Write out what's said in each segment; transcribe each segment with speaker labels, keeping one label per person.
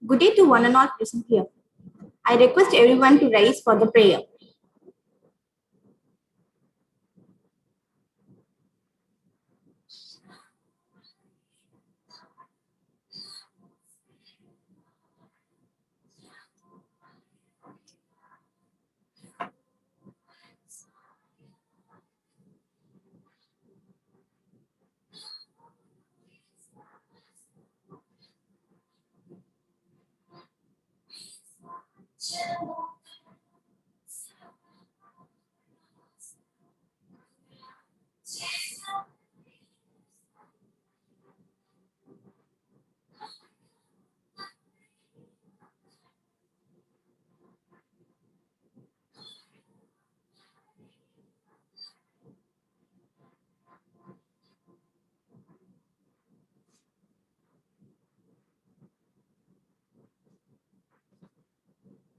Speaker 1: Good day to one and all present here. I request everyone to rise for the prayer.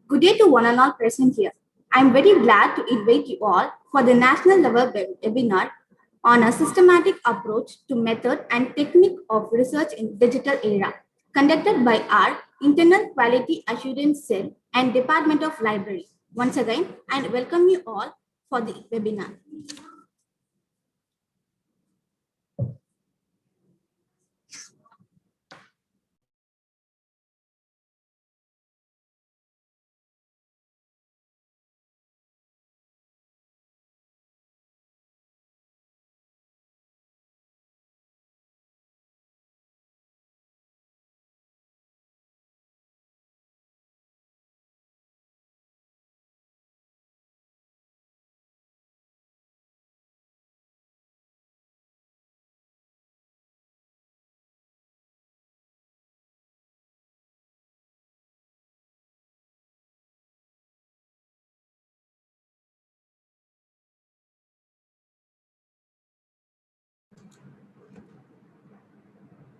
Speaker 1: Good day to one and all present here. I am very glad to invite you all for the national level webinar on a systematic approach to method and technique of research in digital era, conducted by our Internal Quality Assurance Cell and Department of Library. Once again, I welcome you all for the webinar.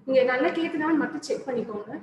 Speaker 1: நீங்க நல்லா கேக்குதான்னு மட்டும் check பண்ணிக்கோங்க.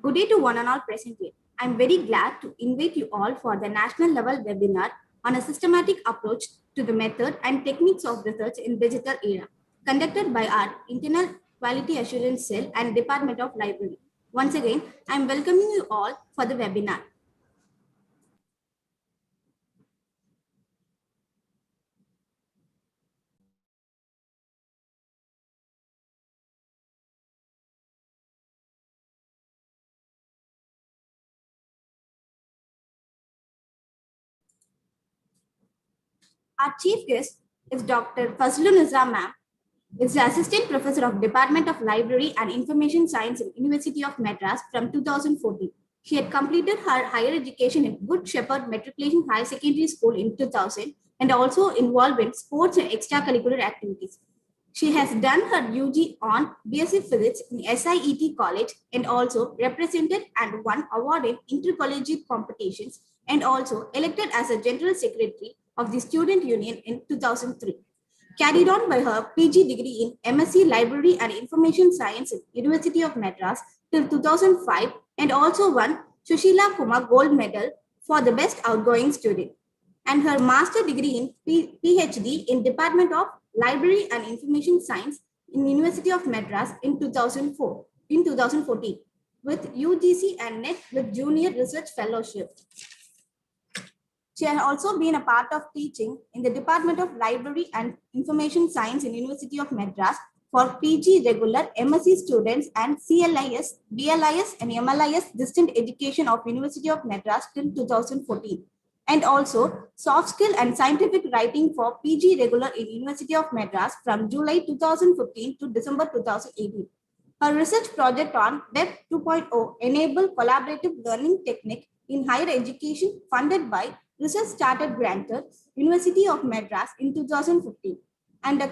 Speaker 1: Good day to one and all present here. I am very glad to invite you all for the national level webinar on a systematic approach to the method and techniques of research in digital era, conducted by our Internal Quality Assurance Cell and Department of Library. Once again, I am welcoming you all for the webinar. Our chief guest is Dr. Fazlun Nizra ma'am, is the Assistant Professor of Department of Library and Information Science in University of Madras from 2014. She had completed her higher education in Good Shepherd Matriculation High Secondary School in 2000 and also involved in sports and extracurricular activities. She has done her UG on BSc Physics in SIET College and also represented and won award in intercollegiate competitions and also elected as a General Secretary of the Student Union in 2003. Carried on by her PG degree in MSc Library and Information Science at University of Madras till 2005 and also won Sushila Kumar Gold Medal for the Best Outgoing Student and her master degree in PhD in Department of Library and Information Science in University of Madras in 2014. with UGC and NET with Junior Research Fellowship. She has also been a part of teaching in the Department of Library and Information Science in University of Madras for PG regular MSc students and CLIS, BLIS and MLIS distant education of University of Madras till 2014. And also soft skill and scientific writing for PG regular in University of Madras from July 2015 to December 2018. Her research project on Web 2.0 enable collaborative learning technique in higher education funded by Research Started Granted, University of Madras in 2015, and a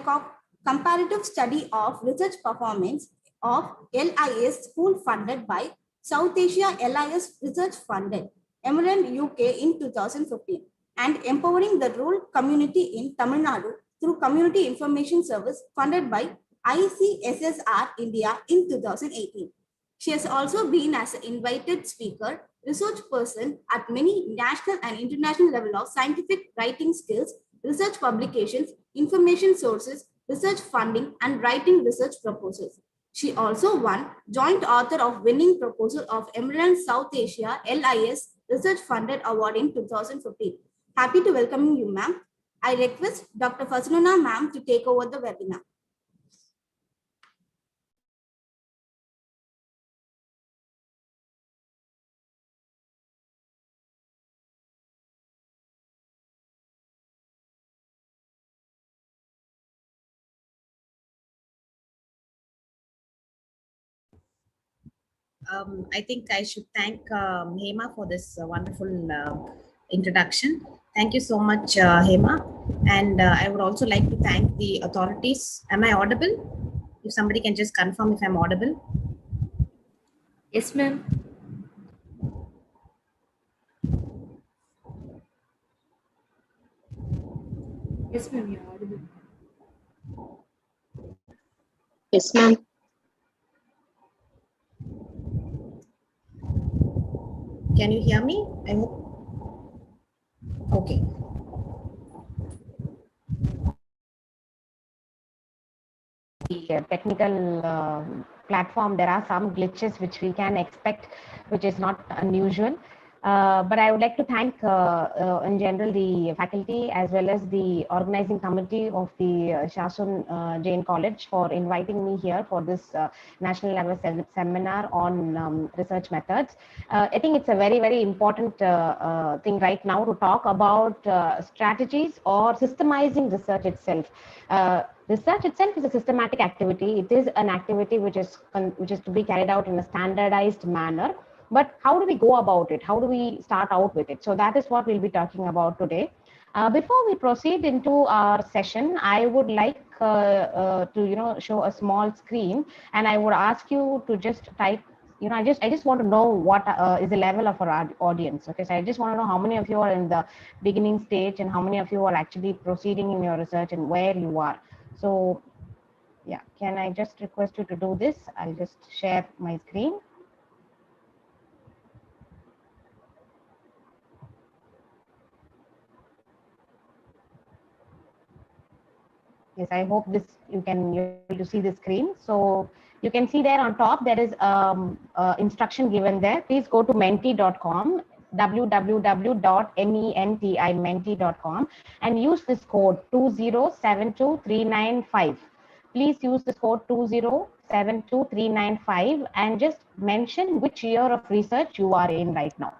Speaker 1: comparative study of research performance of LIS school funded by South Asia LIS Research Funded, Emerald UK in 2015, and empowering the rural community in Tamil Nadu through Community Information Service funded by ICSSR India in 2018. She has also been as an invited speaker, research person at many national and international level of scientific writing skills, research publications, information sources, research funding, and writing research proposals. She also won joint author of winning proposal of Emerald South Asia LIS Research Funded Award in 2015. Happy to welcome you, ma'am. I request Dr. Fazluna ma'am to take over the webinar.
Speaker 2: I think I should thank Hema for this wonderful introduction. Thank you so much, Hema. And I would also like to thank the authorities. Am I audible? If somebody can just confirm if I'm audible.
Speaker 3: Yes, ma'am. Yes, ma'am, you're audible.
Speaker 4: Yes, ma'am.
Speaker 2: Can you hear me? I hope. Okay.
Speaker 5: The technical platform, there are some glitches which we can expect, which is not unusual. But I would like to thank in general the faculty as well as the organizing committee of the Shasun Jain College for inviting me here for this national level seminar on research methods. I think it's a very, very important thing right now to talk about strategies or systemizing research itself. Research itself is a systematic activity. It is an activity which is to be carried out in a standardized manner. But how do we go about it? How do we start out with it? So that is what we'll be talking about today. Before we proceed into our session, I would like to show a small screen, and I would ask you to just type. I just want to know what is the level of our audience. Okay, so I just want to know how many of you are in the beginning stage and how many of you are actually proceeding in your research and where you are. So yeah, can I just request you to do this? I'll just share my screen. Yes, I hope you're able to see the screen. So you can see there on top, there is instruction given there. Please go to menti.com, www.menti.com, and use this code 2072395. Please use this code 2072395 and just mention which year of research you are in right now.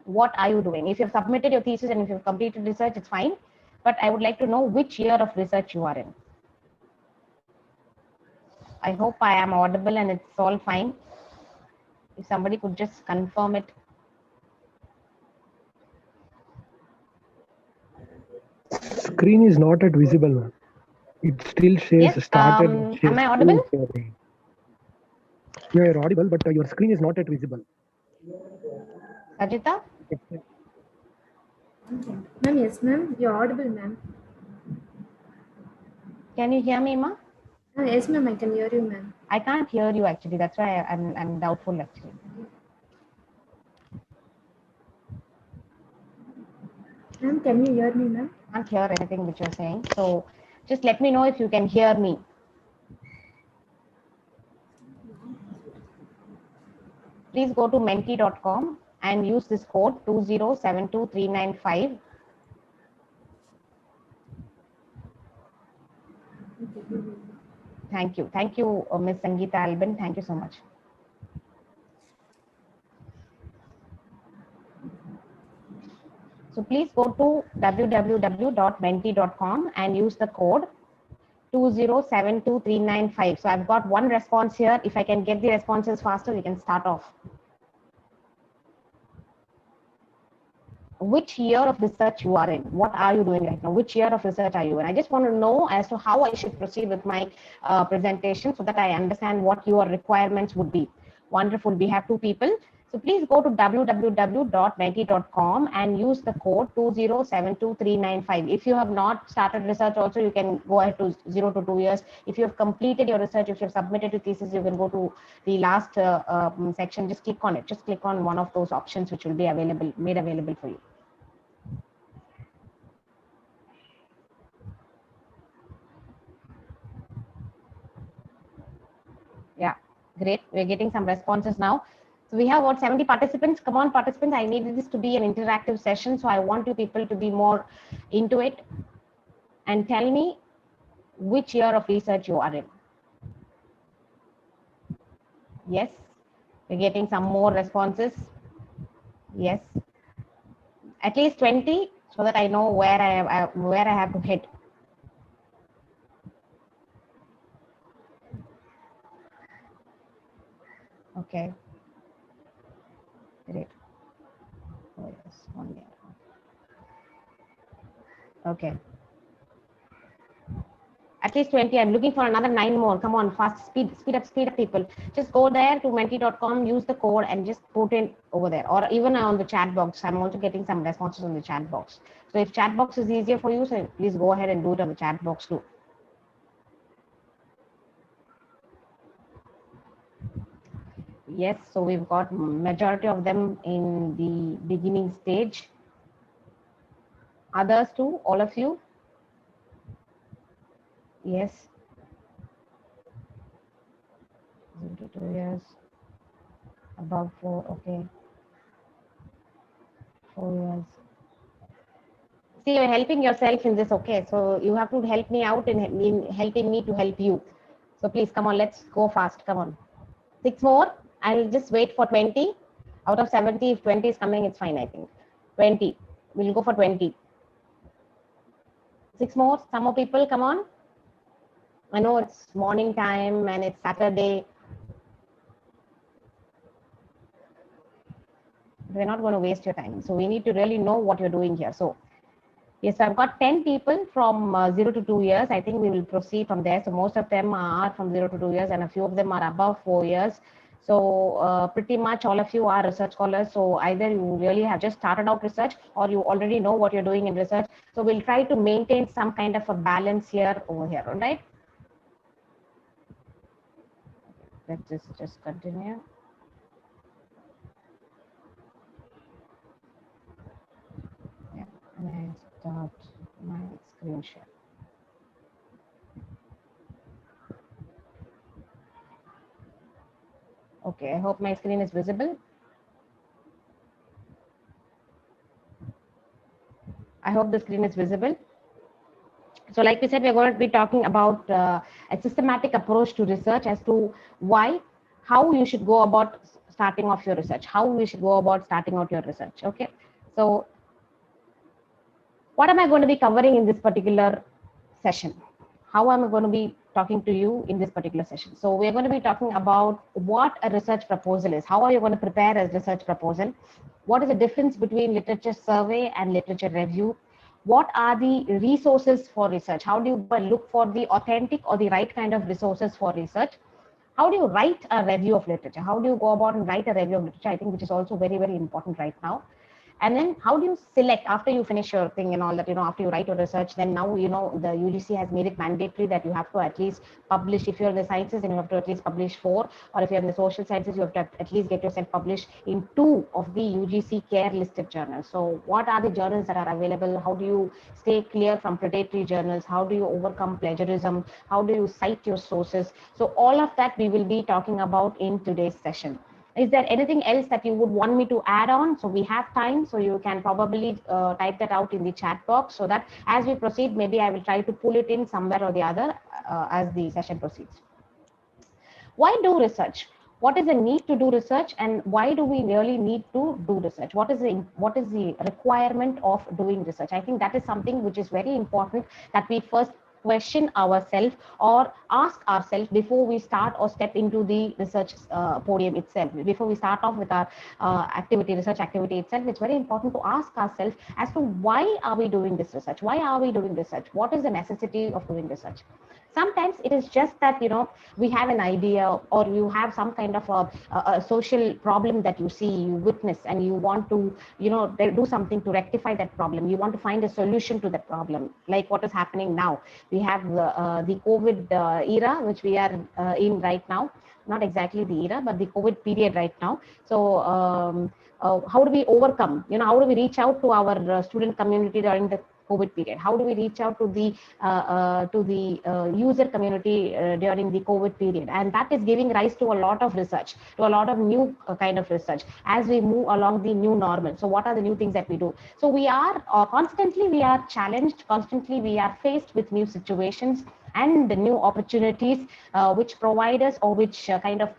Speaker 5: What are you doing? If you've submitted your thesis and if you've completed research, it's fine. But I would like to know which year of research you are in. I hope I am audible and it's all fine. If somebody could just confirm it.
Speaker 6: Screen is not yet visible. It still says
Speaker 5: Yes,
Speaker 6: started.
Speaker 5: am I audible?
Speaker 6: Yeah, you're audible, but your screen is not yet visible.
Speaker 5: Sajita?
Speaker 3: Ma'am, yes, ma'am. You're audible, ma'am.
Speaker 5: Can you hear me, Ma?
Speaker 3: Yes, ma'am. I can hear you, ma'am.
Speaker 5: I can't hear you actually. That's why I'm doubtful actually.
Speaker 3: Ma'am, can you hear me, ma'am?
Speaker 5: I can't hear anything which you're saying. So just let me know if you can hear me. please go to menti.com and use this code 2072395. Thank you. Thank you, Ms. Sangeeta Alban. Thank you so much. So please go to www.menti.com and use the code 2072395. So I've got one response here. If I can get the responses faster, we can start off. Which year of research you are in? What are you doing right now? Which year of research are you in? I just want to know as to how I should proceed with my presentation so that I understand what your requirements would be. Wonderful. We have two people. So please go to www.menti.com and use the code 2072395. If you have not started research also, you can go ahead to 0 to 2 years. If you have completed your research, if you have submitted your thesis, you can go to the last section. Just click on it. Just click on one of those options which will be available, made available for you. Yeah, great. We're getting some responses now. So we have about 70 participants. Come on, participants. I need this to be an interactive session. So I want you people to be more into it and tell me which year of research you are in. Yes, we're getting some more responses. Yes, at least 20 so that I know where I have to hit. Okay. Great. Oh, yes, 1 year. Okay. At least 20. I'm looking for another 9 more. Come on, fast, speed up, people. Just go there to menti.com, use the code and just put it over there. Or even on the chat box. I'm also getting some responses on the chat box. So if chat box is easier for you, so please go ahead and do it on the chat box too. Yes, so we've got majority of them in the beginning stage. Others too, all of you? Yes. 0 to 2 years. Above 4, okay. 4 years. See, you're helping yourself in this, okay? So you have to help me out in helping me to help you. So please, come on, let's go fast. Come on. 6 more. I'll just wait for 20. Out of 70, if 20 is coming, it's fine, I think. 20. We'll go for 20. 6 more. Some more people, come on. I know it's morning time and it's Saturday. We're not going to waste your time. So we need to really know what you're doing here. So yes, I've got 10 people from 0 to 2 years. I think we will proceed from there. So most of them are from 0 to 2 years and a few of them are above 4 years. So pretty much all of you are research scholars. So either you really have just started out research or you already know what you're doing in research. So we'll try to maintain some kind of a balance here over here, all right? Let's just continue. Yeah, and I start my screen share. Okay, I hope my screen is visible. I hope the screen is visible. So like we said, we're going to be talking about a systematic approach to research as to how you should go about starting off your research, how we should go about starting out your research. Okay. So what am I going to be covering in this particular session? How am I going to be talking to you in this particular session? So we're going to be talking about what a research proposal is. How are you going to prepare a research proposal? What is the difference between literature survey and literature review? What are the resources for research? How do you look for the authentic or the right kind of resources for research? How do you write a review of literature? How do you go about and write a review of literature? I think which is also very, very important right now. And then how do you select after you finish your thing and all that, after you write your research, then now, the UGC has made it mandatory that you have to at least publish. If you're in the sciences, then you have to at least publish 4, or if you're in the social sciences, you have to at least get yourself published in 2 of the UGC care listed journals. So what are the journals that are available? How do you stay clear from predatory journals? How do you overcome plagiarism? How do you cite your sources? So all of that we will be talking about in today's session. Is there anything else that you would want me to add on? So we have time, so you can probably type that out in the chat box, so that as we proceed, maybe I will try to pull it in somewhere or the other as the session proceeds. Why do research? What is the need to do research, and why do we really need to do research? What is the requirement of doing research? I think that is something which is very important, that we first question ourselves or ask ourselves before we start or step into the research podium itself. Before we start off with our research activity itself, it's very important to ask ourselves as to why are we doing this research? Why are we doing research? What is the necessity of doing research? Sometimes it is just that, we have an idea, or you have some kind of a social problem that you see, you witness, and you want to, do something to rectify that problem. You want to find a solution to that problem, like what is happening now. We have the COVID era, which we are in right now. Not exactly the era, but the COVID period right now. So how do we overcome? How do we reach out to our student community during the COVID period? How do we reach out to the user community during the COVID period? And that is giving rise to a lot of research, to a lot of new kind of research as we move along the new normal. So what are the new things that we do? So we are constantly, we are challenged, constantly we are faced with new situations and the new opportunities which provide us, or which kind of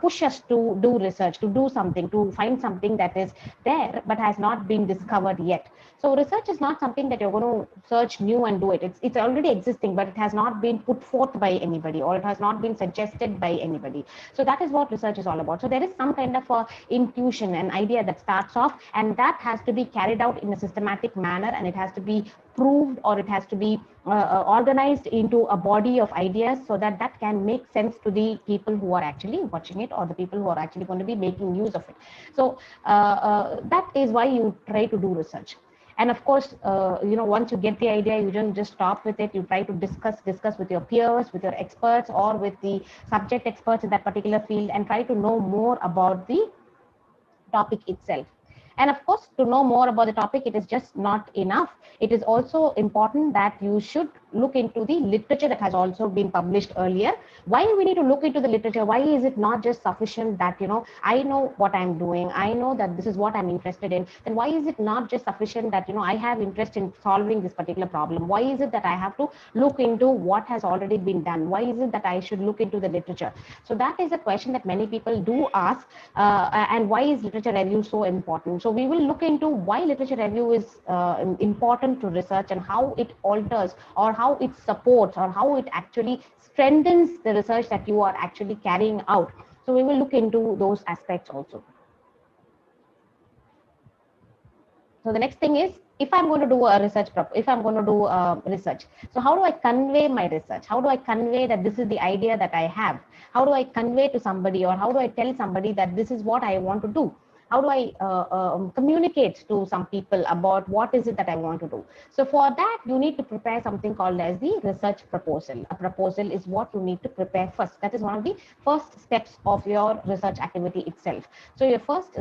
Speaker 5: push us to do research, to do something, to find something that is there but has not been discovered yet. So research is not something that you're going to search new and do it. It's already existing, but it has not been put forth by anybody, or it has not been suggested by anybody. So that is what research is all about. So there is some kind of intuition, an idea that starts off, and that has to be carried out in a systematic manner, and it has to be proved, or it has to be organized into a body of ideas, so that that can make sense to the people who are actually watching it, or the people who are actually going to be making use of it. So that is why you try to do research. And of course, once you get the idea, you don't just stop with it. You try to discuss with your peers, with your experts, or with the subject experts in that particular field, and try to know more about the topic itself. And of course, to know more about the topic, it is just not enough. It is also important that you should look into the literature that has also been published earlier. Why we need to look into the literature? Why is it not just sufficient that, I know what I'm doing, I know that this is what I'm interested in? Then why is it not just sufficient that, I have interest in solving this particular problem? Why is it that I have to look into what has already been done? Why is it that I should look into the literature? So that is a question that many people do ask. And why is literature review so important? So we will look into why literature review is important to research, and how it alters, or how it supports, or how it actually strengthens the research that you are actually carrying out. So we will look into those aspects also. So the next thing is, if I'm going to do a research, research, so how do I convey my research? How do I convey that this is the idea that I have? How do I convey to somebody, or how do I tell somebody that this is what I want to do? How do I communicate to some people about what is it that I want to do? So for that, you need to prepare something called as the research proposal. A proposal is what you need to prepare first. That is one of the first steps of your research activity itself. So your first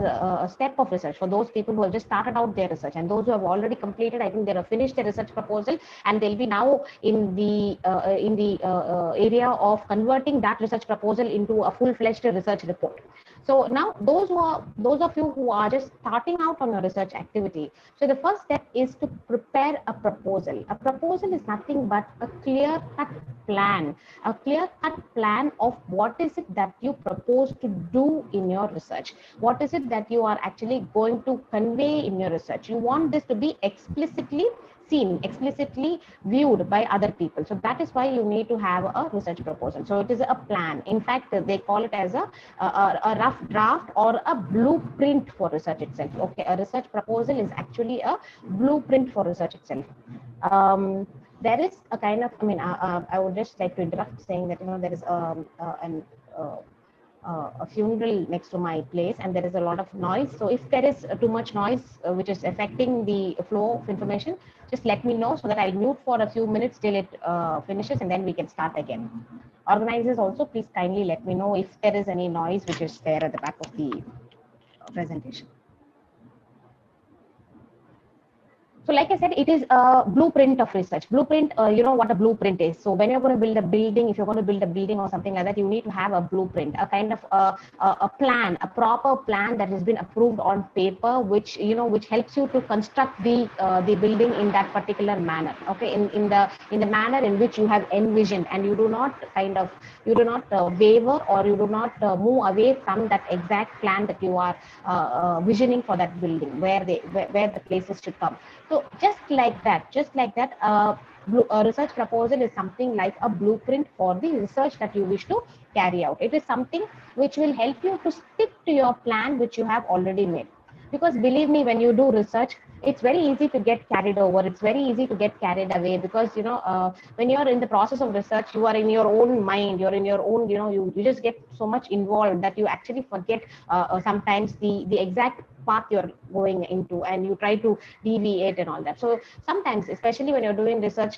Speaker 5: step of research, for those people who have just started out their research, and those who have already completed, I think they have finished their research proposal, and they'll be now in the area of converting that research proposal into a full-fledged research report. So now those of you who are just starting out on your research activity, so the first step is to prepare a proposal. A proposal is nothing but a clear-cut plan of what is it that you propose to do in your research. What is it that you are actually going to convey in your research? You want this to be explicitly seen, explicitly viewed by other people. So that is why you need to have a research proposal. So it is a plan. In fact, they call it as a rough draft or a blueprint for research itself. Okay, a research proposal is actually a blueprint for research itself. There is a kind of, I would just like to interrupt saying that, there is a funeral next to my place, and there is a lot of noise. So if there is too much noise which is affecting the flow of information, just let me know, so that I'll mute for a few minutes till it finishes, and then we can start again. Organizers also, please kindly let me know if there is any noise which is there at the back of the presentation. So like I said, it is a blueprint of research. Blueprint, you know what a blueprint is. So when you're going to build a building, if you're going to build a building or something like that, you need to have a blueprint, a kind of a plan, a proper plan that has been approved on paper, which, you know, which helps you to construct the building in that particular manner. Okay, in the manner in which you have envisioned, and you do not waver, or you do not move away from that exact plan that you are visioning for that building, where the places should come. So just like that, a research proposal is something like a blueprint for the research that you wish to carry out. It is something which will help you to stick to your plan which you have already made. Because believe me, when you do research, it's very easy to get carried over. It's very easy to get carried away, because when you're in the process of research, you are in your own mind, you're in your own, you just get so much involved that you actually forget sometimes the exact path you're going into, and you try to deviate and all that. So sometimes, especially when you're doing research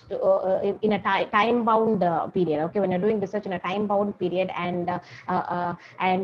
Speaker 5: in a time bound period, okay, when you're doing research in a time bound period, and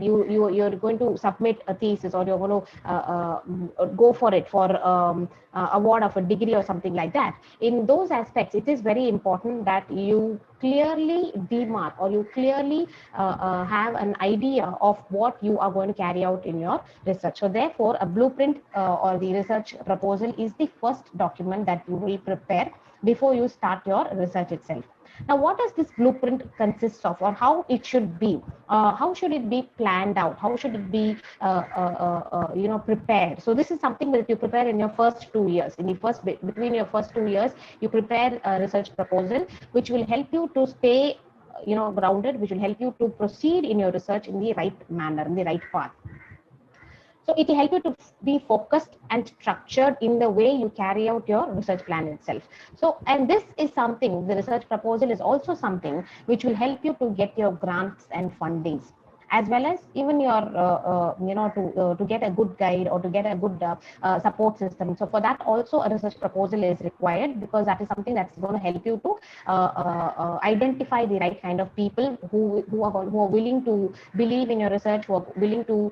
Speaker 5: you're going to submit a thesis, or you're going to go for it for award of a degree or something like that. In those aspects, it is very important that you clearly demark, or you clearly have an idea of what you are going to carry out in your research. So therefore, a blueprint or the research proposal is the first document that you will prepare before you start your research itself. Now, what does this blueprint consist of, or how it should be? How should it be planned out? How should it be, prepared? So this is something that you prepare in your first 2 years. Between your first 2 years, you prepare a research proposal, which will help you to stay, grounded, which will help you to proceed in your research in the right manner, in the right path. So it will help you to be focused and structured in the way you carry out your research plan itself. So, and this is something, the research proposal is also something which will help you to get your grants and fundings, as well as even your, to get a good guide, or to get a good support system. So for that also a research proposal is required, because that is something that's going to help you to identify the right kind of people who are willing to believe in your research, who are willing to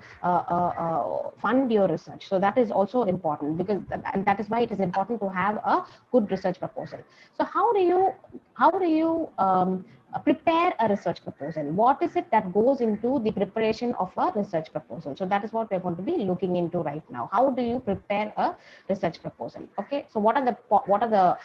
Speaker 5: fund your research. So that is also important, because and that is why it is important to have a good research proposal. So how do you prepare a research proposal? What is it that goes into the preparation of a research proposal? So that is what we're going to be looking into right now. How do you prepare a research proposal? Okay, so what are the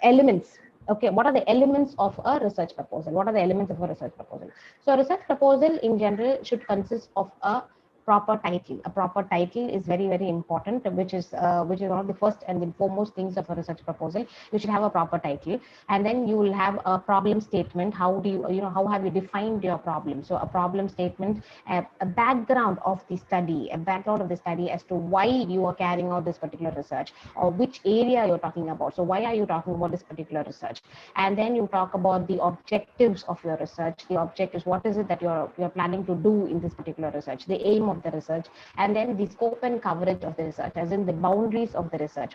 Speaker 5: elements? Okay, what are the elements of a research proposal? What are the elements of a research proposal? So a research proposal in general should consist of a proper title. A proper title is very, very important, which is one of the first and the foremost things of a research proposal. You should have a proper title, and then you will have a problem statement. How do you, how have you defined your problem? So a problem statement, a background of the study, as to why you are carrying out this particular research, or which area you're talking about. So why are you talking about this particular research? And then you talk about the objectives of your research. The objectives, what is it that you're planning to do in this particular research? The aim of the research, and then the scope and coverage of the research, as in the boundaries of the research,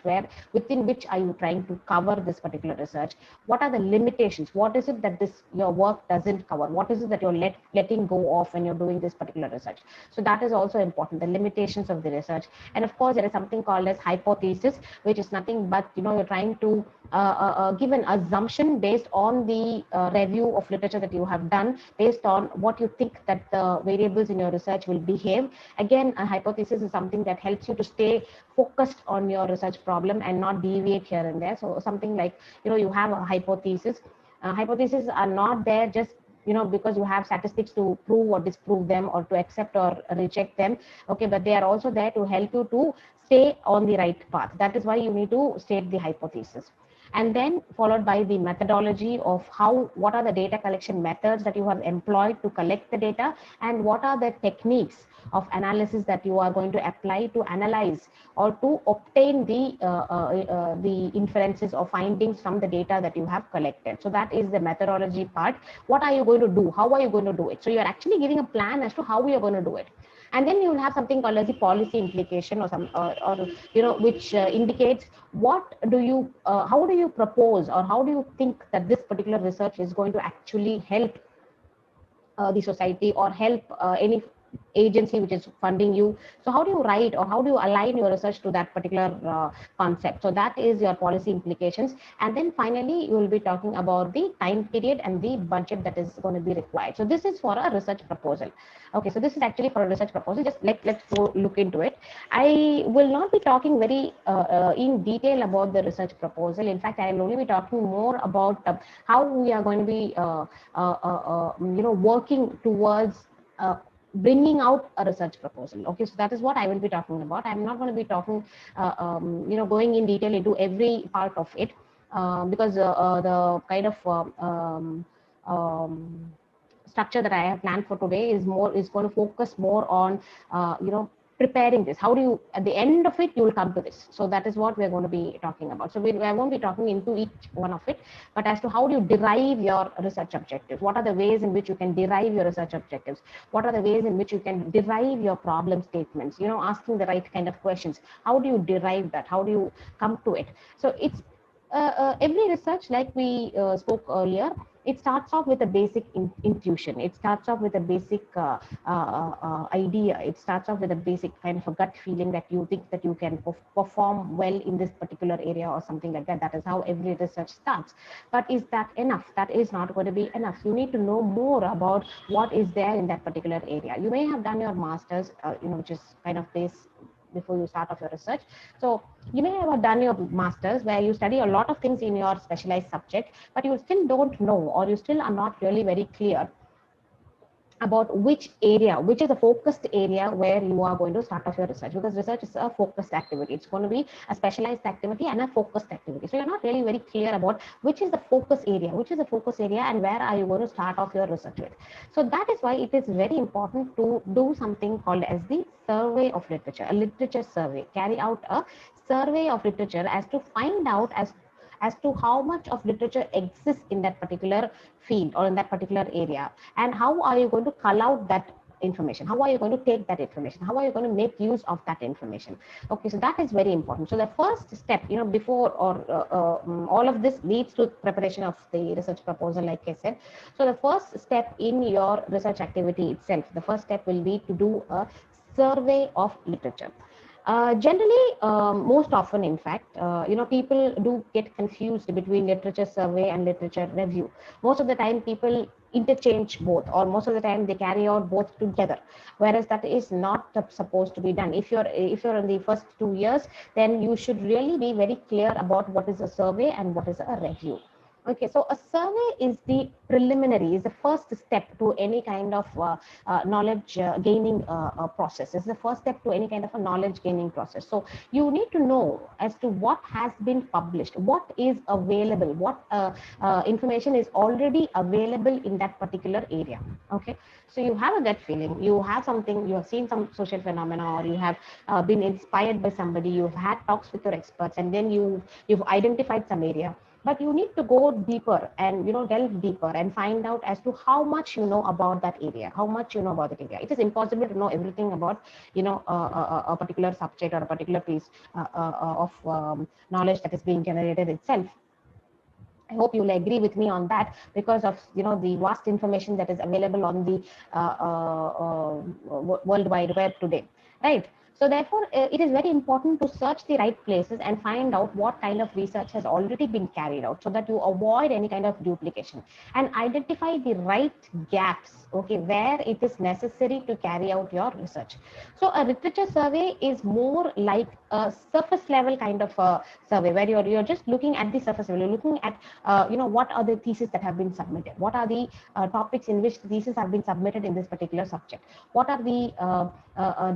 Speaker 5: within which are you trying to cover this particular research? What are the limitations? What is it that your work doesn't cover? What is it that you're letting go of when you're doing this particular research? So that is also important, the limitations of the research. And of course, there is something called as hypothesis, which is nothing but, you're trying to give an assumption based on the review of literature that you have done, based on what you think that the variables in your research will behave. Again, a hypothesis is something that helps you to stay focused on your research problem and not deviate here and there. So something like, you have a hypothesis. Hypotheses are not there just because you have statistics to prove or disprove them, or to accept or reject them. Okay, but they are also there to help you to stay on the right path. That is why you need to state the hypothesis. And then followed by the methodology of what are the data collection methods that you have employed to collect the data, and what are the techniques of analysis that you are going to apply to analyze or to obtain the inferences or findings from the data that you have collected. So that is the methodology part. What are you going to do? How are you going to do it? So you're actually giving a plan as to how we are going to do it. And then you will have something called as the policy implication, which indicates how do you propose, or how do you think that this particular research is going to actually help the society, or help any agency which is funding you. So how do you write or how do you align your research to that particular concept? So that is your policy implications. And then finally, you will be talking about the time period and the budget that is going to be required. So this is for a research proposal. Okay, so this is actually for a research proposal. Just let's go look into it. I will not be talking very in detail about the research proposal. In fact, I will only be talking more about how we are going to be working towards bringing out a research proposal. Okay, so that is what I will be talking about. I'm not going to be talking, going in detail into every part of it, because the kind of structure that I have planned for today is going to focus more on, preparing this. How do you, at the end of it, you will come to this. So that is what we're going to be talking about. So I won't be talking into each one of it, but as to how do you derive your research objectives? What are the ways in which you can derive your research objectives? What are the ways in which you can derive your problem statements? Asking the right kind of questions. How do you derive that? How do you come to it? So it's every research, like we spoke earlier, it starts off with a basic intuition. It starts off with a basic idea. It starts off with a basic kind of a gut feeling that you think that you can perform well in this particular area or something like that. That is how every research starts. But is that enough? That is not going to be enough. You need to know more about what is there in that particular area. You may have done your master's, which is kind of base before you start off your research. So you may have done your master's where you study a lot of things in your specialized subject, but you still don't know, or you still are not really very clear about which is a focused area where you are going to start off your research, because research is a focused activity. It's going to be a specialized activity and a focused activity. So you're not really very clear about which is the focus area, and where are you going to start off your research with. So that is why it is very important to do something called as the survey of literature, a literature survey. Carry out a survey of literature as to find out as to how much of literature exists in that particular field or in that particular area, and how are you going to cull out that information. How are you going to take that information? How are you going to make use of that information? Okay, so that is very important. So the first step, before or all of this leads to preparation of the research proposal, like I said. So the first step in your research activity itself, the first step will be to do a survey of literature. Generally, most often, in fact, people do get confused between literature survey and literature review. Most of the time, people interchange both, or most of the time they carry out both together, whereas that is not supposed to be done. If you're in the first 2 years, then you should really be very clear about what is a survey and what is a review. Okay, so a survey is the preliminary, is the first step to any kind of knowledge gaining process. It's the first step to any kind of a knowledge gaining process. So you need to know as to what has been published, what is available, what information is already available in that particular area. Okay, so you have a gut feeling, you have something, you have seen some social phenomena, or you have been inspired by somebody, you've had talks with your experts, and then you've identified some area. But you need to go deeper and delve deeper and find out as to how much you know about that area, how much you know about that area. It is impossible to know everything about a particular subject or a particular piece of knowledge that is being generated itself. I hope you will agree with me on that, because of the vast information that is available on the World Wide Web today, right? So therefore, it is very important to search the right places and find out what kind of research has already been carried out, so that you avoid any kind of duplication, and identify the right gaps, okay, where it is necessary to carry out your research. So a literature survey is more like a surface level kind of a survey, where you're just looking at the surface level. You're looking at what are the theses that have been submitted, what are the topics in which the theses have been submitted in this particular subject, what are the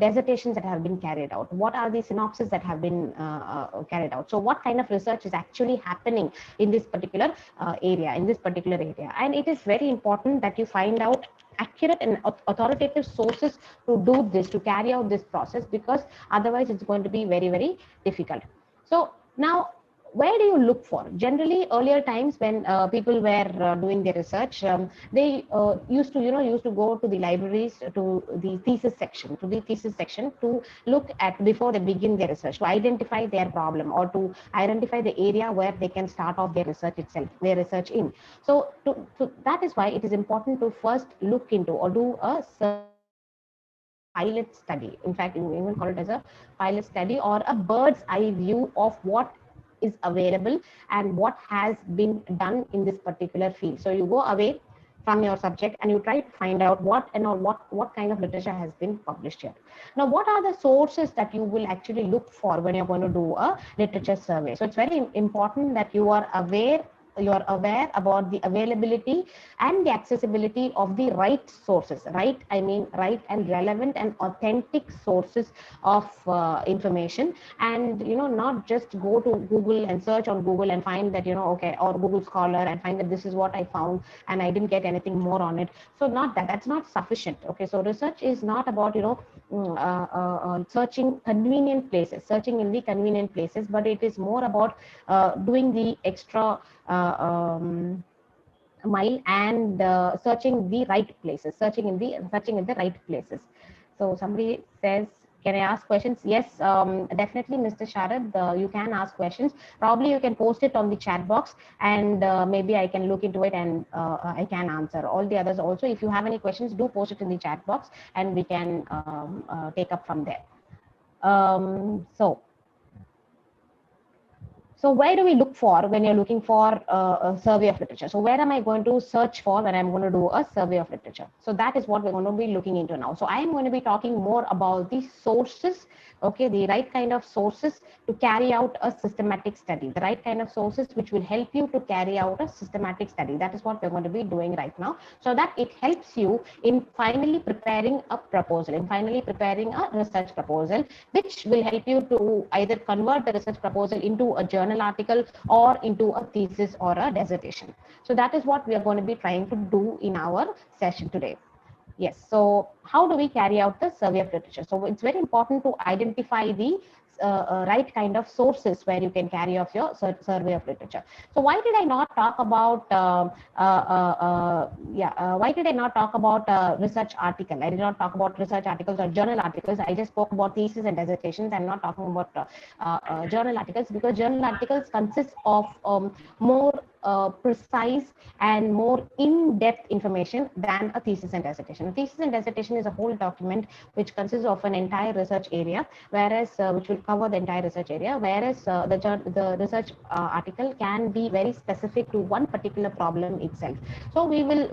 Speaker 5: dissertations that have been carried out, what are the synopses that have been carried out. So what kind of research is actually happening in this particular area, and it is very important that you find out accurate and authoritative sources to do this, to carry out this process, because otherwise it's going to be very, very difficult. So now, where do you look for? Generally, earlier times when people were doing their research, they used to go to the libraries, to the thesis section, to look at, before they begin their research, to identify their problem, or to identify the area where they can start off their research in. So that is why it is important to first look into, or do a pilot study. In fact, you even call it as a pilot study or a bird's eye view of what is available and what has been done in this particular field. So you go away from your subject and you try to find out what kind of literature has been published here. Now, what are the sources that you will actually look for when you're going to do a literature survey? So it's very important that you're aware about the availability and the accessibility of the right sources, right? I mean, right and relevant and authentic sources of information, and not just go to Google and search on Google and find that okay, or Google Scholar and find that this is what I found and I didn't get anything more on it. So that's not sufficient. Okay, so research is not about searching in the convenient places, but it is more about doing the extra mile and searching the right places, searching in the right places. So somebody says, can I ask questions? Yes, definitely, Mr. Sharad, you can ask questions. Probably you can post it on the chat box, and maybe I can look into it and I can answer. All the others also, if you have any questions, do post it in the chat box and we can take up from there. So where do we look for when you're looking for a survey of literature? So where am I going to search for when I'm going to do a survey of literature? So that is what we're going to be looking into now. So I am going to be talking more about the sources, okay, the right kind of sources to carry out a systematic study, the right kind of sources which will help you to carry out a systematic study. That is what we're going to be doing right now, so that it helps you in finally preparing a proposal, in finally preparing a research proposal, which will help you to either convert the research proposal into a journal article or into a thesis or a dissertation. So that is what we are going to be trying to do in our session today. Yes, so how do we carry out the survey of literature? So it's very important to identify the right kind of sources where you can carry out your survey of literature. So why did I not talk about why did I not talk about research article? I did not talk about research articles or journal articles. I just spoke about thesis and dissertations. I'm not talking about journal articles, because journal articles consist of more precise and more in-depth information than a thesis and dissertation. A thesis and dissertation is a whole document which consists of an entire research area, whereas which will cover the entire research area, whereas the research article can be very specific to one particular problem itself. So we will,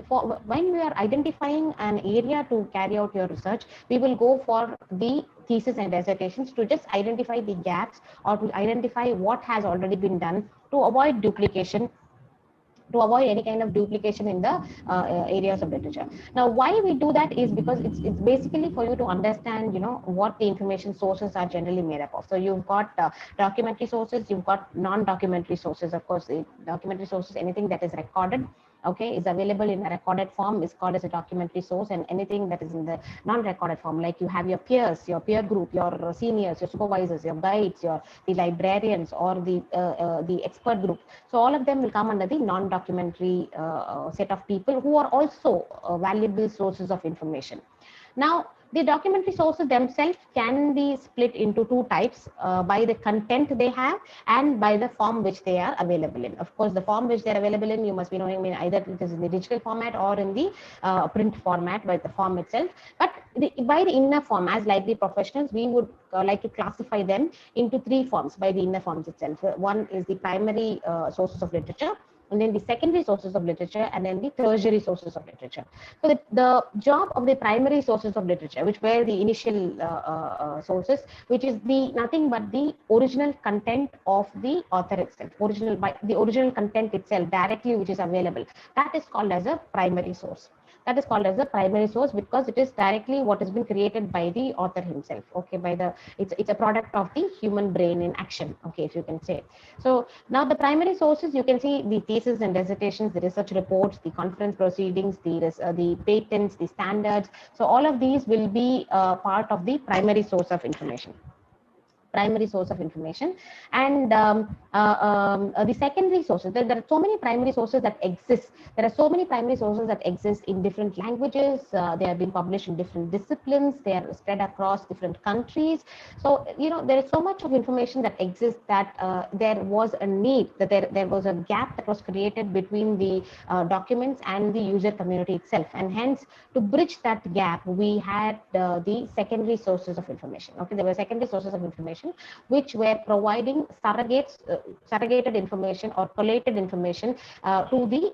Speaker 5: when we are identifying an area to carry out your research, we will go for the thesis and dissertations to just identify the gaps or to identify what has already been done to avoid duplication, to avoid any kind of duplication in the areas of literature. Now, why we do that is because it's basically for you to understand, what the information sources are generally made up of. So you've got documentary sources, you've got non-documentary sources. Of course, the documentary sources, anything that is recorded, okay, is available in a recorded form, is called as a documentary source, and anything that is in the non-recorded form, like you have your peers, your peer group, your seniors, your supervisors, your guides, the librarians, or the expert group. So all of them will come under the non-documentary set of people who are also valuable sources of information. Now, the documentary sources themselves can be split into two types, by the content they have and by the form which they are available in. Of course, the form which they're available in, you must be knowing, either it is in the digital format or in the print format by the form itself. But by the inner form, as library professionals, we would like to classify them into three forms by the inner forms itself. One is the primary sources of literature, and then the secondary sources of literature, and then the tertiary sources of literature. So the job of the primary sources of literature, which were the initial sources, which is nothing but the original content of the author itself, the original content itself directly, which is available. That is called as a primary source. That is called as a primary source because it is directly what has been created by the author himself. Okay, it's a product of the human brain in action. Okay, if you can say. So now the primary sources, you can see the thesis and dissertations, the research reports, the conference proceedings, the patents, the standards. So all of these will be part of the primary source of information. primary source of information. And the secondary sources, there are so many primary sources that exist. There are so many primary sources that exist in different languages. They have been published in different disciplines. They are spread across different countries. So, there is so much of information that exists that there was a need, that there was a gap that was created between the documents and the user community itself. And hence, to bridge that gap, we had the secondary sources of information. Okay, there were secondary sources of information which were providing surrogated information or collated information to the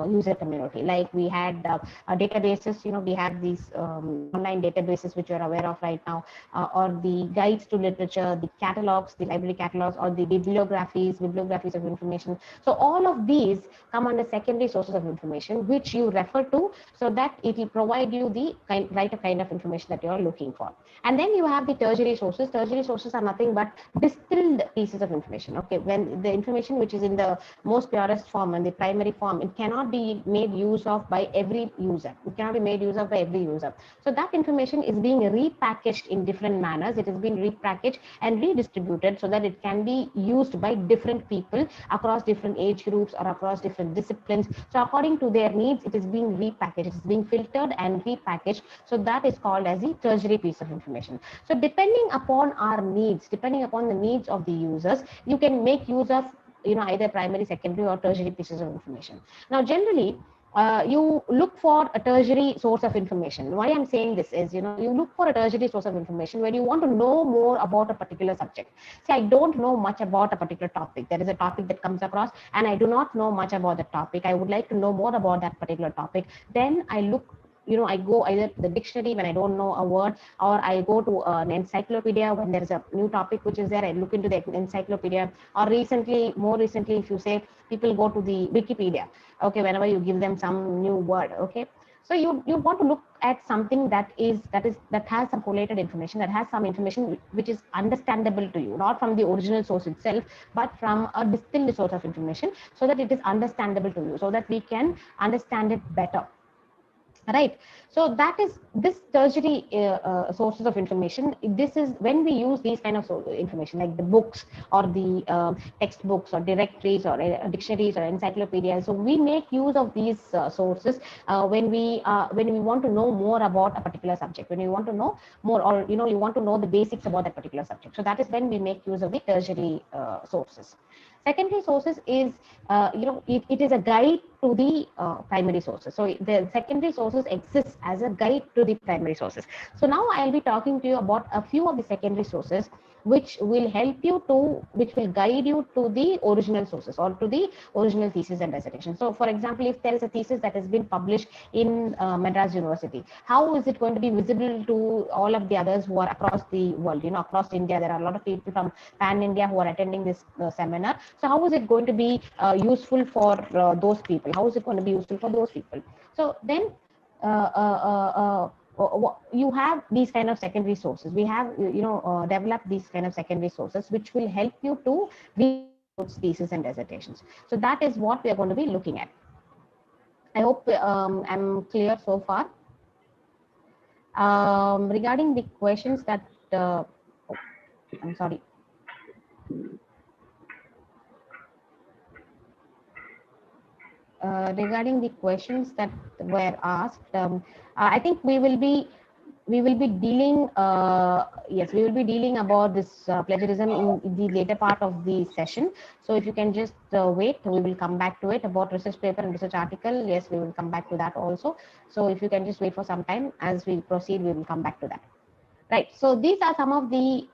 Speaker 5: user community. Like we had databases, we have these online databases which you're aware of right now, or the guides to literature, the catalogs, the library catalogs, or the bibliographies of information. So all of these come under secondary sources of information which you refer to, so that it will provide you the right kind of information that you're looking for. And then you have the tertiary sources. Tertiary sources are nothing but distilled pieces of information. Okay, when the information which is in the most purest form and the primary form, it cannot be made use of by every user. It cannot be made use of by every user. So that information is being repackaged in different manners. It is being repackaged and redistributed so that it can be used by different people across different age groups or across different disciplines. So according to their needs, it is being repackaged. It is being filtered and repackaged. So that is called as the tertiary piece of information. So depending upon our needs, depending upon the needs of the users, you can make use of either primary, secondary, or tertiary pieces of information. Now, generally, you look for a tertiary source of information. Why I'm saying this is, you look for a tertiary source of information when you want to know more about a particular subject. See, I don't know much about a particular topic. There is a topic that comes across and I do not know much about the topic. I would like to know more about that particular topic. Then I look, I go either to the dictionary when I don't know a word, or I go to an encyclopedia when there is a new topic which is there. I look into the encyclopedia, or more recently, if you say, people go to the Wikipedia. Okay, whenever you give them some new word. Okay, so you want to look at something that has some collated information, that has some information which is understandable to you, not from the original source itself, but from a distilled source of information, so that it is understandable to you, so that we can understand it better. Right. So that is this tertiary sources of information. This is when we use these kind of information, like the books or the textbooks or directories or dictionaries or encyclopedias. So we make use of these sources when we want to know more about a particular subject, when we want to know more, or you want to know the basics about that particular subject. So that is when we make use of the tertiary sources. Secondary sources is, it is a guide to the primary sources. So the secondary sources exist as a guide to the primary sources. So now I'll be talking to you about a few of the secondary sources which will guide you to the original sources or to the original thesis and dissertation. So for example, if there is a thesis that has been published in Madras University, how is it going to be visible to all of the others who are across the world? Across India, there are a lot of people from Pan India who are attending this seminar. So how is it going to be useful for those people? How is it going to be useful for those people? So then you have these kind of secondary sources. We have developed these kind of secondary sources which will help you to read thesis and dissertations. So that is what we are going to be looking at. I hope I'm clear so far. Regarding the questions that I'm sorry. Regarding the questions that were asked, I think we will be dealing about this plagiarism in the later part of the session. So if you can just wait, we will come back to it. About research paper and research article, yes, we will come back to that also. So if you can just wait for some time, as we proceed, we will come back to that. Right. So these are some of the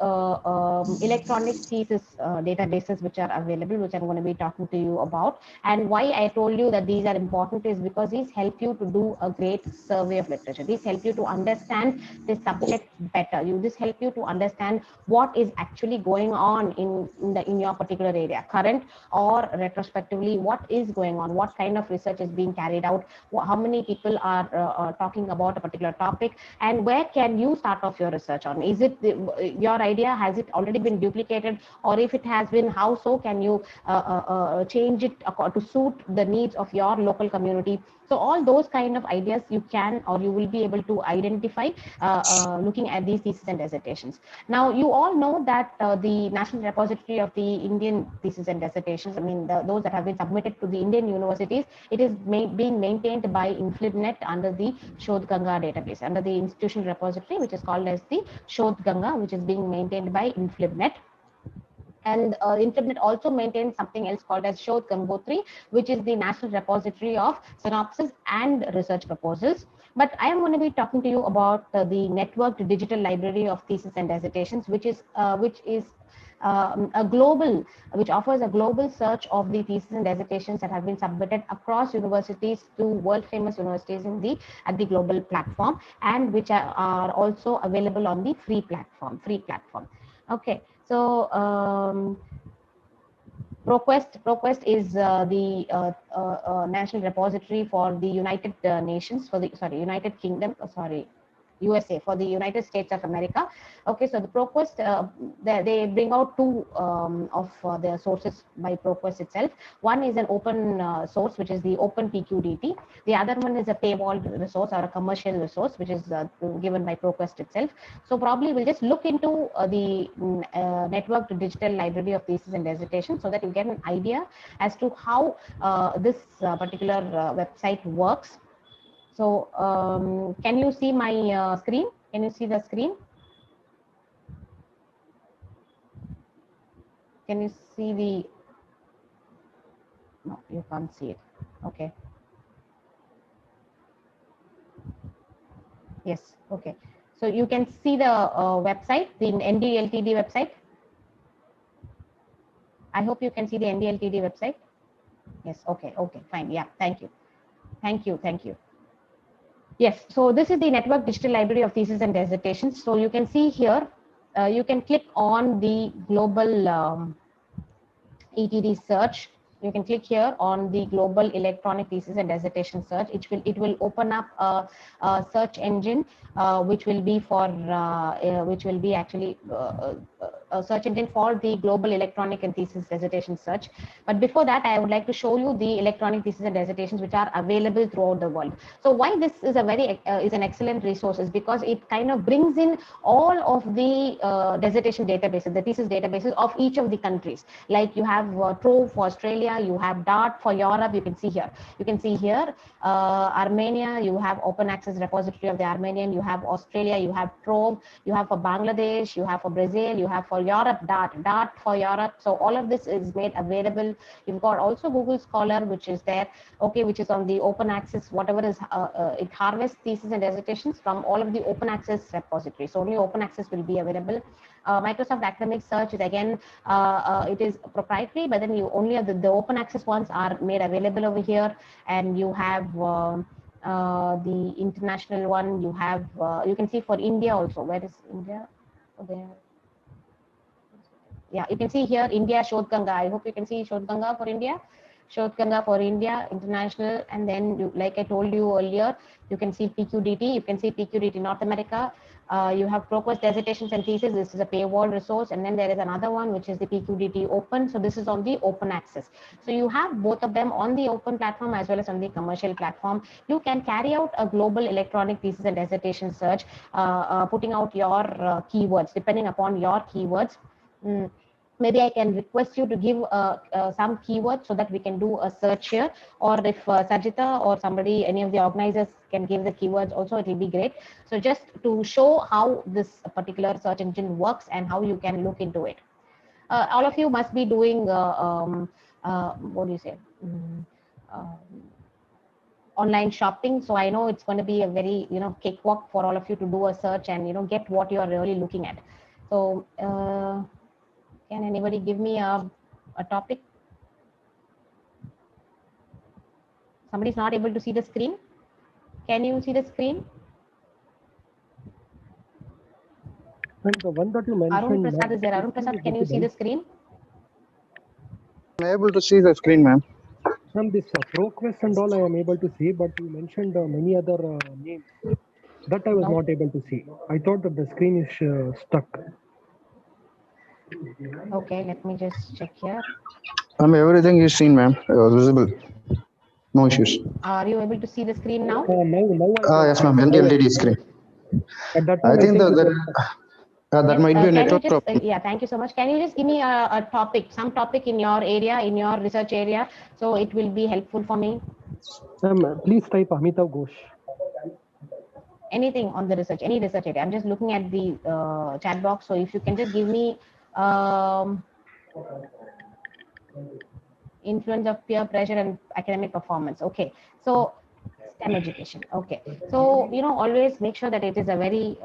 Speaker 5: electronic thesis databases which are available, which I'm going to be talking to you about. And why I told you that these are important is because these help you to do a great survey of literature. These help you to understand the subject better. This help you to understand what is actually going on in your particular area, current or retrospectively. What is going on? What kind of research is being carried out? How many people are talking about a particular topic? And where can you start off your research on? Is it your idea? Has it already been duplicated? Or if it has been, how so can you change it to suit the needs of your local community? So all those kind of ideas you can, or you will be able to identify looking at these theses and dissertations. Now, you all know that the National Repository of the Indian Theses and Dissertations, I mean, those that have been submitted to the Indian universities, it is being maintained by InflibNet under the Shodh Ganga database, under the institutional repository, which is called as the Shodh Ganga, which is being maintained by InflibNet. And InflibNet also maintains something else called as Shodh Gangotri, which is the National Repository of Synopsis and Research Proposals. But I am going to be talking to you about the Networked Digital Library of Theses and Dissertations, which is a global, which offers a global search of the theses and dissertations that have been submitted across universities to world famous universities at the global platform, and which are also available on the free platform. Okay, so ProQuest is the national repository for the United Nations, for the United Kingdom, USA, for the United States of America. Okay, so the ProQuest, they bring out two of their sources by ProQuest itself. One is an open source, which is the Open PQDT. The other one is a paywalled resource or a commercial resource, which is given by ProQuest itself. So probably we'll just look into the Networked Digital Library of Theses and Dissertations, so that you get an idea as to how this particular website works. So can you see my screen? Can you see the screen? Can you see the, no, you can't see it. Okay. Yes, okay. So you can see the website, the NDLTD website. I hope you can see the NDLTD website. Yes, okay, fine. Yeah, thank you. Yes, so this is the Network Digital Library of Theses and Dissertations. So you can see here, you can click on the global ETD search. You can click here on the global electronic thesis and dissertation search. It will open up a search engine which will be actually a search engine for the global electronic and thesis dissertation search. But before that, I would like to show you the electronic thesis and dissertations which are available throughout the world. So why this is is an excellent resource is because it kind of brings in all of the dissertation databases, the thesis databases of each of the countries. Like you have Trove for Australia, you have Dart for Europe. You can see here Armenia, you have open access repository of the Armenian, you have Australia, you have Trove, you have for Bangladesh, you have for Brazil, you have for Europe, Dart for Europe. So all of this is made available. You've got also Google Scholar, which is there, okay, which is on the open access, whatever is it harvests thesis and dissertations from all of the open access repositories. So only open access will be available. Microsoft Academic Search is again, it is proprietary, but then you only have the open access ones are made available over here. And you have the international one. You have, you can see for India also. Where is India? Oh, there. Yeah, you can see here India Shodh Ganga. I hope you can see Shodh Ganga for India. Shodh Ganga for India, international, and then you, like I told you earlier, you can see PQDT. You can see PQDT North America. You have ProQuest dissertations and thesis. This is a paywall resource, and then there is another one which is the PQDT Open. So this is on the open access. So you have both of them on the open platform as well as on the commercial platform. You can carry out a global electronic thesis and dissertation search, putting out your keywords depending upon your keywords. Maybe I can request you to give some keywords so that we can do a search here, or if Sajita or somebody, any of the organizers can give the keywords also, it will be great. So just to show how this particular search engine works and how you can look into it. All of you must be doing, what do you say? Online shopping. So I know it's going to be a very, cakewalk for all of you to do a search and, get what you are really looking at. So, can anybody give me a topic? Somebody's not able to see the screen. Can you see the screen?
Speaker 6: And the one that you mentioned.
Speaker 5: Arun Prasad is there. Arun Prasad, can you see the screen?
Speaker 7: I'm able to see the screen, ma'am.
Speaker 6: From this ProQuest and all I am able to see, but you mentioned many other names that I was not able to see. I thought that the screen is stuck.
Speaker 5: Okay, let me just check here.
Speaker 7: Everything is seen, ma'am. Visible. No issues.
Speaker 5: Are you able to see the screen now?
Speaker 6: Now I can.
Speaker 7: Yes, ma'am. LTD screen.
Speaker 6: At that
Speaker 7: I
Speaker 6: time,
Speaker 7: think
Speaker 6: it was
Speaker 7: that
Speaker 5: Yes,
Speaker 7: might be a
Speaker 5: can you
Speaker 7: network
Speaker 5: just,
Speaker 7: problem.
Speaker 5: yeah, thank you so much. Can you just give me a topic, some topic in your area, in your research area, so it will be helpful for me?
Speaker 6: please type Amitav Ghosh.
Speaker 5: Anything on the research, any research area. I'm just looking at the chat box. So if you can just give me influence of peer pressure and academic performance. Okay, so STEM education. Okay, so always make sure that it is a very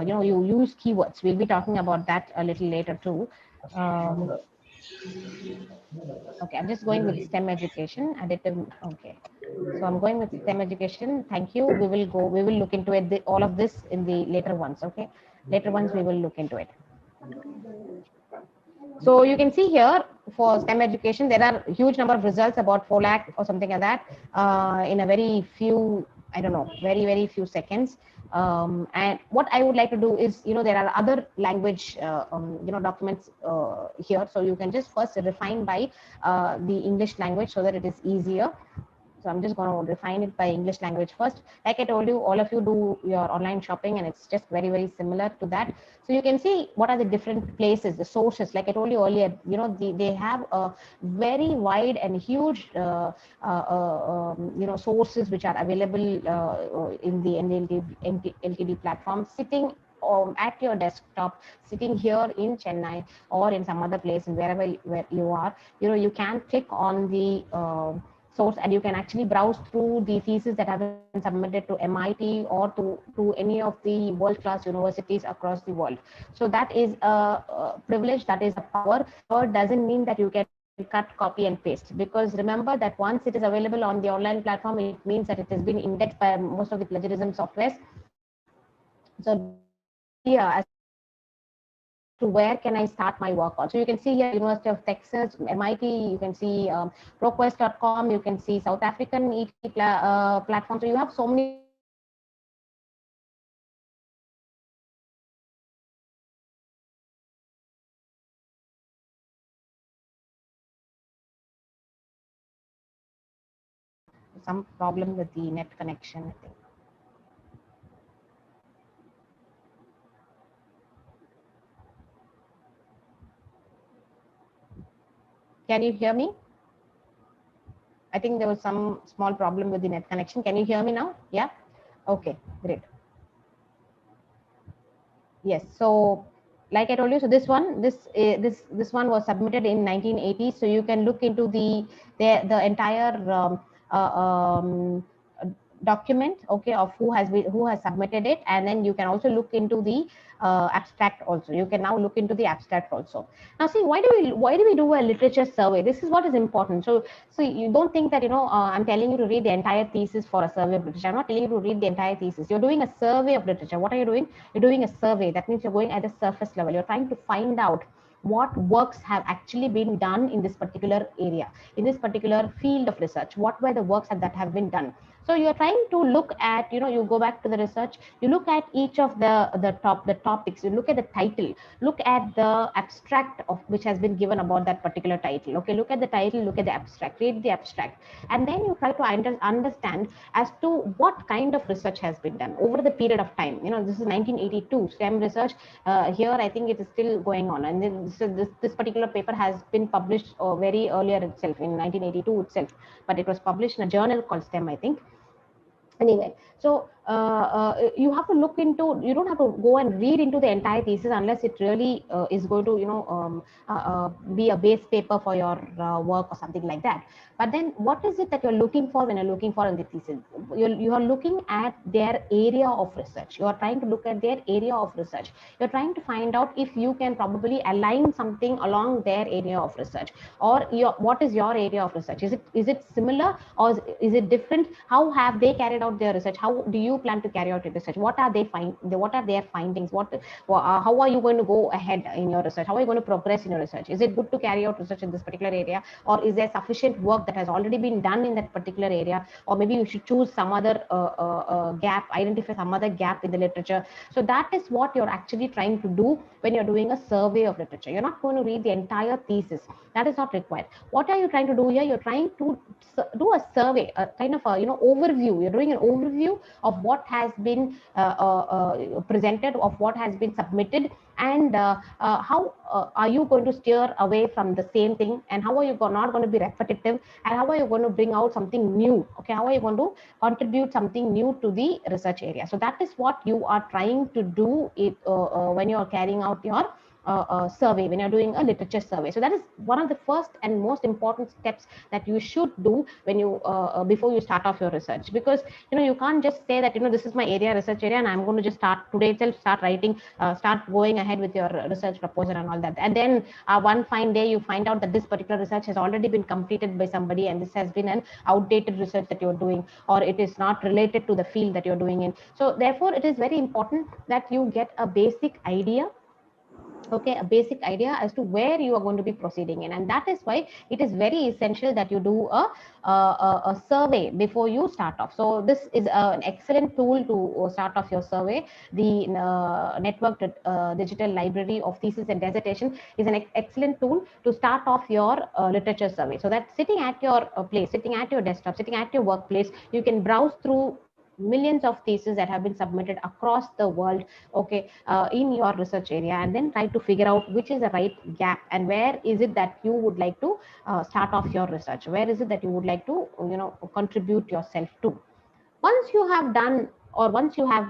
Speaker 5: you use keywords. We'll be talking about that a little later too. Okay, I'm just going with STEM education. Additive. Okay, so I'm going with STEM education. Thank you. We will look into it. All of this in the later ones. Okay, later ones we will look into it. So you can see here for STEM education, there are a huge number of results, about 4 lakh or something like that, in a very few, I don't know, very, very few seconds. And what I would like to do is, there are other language, documents here. So you can just first refine by the English language so that it is easier. So I'm just going to refine it by English language first. Like I told you, all of you do your online shopping and it's just very, very similar to that. So you can see what are the different places, the sources. Like I told you earlier, they have a very wide and huge, sources which are available in the LTD platform, sitting at your desktop, sitting here in Chennai or in some other place, and wherever where you are, you can click on the source and you can actually browse through the thesis that have been submitted to MIT or to any of the world-class universities across the world. So that is a privilege, that is a power. Or doesn't mean that you can cut, copy and paste, because remember that once it is available on the online platform, it means that it has been indexed by most of the plagiarism softwares. So idea as to where can I start my work on. So you can see here University of Texas, MIT, you can see ProQuest.com, you can see South African ET platform. So you have so many some problem with the net connection, I think. Can you hear me? I think there was some small problem with the net connection. Can you hear me now? Yeah. Okay, great. Yes. So, like I told you, so this one was submitted in 1980. So you can look into the entire document, okay, of who has submitted it, and then you can also look into the abstract also. You can now look into the abstract also. Now, see, why do we do a literature survey? This is what is important. So you don't think that I'm telling you to read the entire thesis for a survey of literature. I'm not telling you to read the entire thesis. You're doing a survey of literature. What are you doing? You're doing a survey. That means you're going at the surface level. You're trying to find out what works have actually been done in this particular area, in this particular field of research. What were the works that have been done? So you're trying to look at, you go back to the research, you look at each of the topics, you look at the title, look at the abstract of which has been given about that particular title. Okay, look at the title, look at the abstract, read the abstract, and then you try to understand as to what kind of research has been done over the period of time. This is 1982 STEM research. Here, I think it is still going on, and then this particular paper has been published very earlier itself, in 1982 itself, but it was published in a journal called STEM, I think. Anyway, so you have to look into, you don't have to go and read into the entire thesis unless it really is going to be a base paper for your work or something like that. But then what is it that you're looking for when you're looking for in the thesis? You are looking at their area of research. You are trying to look at their area of research. You're trying to find out if you can probably align something along their area of research, or what is your area of research? Is it similar, or is it different? How have they carried out their research? How do you you plan to carry out your research? What are what are their findings? How are you going to go ahead in your research? How are you going to progress in your research? Is it good to carry out research in this particular area, or is there sufficient work that has already been done in that particular area? Or maybe you should choose some other gap, identify some other gap in the literature. So that is what you're actually trying to do when you're doing a survey of literature. You're not going to read the entire thesis. That is not required. What are you trying to do here? You're trying to do a survey, a kind of a overview. You're doing an overview of what has been presented, of what has been submitted, and how are you going to steer away from the same thing, and how are you not going to be repetitive, and how are you going to bring out something new? Okay, how are you going to contribute something new to the research area? So that is what you are trying to do when you are carrying out your survey, when you're doing a literature survey. So that is one of the first and most important steps that you should do when you before you start off your research, because you can't just say that this is my area, research area, and I'm going to just start today itself, start writing, start going ahead with your research proposal and all that, and then one fine day you find out that this particular research has already been completed by somebody, and this has been an outdated research that you're doing, or it is not related to the field that you're doing in. So therefore it is very important that you get a basic idea, a basic idea as to where you are going to be proceeding in. And that is why it is very essential that you do a survey before you start off. So this is an excellent tool to start off your survey. The networked digital library of thesis and dissertation is an excellent tool to start off your literature survey, so that sitting at your place, sitting at your desktop, sitting at your workplace, you can browse through millions of theses that have been submitted across the world, in your research area, and then try to figure out which is the right gap, and where is it that you would like to start off your research, where is it that you would like to contribute yourself to. Once you have done, or once you have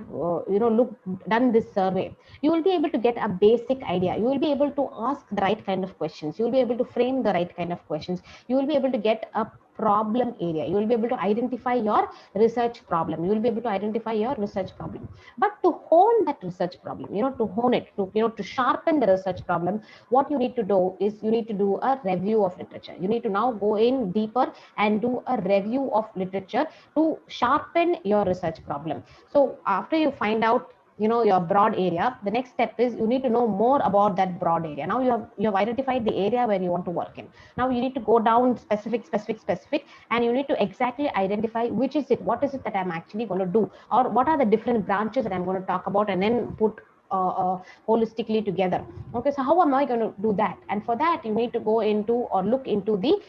Speaker 5: done this survey, you will be able to get a basic idea. You will be able to ask the right kind of questions, you will be able to frame the right kind of questions, you will be able to get a problem area, you will be able to identify your research problem, you will be able to identify your research problem. But to hone that research problem, to hone it, to sharpen the research problem, what you need to do is you need to do a review of literature. You need to now go in deeper and do a review of literature to sharpen your research problem. So after you find out your broad area, the next step is you need to know more about that broad area. Now you have identified the area where you want to work in. Now you need to go down specific, and you need to exactly identify what is it that I'm actually going to do, or what are the different branches that I'm going to talk about, and then put holistically together. Okay, so how am I going to do that? And for that, you need to go into or look into the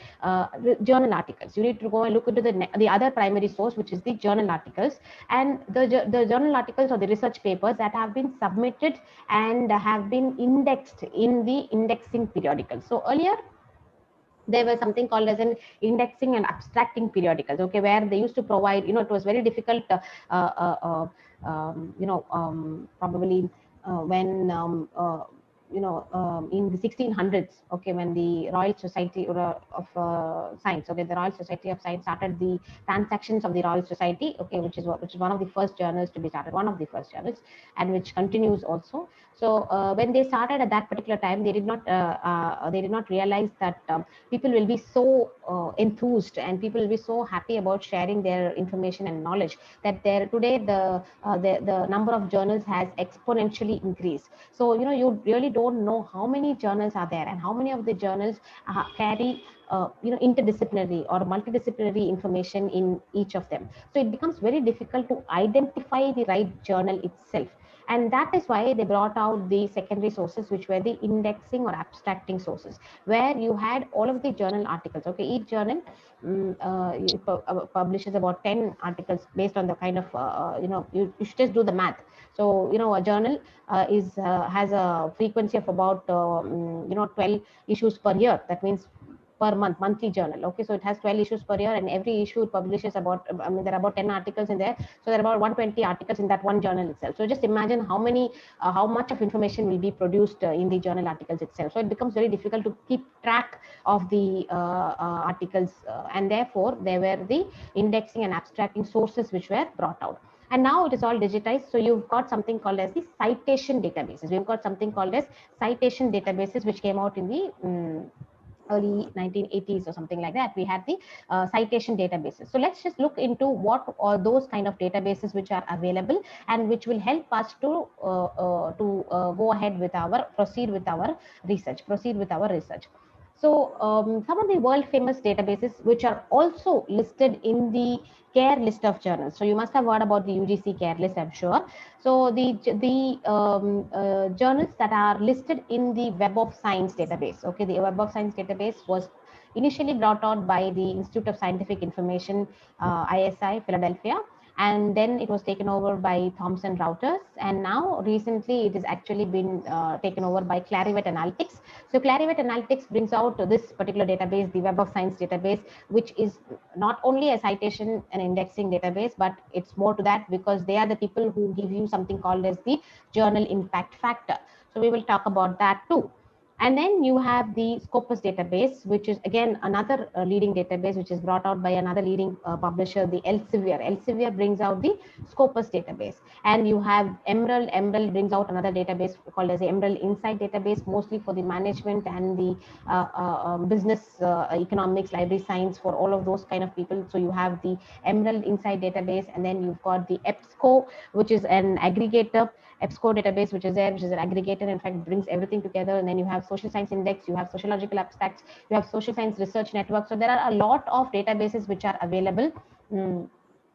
Speaker 5: journal articles. You need to go and look into the other primary source, which is the journal articles, and the journal articles or the research papers that have been submitted and have been indexed in the indexing periodicals. So earlier, there was something called as an indexing and abstracting periodicals, where they used to provide, it was very difficult, probably when in the 1600s, when the Royal Society of Science, the Royal Society of Science started the Transactions of the Royal Society, which is one of the first journals to be started, one of the first journals, and which continues also. So when they started at that particular time, they did not realize that people will be so enthused, and people will be so happy about sharing their information and knowledge, that today the number of journals has exponentially increased. So you really don't know how many journals are there, and how many of the journals carry interdisciplinary or multidisciplinary information in each of them. So it becomes very difficult to identify the right journal itself. And that is why they brought out the secondary sources, which were the indexing or abstracting sources, where you had all of the journal articles. Each journal publishes about 10 articles based on the kind of, you should just do the math. So, a journal has a frequency of about, 12 issues per year. That means per monthly journal. So it has 12 issues per year, and every issue publishes about, there are about 10 articles in there. So there are about 120 articles in that one journal itself. So just imagine how much of information will be produced in the journal articles itself. So it becomes very difficult to keep track of the articles, and therefore there were the indexing and abstracting sources which were brought out. And now it is all digitized. So you've got something called as the citation databases. We've got something called as citation databases, which came out in the early 1980s or something like that, we had the citation databases. So let's just look into what are those kind of databases which are available and which will help us to go ahead with our proceed with our research. So some of the world famous databases which are also listed in the care list of journals. So you must have heard about the UGC care list, I'm sure. So the journals that are listed in the Web of Science database. Okay, the Web of Science database was initially brought out by the Institute of Scientific Information, ISI, Philadelphia, and then it was taken over by Thomson Reuters, and now recently it has actually been taken over by Clarivate Analytics. So Clarivate Analytics brings out this particular database, the Web of Science database, which is not only a citation and indexing database, but it's more to that, because they are the people who give you something called as the journal impact factor. So we will talk about that too. And then you have the Scopus database, which is again another leading database, which is brought out by another leading publisher, the Elsevier. Elsevier brings out the Scopus database. And you have Emerald. Emerald brings out another database called as the Emerald Insight database, mostly for the management and the business, economics, library science, for all of those kind of people. So you have the Emerald Insight database, and then you've got the EBSCO, which is an aggregator. EBSCO database, which is there, which is an aggregator, in fact, brings everything together. And then you have Social Science Index, you have Sociological Abstracts, you have Social Science Research Network. So there are a lot of databases which are available.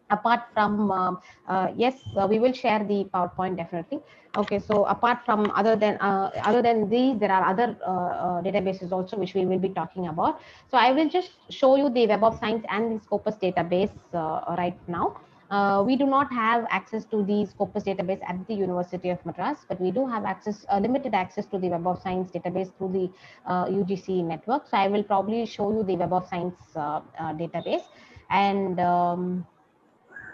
Speaker 5: Apart from yes, we will share the PowerPoint definitely. Okay, so apart from other than these, there are other databases also which we will be talking about. So I will just show you the Web of Science and the Scopus database right now. We do not have access to the Scopus database at the University of Madras, but we do have access, limited access to the Web of Science database through the UGC network. So I will probably show you the Web of Science database, and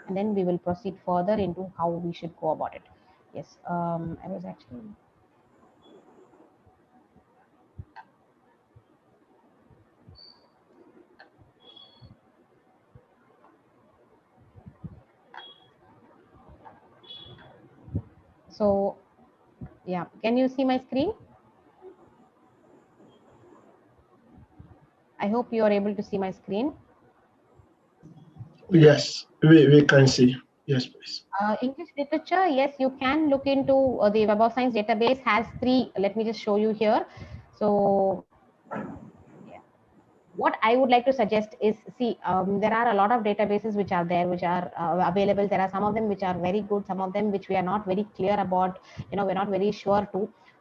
Speaker 5: then we will proceed further into how we should go about it. Yes, I was actually... So, yeah, can you see my screen? I hope you are able to see my screen.
Speaker 8: Yes, we can see. Yes, please.
Speaker 5: English literature, yes, you can look into the Web of Science database has 3. Let me just show you here. So, yeah. What I would like to suggest is, see, there are a lot of databases which are there, which are available. There are some of them which are very good, some of them which we are not very clear about. We're not very sure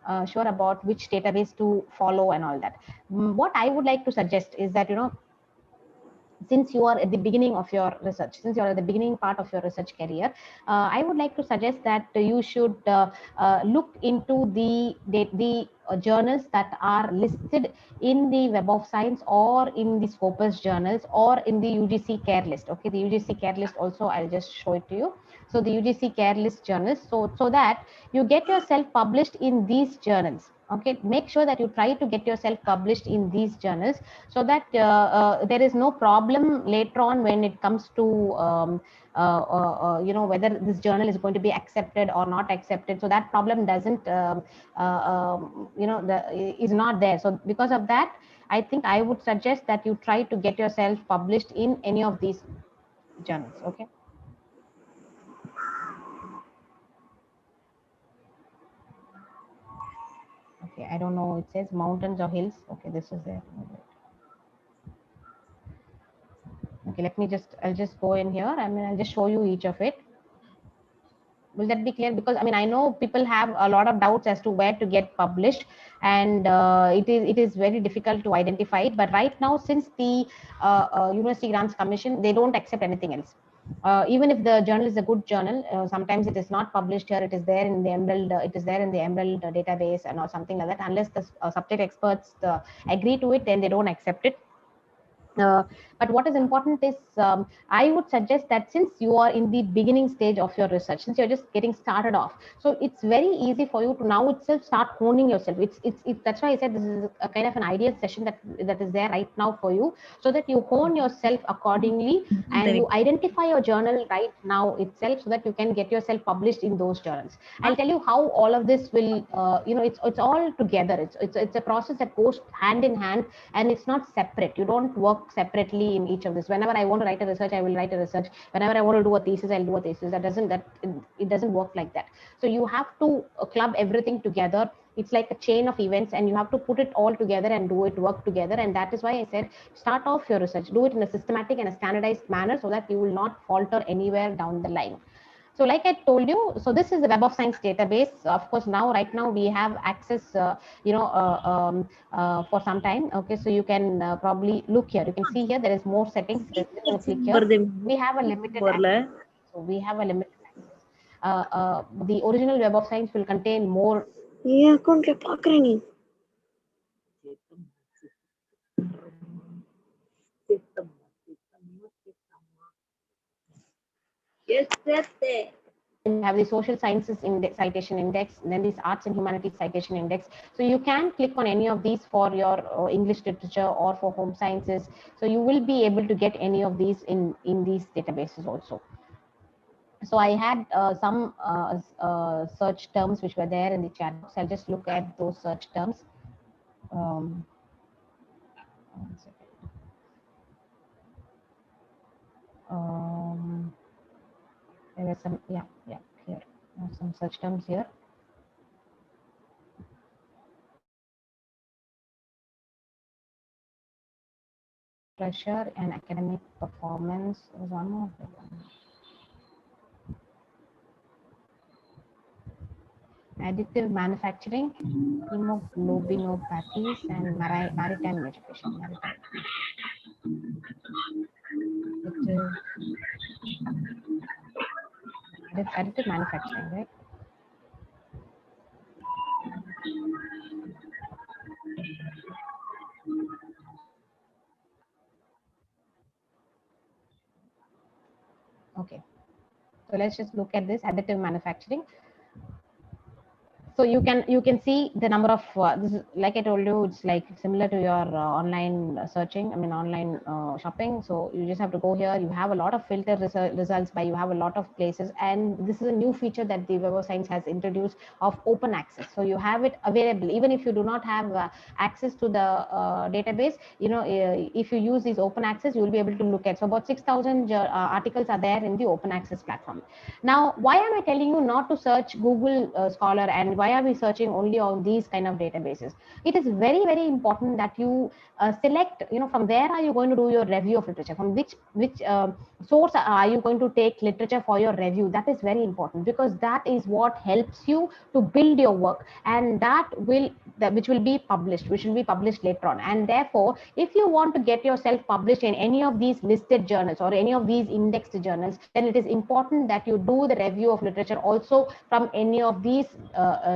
Speaker 5: about which database to follow and all that. What I would like to suggest is that, since you are at the beginning of your research, since you are at the beginning part of your research career, I would like to suggest that you should look into the journals that are listed in the Web of Science or in the Scopus journals or in the UGC care list. Okay, the UGC care list also, I'll just show it to you. So the UGC care list journals, so that you get yourself published in these journals. Okay, make sure that you try to get yourself published in these journals, so that there is no problem later on when it comes to whether this journal is going to be accepted or not accepted. So that problem doesn't is not there. So because of that, I think I would suggest that you try to get yourself published in any of these journals. Okay. Okay, I don't know, it says mountains or hills. Okay, this is there. Okay, I'll just go in here. I'll just show you each of it. Will that be clear? Because I know people have a lot of doubts as to where to get published, and it is very difficult to identify it. But right now, since the University Grants Commission, they don't accept anything else. Even if the journal is a good journal, sometimes it is not published here. It is there in the Emerald. It is there in the Emerald database and or something like that. Unless the subject experts agree to it, then they don't accept it. But what is important is I would suggest that since you are in the beginning stage of your research, since you're just getting started off, so it's very easy for you to now itself start honing yourself. It's that's why I said this is a kind of an ideal session that is there right now for you, so that you hone yourself accordingly and you identify your journal right now itself, so that you can get yourself published in those journals. I'll tell you how all of this will, it's all together. It's a process that goes hand in hand, and it's not separate. You don't work separately in each of this. Whenever I want to write a research, I will write a research. Whenever I want to do a thesis, I'll do a thesis. It doesn't work like that. So you have to club everything together. It's like a chain of events, and you have to put it all together and do it work together. And that is why I said start off your research, do it in a systematic and a standardized manner, so that you will not falter anywhere down the line. So like I told you, so this is the Web of Science database. Of course, right now we have access, for some time. Okay, so you can probably look here. You can see here there is more settings. Click here. We have a limited access. So we have a limited access. The original Web of Science will contain more. You have the social sciences index, citation index, and then this arts and humanities citation index. So you can click on any of these for your English literature or for home sciences. So you will be able to get any of these in these databases also. So I had some search terms which were there in the chat box. I'll just look at those search terms. One second. There were some, here some search terms here. Pressure and academic performance was one more. Additive manufacturing, hemoglobinopathies, and maritime education. Additive manufacturing, right? Okay, so let's just look at this additive manufacturing. So you can see the number of this is, like I told you, it's like similar to your online searching. I mean online shopping. So you just have to go here. You have a lot of filter results by, you have a lot of places, and this is a new feature that the Web of Science has introduced of open access. So you have it available even if you do not have access to the database. If you use this open access, you will be able to look at. So about 6,000 articles are there in the open access platform. Now, why am I telling you not to search Google Scholar, and why are we searching only on these kind of databases? It is very, very important that you select, from where are you going to do your review of literature, from which source are you going to take literature for your review. That is very important, because that is what helps you to build your work, and which will be published later on. And therefore, if you want to get yourself published in any of these listed journals or any of these indexed journals, then it is important that you do the review of literature also from any of these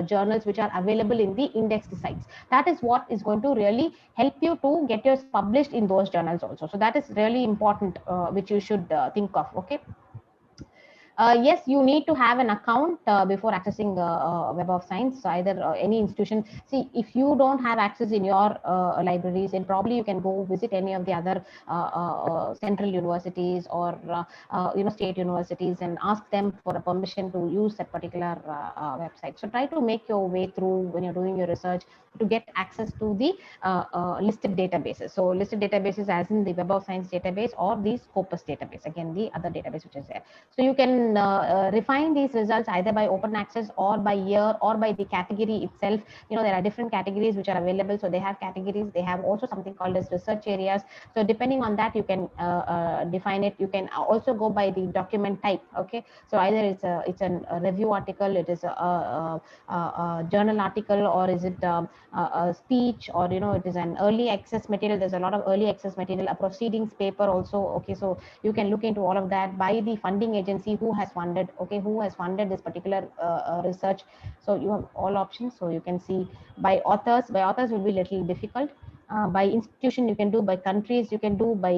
Speaker 5: journals which are available in the indexed sites. That is what is going to really help you to get yours published in those journals also. So that is really important, which you should think of. Okay. Yes, you need to have an account before accessing Web of Science. So either any institution. See, if you don't have access in your libraries, then probably you can go visit any of the other central universities or state universities and ask them for a permission to use that particular website. So try to make your way through when you're doing your research to get access to the listed databases. So listed databases as in the Web of Science database or the Scopus database, again the other database which is there. So you can refine these results either by open access or by year or by the category itself. There are different categories which are available. So they have categories. They have also something called as research areas. So depending on that, you can define it. You can also go by the document type. Okay. So either it's a review article, it is a journal article, or is it a speech, or it is an early access material. There's a lot of early access material, a proceedings paper also. Okay. So you can look into all of that by the funding agency who has funded this particular research. So you have all options. So you can see by authors will be a little difficult. by institution, you can do by countries, you can do by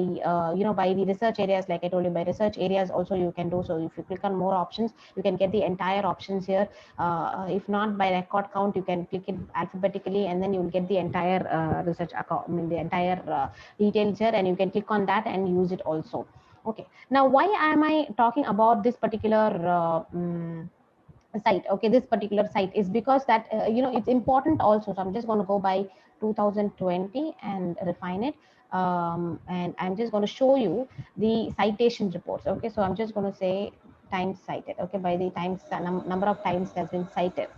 Speaker 5: by the research areas, like I told you, by research areas also you can do. So if you click on more options, you can get the entire options here. If not by record count, you can click it alphabetically, and then you will get the entire research account, I mean the entire details here, and you can click on that and use it also. Okay, now why am I talking about this particular site? Okay, this particular site is because that it's important also. So I'm just going to go by 2020 and refine it, and I'm just going to show you the citation reports. Okay, so I'm just going to say times cited, okay, by the times number of times it has been cited.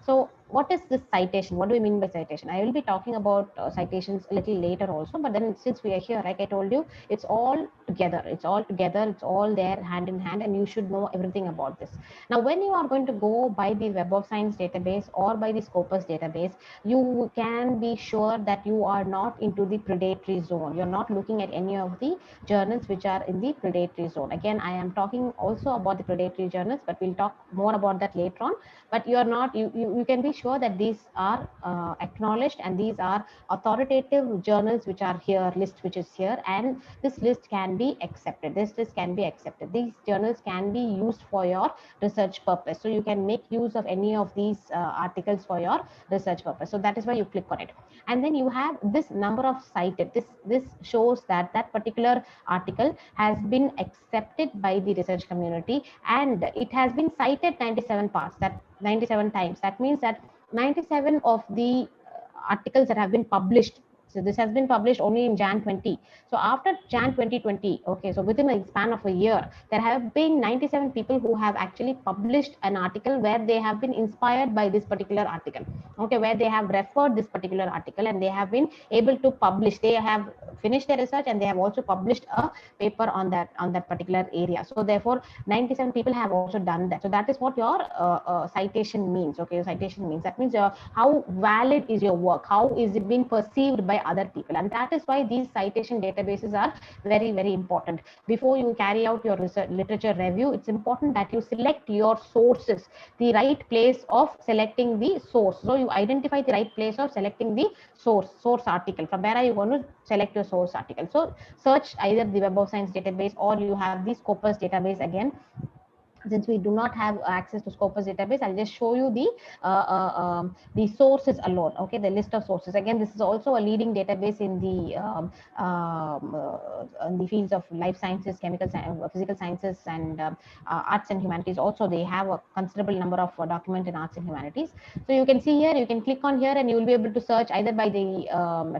Speaker 5: So what is this citation? What do we mean by citation? I will be talking about citations a little later also, but then since we are here, like I told you, it's all together, it's all there hand in hand, and you should know everything about this. Now, when you are going to go by the Web of Science database or by the Scopus database, you can be sure that you are not into the predatory zone. You're not looking at any of the journals which are in the predatory zone. Again, I am talking also about the predatory journals, but we'll talk more about that later on. But you are not, you can be sure that these are acknowledged, and these are authoritative journals which are here, list which is here, and this list can be accepted. This list can be accepted. These journals can be used for your research purpose. So you can make use of any of these articles for your research purpose. So that is why you click on it, and then you have this number of cited. This shows that that particular article has been accepted by the research community, and it has been cited 97 parts, that 97 times. That means that 97 of the articles that have been published. So this has been published only in Jan 20. So after Jan 2020, okay, so within a span of a year, there have been 97 people who have actually published an article where they have been inspired by this particular article, okay, where they have referred this particular article and they have been able to publish. They have finished their research and they have also published a paper on that particular area. So therefore, 97 people have also done that. So that is what your citation means. Okay, your citation means, that means how valid is your work, how is it being perceived by other people, and that is why these citation databases are very, very important. Before you carry out your research literature review, it's important that you select your sources, the right place of selecting the source. So you identify the right place of selecting the source article. From where are you going to select your source article? So search either the Web of Science database, or you have the Scopus database. Again, since we do not have access to Scopus database, I'll just show you the sources alone. Okay, the list of sources. Again, this is also a leading database in the fields of life sciences, chemical science, physical sciences, and arts and humanities. Also, they have a considerable number of documents in arts and humanities. So you can see here, you can click on here, and you will be able to search either by the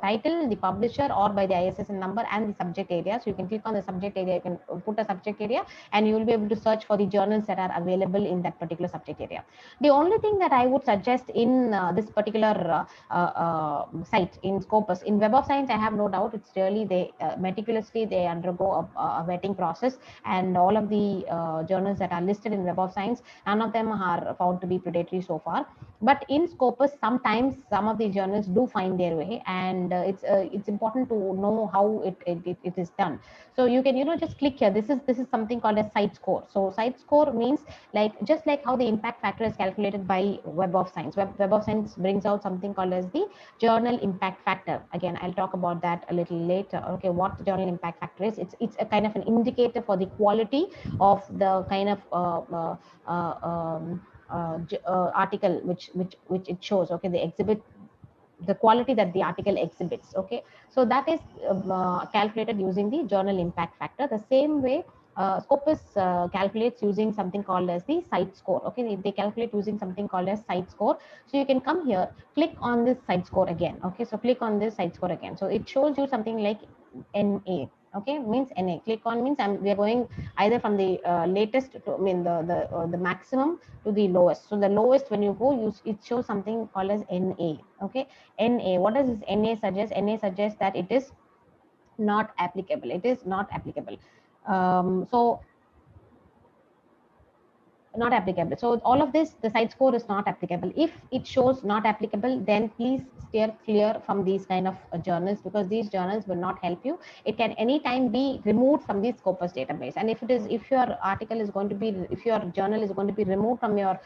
Speaker 5: title, the publisher, or by the ISSN number and the subject area. So you can click on the subject area. You can put a subject area, and you will be able to search for the journals that are available in that particular subject area. The only thing that I would suggest in this particular site in Scopus, in Web of Science, I have no doubt, it's really they meticulously they undergo a vetting process, and all of the journals that are listed in Web of Science, none of them are found to be predatory so far. But in Scopus, sometimes some of the journals do find their way, and it's important to know how it is done. So you can just click here. This is something called a site score. So site score means, like, just like how the impact factor is calculated by Web of Science. Web of Science brings out something called as the journal impact factor. Again, I'll talk about that a little later. Okay, what the journal impact factor is? It's a kind of an indicator for the quality of the kind of article which it shows. Okay, the exhibit, the quality that the article exhibits. Okay, so that is calculated using the journal impact factor. The same way Scopus calculates using something called as the site score. Okay, they calculate using something called as site score. So you can come here, click on this site score again. Okay, so click on this site score again. So it shows you something like NA. Okay, means NA. Click on means we are going either from the latest to, I mean, the maximum to the lowest. So the lowest, when you go, it shows something called as NA. Okay, NA. What does this NA suggest? NA suggests that it is not applicable. It is not applicable. So not applicable. So all of this, the site score is not applicable. If it shows not applicable, then please steer clear from these kind of journals, because these journals will not help you. It can anytime be removed from the Scopus database. And if your article is going to be, if your journal is going to be removed from your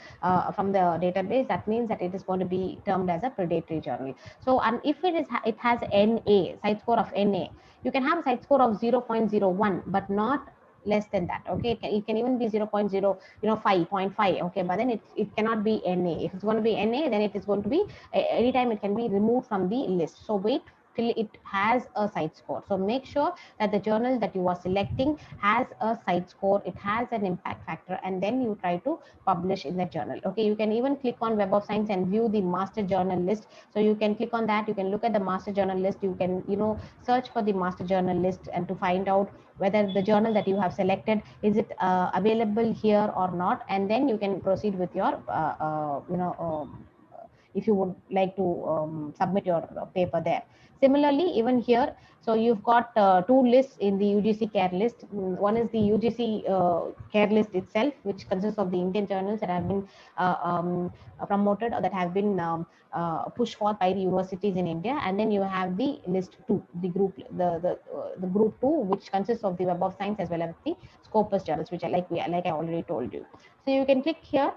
Speaker 5: from the database, that means that it is going to be termed as a predatory journal. So, and if it has NA, site score of NA, you can have a site score of 0.01, but not less than that. Okay, it can even be 0.0, 5.5. Okay, but then it cannot be NA. If it's going to be NA, then it is going to be anytime it can be removed from the list. So wait till it has a site score. So make sure that the journal that you are selecting has a site score, it has an impact factor, and then you try to publish in the journal. Okay, you can even click on Web of Science and view the master journal list. So you can click on that, you can look at the master journal list, you can search for the master journal list and to find out whether the journal that you have selected is it available here or not, and then you can proceed with your if you would like to submit your paper there. Similarly, even here, so you've got two lists in the UGC care list. One is the UGC care list itself, which consists of the Indian journals that have been promoted or that have been pushed forth by the universities in India. And then you have the list 2, the group, the group 2, which consists of the Web of Science as well as the Scopus journals, which are like I already told you. So you can click here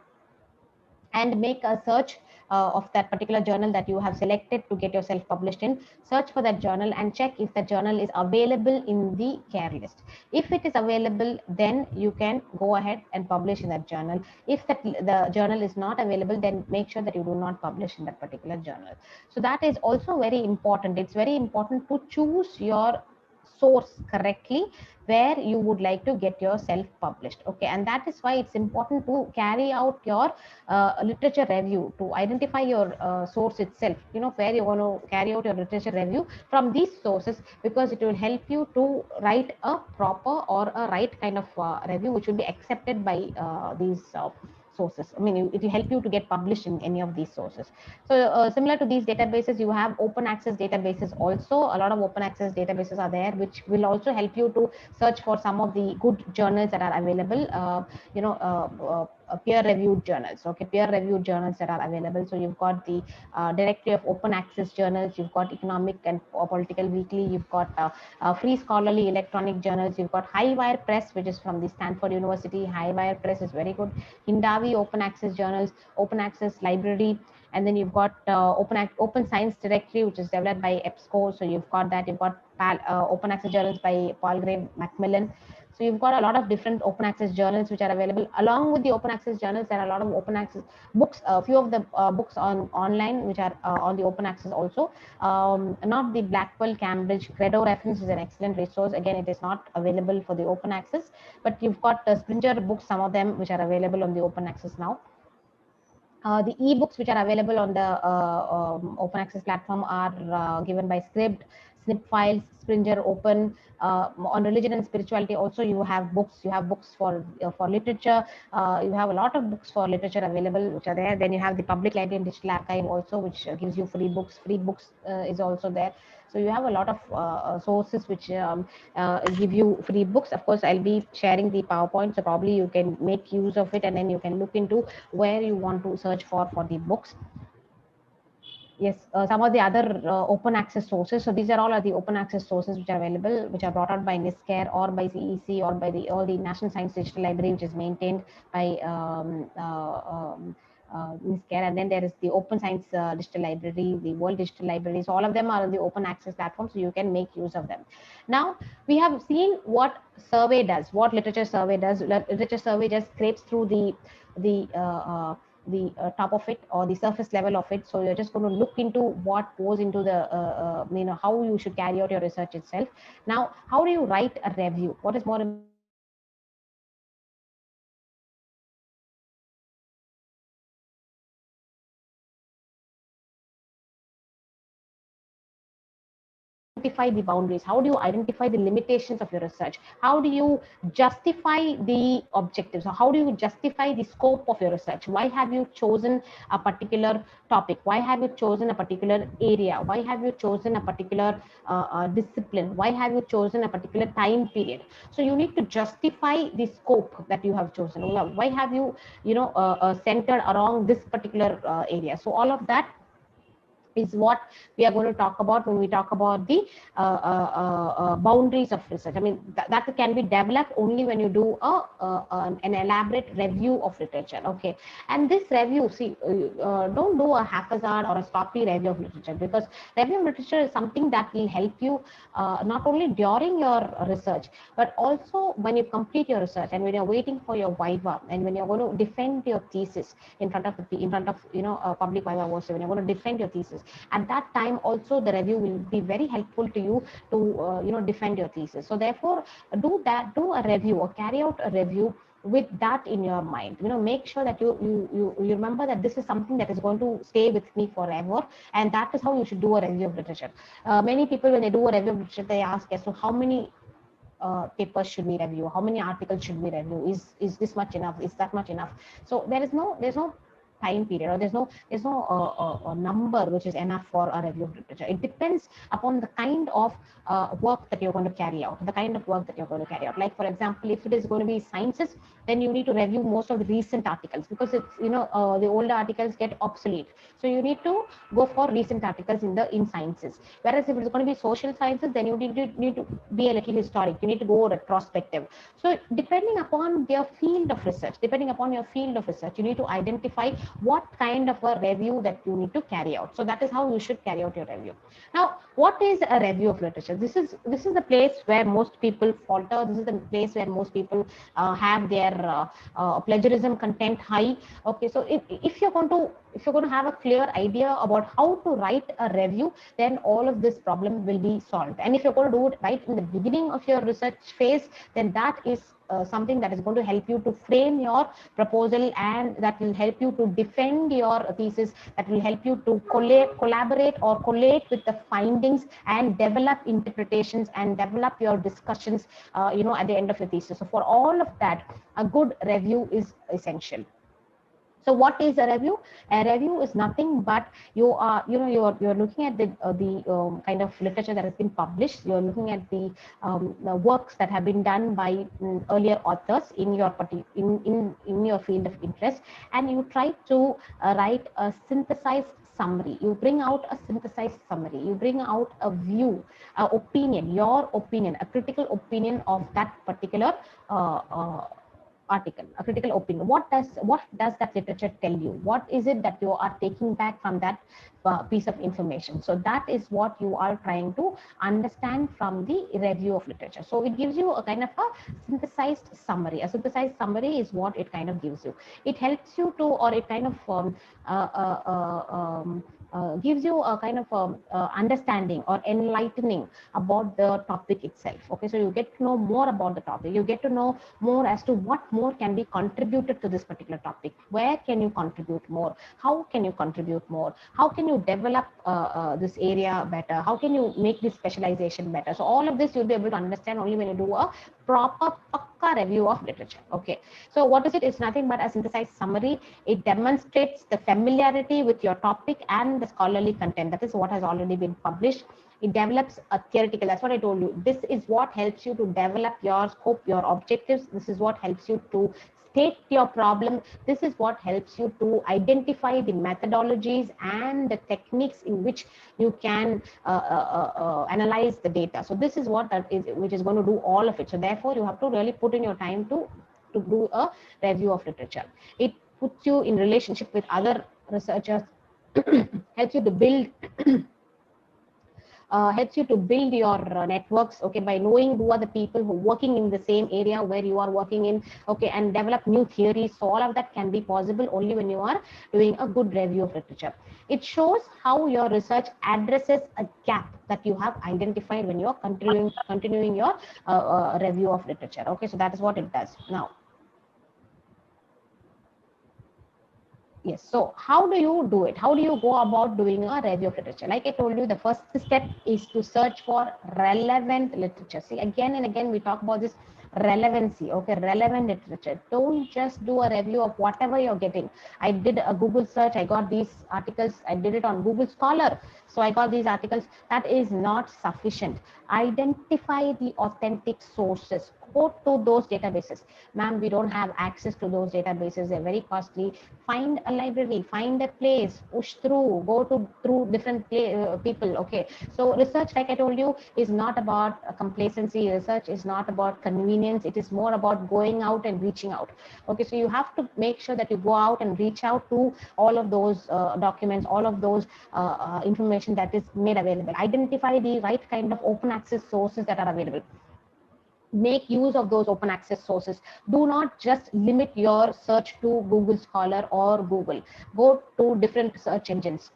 Speaker 5: and make a search of that particular journal that you have selected to get yourself published in. Search for that journal and check if the journal is available in the care list. If it is available, then you can go ahead and publish in that journal. If the journal is not available, then make sure that you do not publish in that particular journal. So that is also very important. It's very important to choose your source correctly where you would like to get yourself published. Okay, and that is why it's important to carry out your literature review, to identify your source itself, where you're going to carry out your literature review from these sources, because it will help you to write a proper or a right kind of review which will be accepted by these sources. I mean, it will help you to get published in any of these sources. So similar to these databases, you have open access databases also. A lot of open access databases are there, which will also help you to search for some of the good journals that are available, peer reviewed journals. Okay, peer reviewed journals that are available. So you've got the directory of open access journals, you've got economic and political weekly, you've got free scholarly electronic journals, you've got Highwire Press, which is from the Stanford University. Highwire Press is very good. Hindawi open access journals, open access library, and then you've got open science directory, which is developed by EBSCO. So you've got that. You've got open access journals by Palgrave Macmillan. So you've got a lot of different open access journals which are available. Along with the open access journals, there are a lot of open access books. A few of the books online which are on the open access also. Not the Blackwell Cambridge Credo reference is an excellent resource. Again, it is not available for the open access, but you've got Springer books, some of them which are available on the open access now. The ebooks which are available on the open access platform are given by Scribd, Snip Files, Springer Open. On religion and spirituality also you have books. You have books for literature. You have a lot of books for literature available which are there. Then you have the Public Library and Digital Archive also, which gives you free books. Free books is also there. So you have a lot of sources which give you free books. Of course, I'll be sharing the PowerPoint, so probably you can make use of it, and then you can look into where you want to search for the books. Yes, some of the other open access sources. So these are all the open access sources which are available, which are brought out by NISCARE or by CEC or by the National Science Digital Library, which is maintained by NISCARE. And then there is the Open Science Digital Library, the World Digital Library. So all of them are on the open access platform, so you can make use of them. Now, we have seen what survey does, what literature survey does. Literature survey just scrapes through the top of it or the surface level of it. So you're just going to look into what goes into the how you should carry out your research itself. Now, how do you write a review? What is more identify the boundaries? How do you identify the limitations of your research? How do you justify the objectives? Or how do you justify the scope of your research? Why have you chosen a particular topic? Why have you chosen a particular area? Why have you chosen a particular discipline? Why have you chosen a particular time period? So you need to justify the scope that you have chosen. Why have you, centered around this particular area? So all of that is what we are going to talk about when we talk about the boundaries of research. I mean, that can be developed only when you do an elaborate review of literature. Okay, and this review, see, don't do a haphazard or a sloppy review of literature, because review of literature is something that will help you not only during your research, but also when you complete your research and when you're waiting for your viva and when you're going to defend your thesis in front of public viva also, when you're going to defend your thesis. At that time also the review will be very helpful to you to defend your thesis. So therefore do a review or carry out a review with that in your mind. Make sure that you remember that this is something that is going to stay with me forever, and that is how you should do a review of literature. Many people, when they do a review of literature, they ask as to how many papers should we review, how many articles should we review, is this much enough, is that much enough? So there's no time period, or there's no number which is enough for a review of literature. It depends upon the kind of work that you're going to carry out, like for example, if it is going to be sciences, then you need to review most of the recent articles, because it's the older articles get obsolete. So you need to go for recent articles in sciences. Whereas if it's going to be social sciences, then you need to be a little historic, you need to go retrospective. So depending upon your field of research, you need to identify what kind of a review that you need to carry out. So that is how you should carry out your review. Now, what is a review of literature? This is the place where most people falter. This is the place where most people have their plagiarism content high. Okay, so if you're going to have a clear idea about how to write a review, then all of this problem will be solved. And if you're going to do it right in the beginning of your research phase, then that is something that is going to help you to frame your proposal, and that will help you to defend your thesis, that will help you to collaborate or collate with the findings and develop interpretations and develop your discussions at the end of your thesis. So for all of that, a good review is essential. So what is a review? A review is nothing but you're looking at the kind of literature that has been published. You're looking at the works that have been done by earlier authors in your in your field of interest, and you try to write a synthesized summary. You bring out a synthesized summary. You bring out a view, opinion, your opinion, a critical opinion of that particular article, a critical opinion. What does that literature tell you? What is it that you are taking back from that piece of information? So that is what you are trying to understand from the review of literature. So it gives you a kind of a synthesized summary. A synthesized summary is what it kind of gives you. It helps you to, or it kind of gives you a kind of understanding or enlightening about the topic itself. Okay, so you get to know more about the topic. You get to know more as to what more can be contributed to this particular topic. Where can you contribute more? How can you contribute more? How can you develop this area better? How can you make this specialization better? So all of this you'll be able to understand only when you do a proper pakka review of literature. Okay, so what is it? It's nothing but a synthesized summary. It demonstrates the familiarity with your topic and the scholarly content. That is what has already been published. It develops a theoretical, that's what I told you. This is what helps you to develop your scope, your objectives. This is what helps you to state your problem. This is what helps you to identify the methodologies and the techniques in which you can analyze the data. So this is what which is going to do all of it. So therefore you have to really put in your time to do a review of literature. It puts you in relationship with other researchers, helps you to build your networks, okay, by knowing who are the people who are working in the same area where you are working in, okay, and develop new theories. So all of that can be possible only when you are doing a good review of literature. It shows how your research addresses a gap that you have identified when you are continuing your review of literature. Okay, so that is what it does. Now, Yes. So how do you do it? How do you go about doing a review of literature? Like I told you, the first step is to search for relevant literature. See, again and again, we talk about this relevancy. Okay, relevant literature. Don't just do a review of whatever you're getting. I did a Google search. I got these articles. I did it on Google Scholar. So I got these articles. That is not sufficient. Identify the authentic sources. Go to those databases. Ma'am, we don't have access to those databases. They're very costly. Find a library, find a place, push through, go to through different people. Okay, so research, like I told you, is not about complacency. Research is not about convenience. It is more about going out and reaching out. Okay, so you have to make sure that you go out and reach out to all of those documents, all of those information that is made available. Identify the right kind of open access sources that are available. Make use of those open access sources. Do not just limit your search to Google Scholar or Google. Go to different search engines.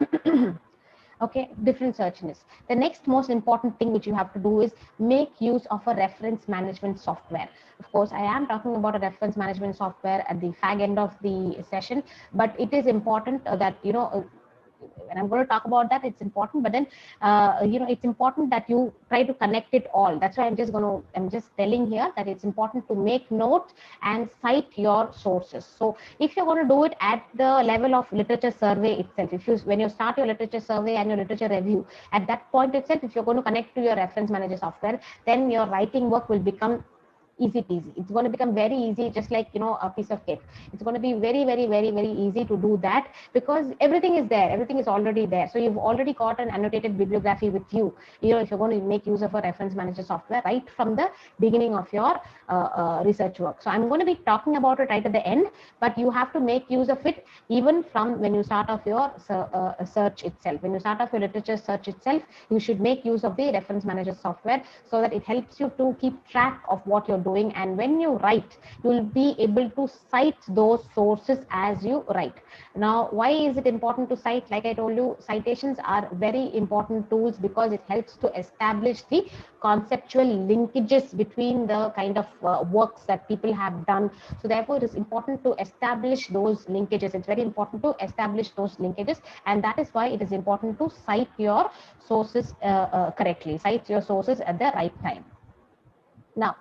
Speaker 5: Okay, different search engines. The next most important thing which you have to do is make use of a reference management software. Of course, I am talking about a reference management software at the fag end of the session, but it is important that when I'm going to talk about that, it's important. But then, it's important that you try to connect it all. That's why I'm just telling here that it's important to make notes and cite your sources. So if you're going to do it at the level of literature survey itself, when you start your literature survey and your literature review, at that point itself, if you're going to connect to your reference manager software, then your writing work will become easy peasy. It's going to become very easy, just like a piece of cake. It's going to be very, very, very, very easy to do that, because everything is there, everything is already there. So you've already got an annotated bibliography with you. If you're going to make use of a reference manager software right from the beginning of your research work. So I'm going to be talking about it right at the end, but you have to make use of it even from when you start off your search itself. When you start off your literature search itself, you should make use of the reference manager software, so that it helps you to keep track of what you're doing. And when you write, you will be able to cite those sources as you write. Now, why is it important to cite? Like I told you, citations are very important tools, because it helps to establish the conceptual linkages between the kind of works that people have done. So therefore, it is important to establish those linkages. It's very important to establish those linkages, and that is why it is important to cite your sources correctly, cite your sources at the right time. Now,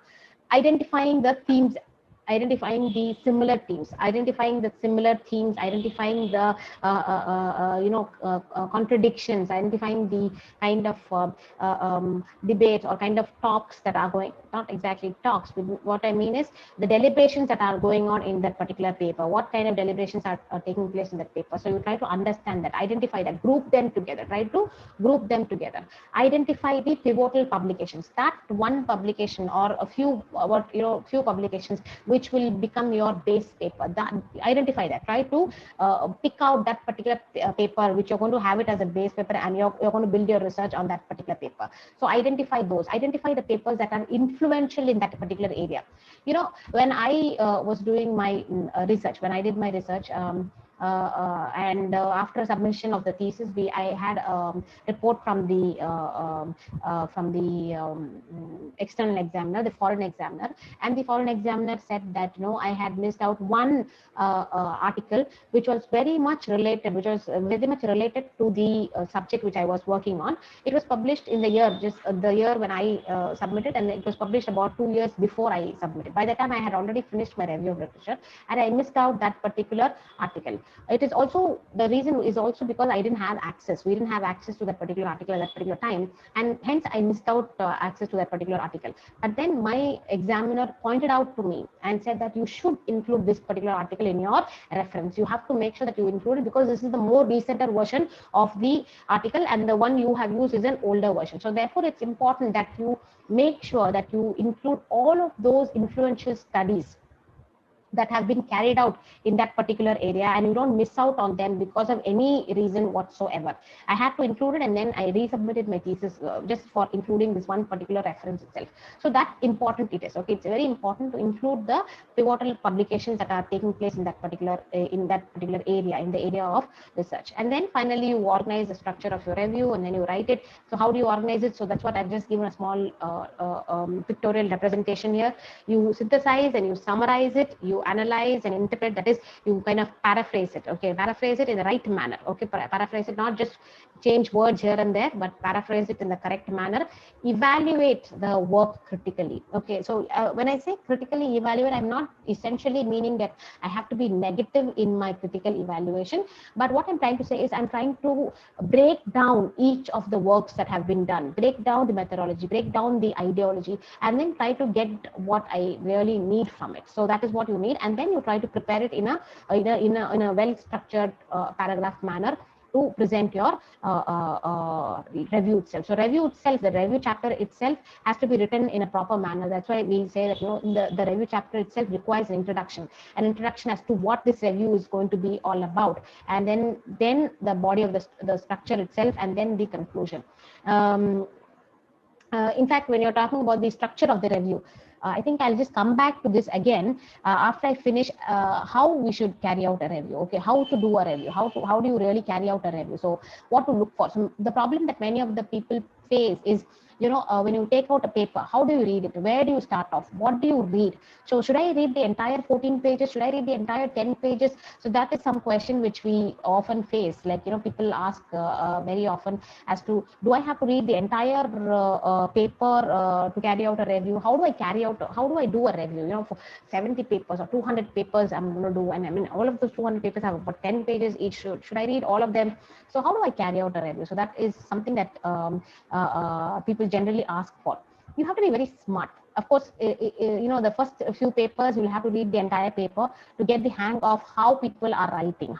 Speaker 5: identifying the themes, identifying the similar themes, identifying the contradictions, identifying the kind of debates or kind of talks that are going, not exactly talks, but what I mean is the deliberations that are going on in that particular paper. What kind of deliberations are taking place in that paper? So you try to understand that, identify that, group them together, try to group them together. Identify the pivotal publications, that one publication or a few publications which will become your base paper. That, identify that, try to pick out that particular paper which you're going to have it as a base paper, and you're going to build your research on that particular paper. So identify those, identify the papers that are influential in that particular area. When I was doing my research, when I did my research, and after submission of the thesis, I had a report from the external examiner, the foreign examiner, and the foreign examiner said that I had missed out one article which was very much related, to the subject which I was working on. It was published in the year, just the year when I submitted, and it was published about 2 years before I submitted. By the time I had already finished my review of literature, and I missed out that particular article. It is also, the reason is also because I didn't have access. We didn't have access to that particular article at that particular time, and hence I missed out access to that particular article. But then my examiner pointed out to me and said that you should include this particular article in your reference. You have to make sure that you include it, because this is the more recenter version of the article, and the one you have used is an older version. So therefore, it's important that you make sure that you include all of those influential studies that have been carried out in that particular area, and you don't miss out on them because of any reason whatsoever. I had to include it, and then I resubmitted my thesis just for including this one particular reference itself. So that important it is. Okay, it's very important to include the pivotal publications that are taking place in that particular area, in the area of research. And then finally, you organize the structure of your review, and then you write it. So how do you organize it? So that's what I've just given a small pictorial representation here. You synthesize and you summarize it, you analyze and interpret, that is, you kind of paraphrase it, okay, paraphrase it in the right manner, okay, paraphrase it, not just change words here and there, but paraphrase it in the correct manner. Evaluate the work critically, okay. So when I say critically evaluate, I'm not essentially meaning that I have to be negative in my critical evaluation, but what I'm trying to say is I'm trying to break down each of the works that have been done, break down the methodology, break down the ideology, and then try to get what I really need from it. So that is what you need, and then you try to prepare it in a well structured paragraph manner to present your review itself. So review itself, the review chapter itself has to be written in a proper manner. That's why we say that, you know, the review chapter itself requires an introduction as to what this review is going to be all about, and then the body of the structure itself, and then the conclusion. In fact, when you're talking about the structure of the review, I think I'll just come back to this again after I finish how we should carry out a review. Okay, how to do a review, how do you really carry out a review? So what to look for. So the problem that many of the people face is, you know, when you take out a paper, how do you read it? Where do you start off? What do you read? So should I read the entire 14 pages? Should I read the entire 10 pages? So that is some question which we often face. Like, you know, people ask very often as to, do I have to read the entire paper to carry out a review? How do I do a review? You know, for 70 papers or 200 papers I'm going to do, and I mean, all of those 200 papers have about 10 pages each. Should I read all of them? So how do I carry out a review? So that is something that people generally ask for. You have to be very smart. Of course, you know, the first few papers you'll have to read the entire paper to get the hang of how people are writing.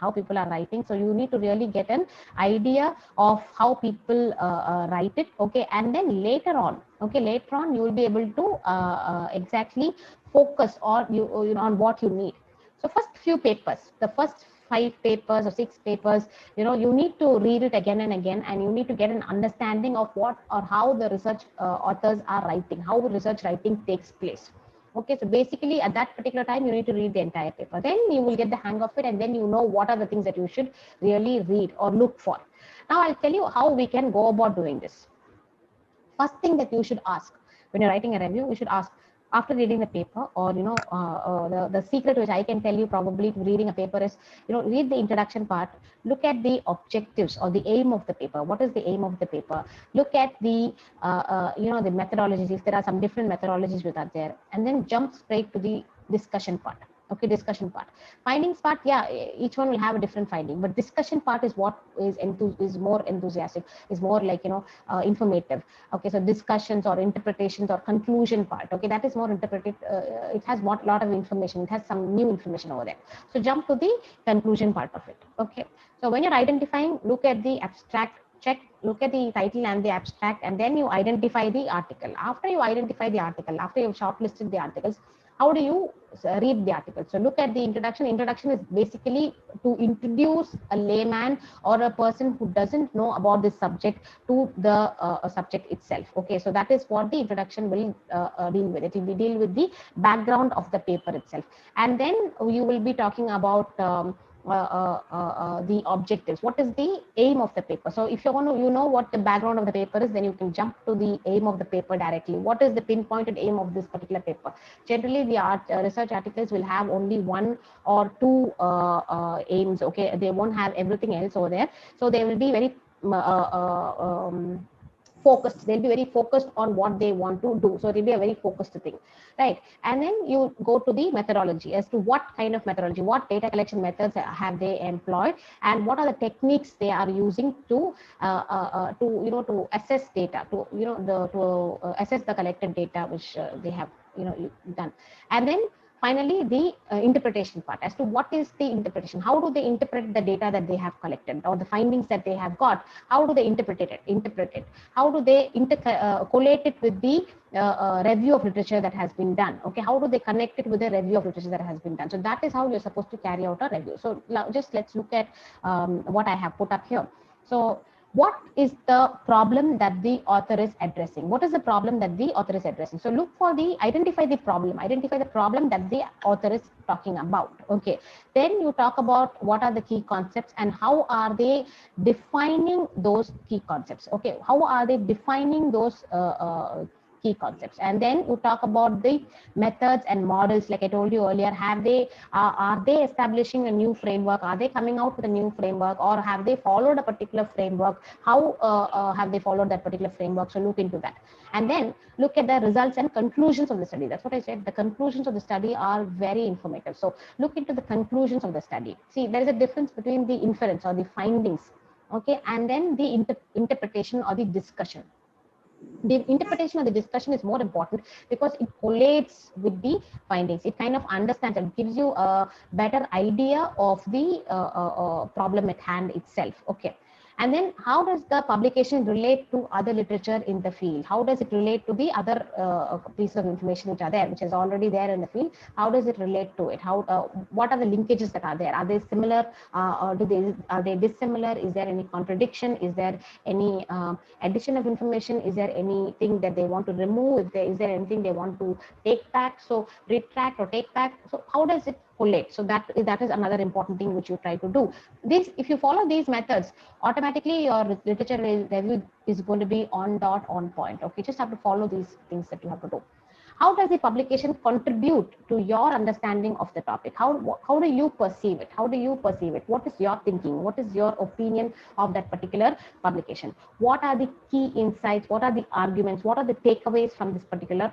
Speaker 5: So you need to really get an idea of how people write it, okay. And then later on you will be able to exactly focus on on what you need. So first few papers, the first 5 papers or 6 papers, you know, you need to read it again and again, and you need to get an understanding of what or how the research authors are writing, how research writing takes place. Okay, so basically at that particular time you need to read the entire paper, then you will get the hang of it, and then you know what are the things that you should really read or look for. Now I'll tell you how we can go about doing this. First thing that you should ask when you're writing a review, you should ask, after reading the paper, or the secret which I can tell you probably to reading a paper is, you know, read the introduction part, look at the objectives or the aim of the paper. What is the aim of the paper? Look at the the methodologies, if there are some different methodologies which are there, and then jump straight to the discussion part. Okay, discussion part. Findings part, yeah, each one will have a different finding, but discussion part is what is more enthusiastic, is more like, you know, informative. Okay, so discussions or interpretations or conclusion part, okay, that is more interpretive. It has a lot of information, it has some new information over there. So jump to the conclusion part of it. Okay, so when you're identifying, look at the abstract, look at the title and the abstract, and then you identify the article. After you identify the article, after you've shortlisted the articles, how do you read the article? So look at the introduction. Introduction is basically to introduce a layman or a person who doesn't know about this subject to the subject itself. Okay, so that is what the introduction will deal with. It will deal with the background of the paper itself, and then you will be talking about the objectives. What is the aim of the paper? So if you want to, you know what the background of the paper is, then you can jump to the aim of the paper directly. What is the pinpointed aim of this particular paper? Generally, the research articles will have only 1 or 2 aims. Okay, they won't have everything else over there. So they will be very focused. They'll be very focused on what they want to do. So it will be a very focused thing, right? And then you go to the methodology, as to what kind of methodology, what data collection methods have they employed, and what are the techniques they are using to assess data, to assess the collected data which they have done. And then finally, the interpretation part, as to what is the interpretation, how do they interpret the data that they have collected, or the findings that they have got, how do they interpret it, how do they collate it with the review of literature that has been done. Okay, how do they connect it with the review of literature that has been done? So that is how you're supposed to carry out a review. So now just let's look at what I have put up here. So what is the problem that the author is addressing? What is the problem that the author is addressing? So look for identify the problem that the author is talking about. Okay, then you talk about what are the key concepts and how are they defining those key concepts. Okay, how are they defining those key concepts. And then you talk about the methods and models. Like I told you earlier, are they establishing a new framework? Are they coming out with a new framework, or have they followed a particular framework? How have they followed that particular framework? So look into that. And then look at the results and conclusions of the study. That's what I said. The conclusions of the study are very informative. So look into the conclusions of the study. See, there is a difference between the inference or the findings, okay, and then the interpretation or the discussion. The interpretation of the discussion is more important because it collates with the findings. It kind of understands and gives you a better idea of the problem at hand itself. Okay. And then how does the publication relate to other literature in the field? How does it relate to the other pieces of information which are there, which is already there in the field? How does it relate to it? How what are the linkages that are there? Are they similar? Or are they dissimilar? Is there any contradiction? Is there any addition of information? Is there anything that they want to remove? Is there anything they want to take back? So retract or take back. So how does it collate? So that is another important thing which you try to do. This, if you follow these methods, automatically your literature review is going to be on dot, on point. Okay, just have to follow these things that you have to do. How does the publication contribute to your understanding of the topic? How do you perceive it? How do you perceive it? What is your thinking? What is your opinion of that particular publication? What are the key insights? What are the arguments? What are the takeaways from this particular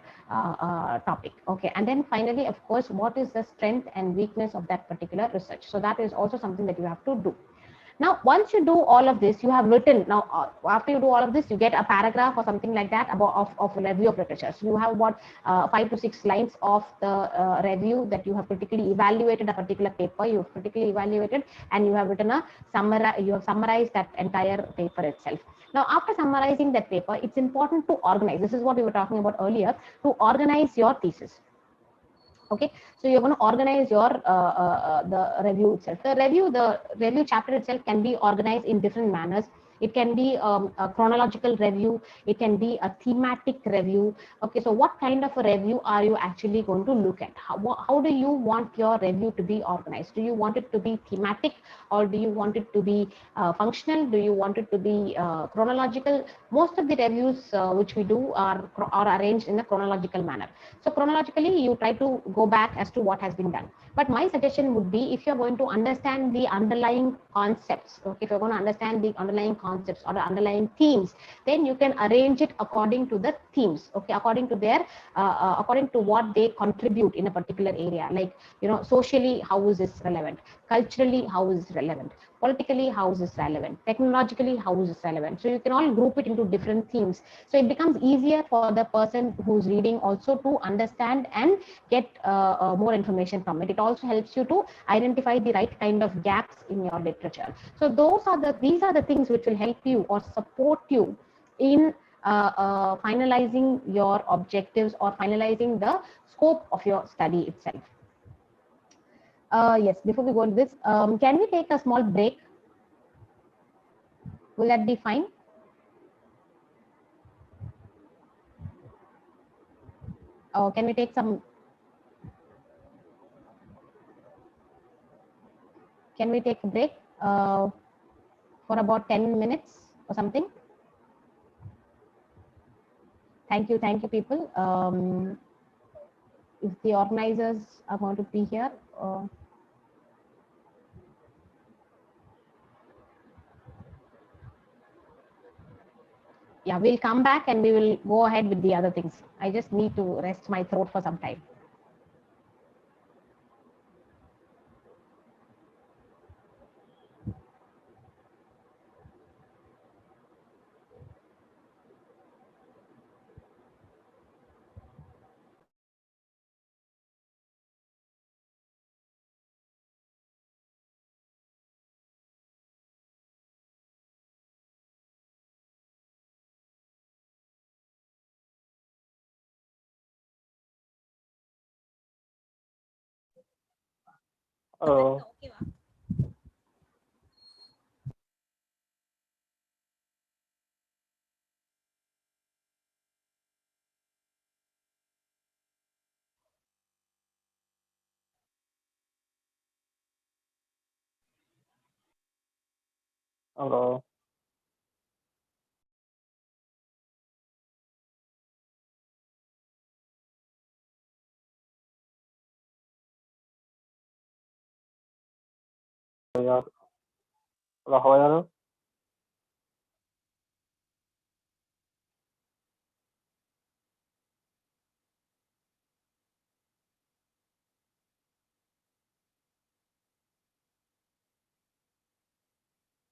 Speaker 5: topic? Okay, and then finally, of course, what is the strength and weakness of that particular research? So that is also something that you have to do. Now, once you do all of this, you have written. Now, after you do all of this, you get a paragraph or something like that about of a review of literature. So you have about 5 to 6 lines of the review that you have critically evaluated a particular paper. You have critically evaluated, and you have written a summary. You have summarized that entire paper itself. Now, after summarizing that paper, it's important to organize. This is what we were talking about earlier, to organize your thesis. Okay, so you're going to organize your the review itself. The review chapter itself can be organized in different manners. It can be a chronological review. It can be a thematic review. Okay, so what kind of a review are you actually going to look at? How do you want your review to be organized? Do you want it to be thematic, or do you want it to be functional? Do you want it to be chronological? Most of the reviews which we do are arranged in a chronological manner. So chronologically, you try to go back as to what has been done. But my suggestion would be, if you're going to understand the underlying concepts, okay, if you're going to understand the underlying concepts or the underlying themes, then you can arrange it according to the themes, okay, according to their according to what they contribute in a particular area. Like, socially, how is this relevant? Culturally, how is this relevant? Politically, how is this relevant? Technologically, how is this relevant? So you can all group it into different themes. So it becomes easier for the person who's reading also to understand and get more information from it. It also helps you to identify the right kind of gaps in your literature. So these are the things which will help you or support you in finalizing your objectives or finalizing the scope of your study itself. Yes, before we go into this, can we take a small break? Will that be fine? Or can we take some? Can we take a break for about 10 minutes or something? Thank you, people. If the organizers are going to be here. Yeah, we'll come back and we will go ahead with the other things. I just need to rest my throat for some time.
Speaker 9: Hello. are. Hello, how are you?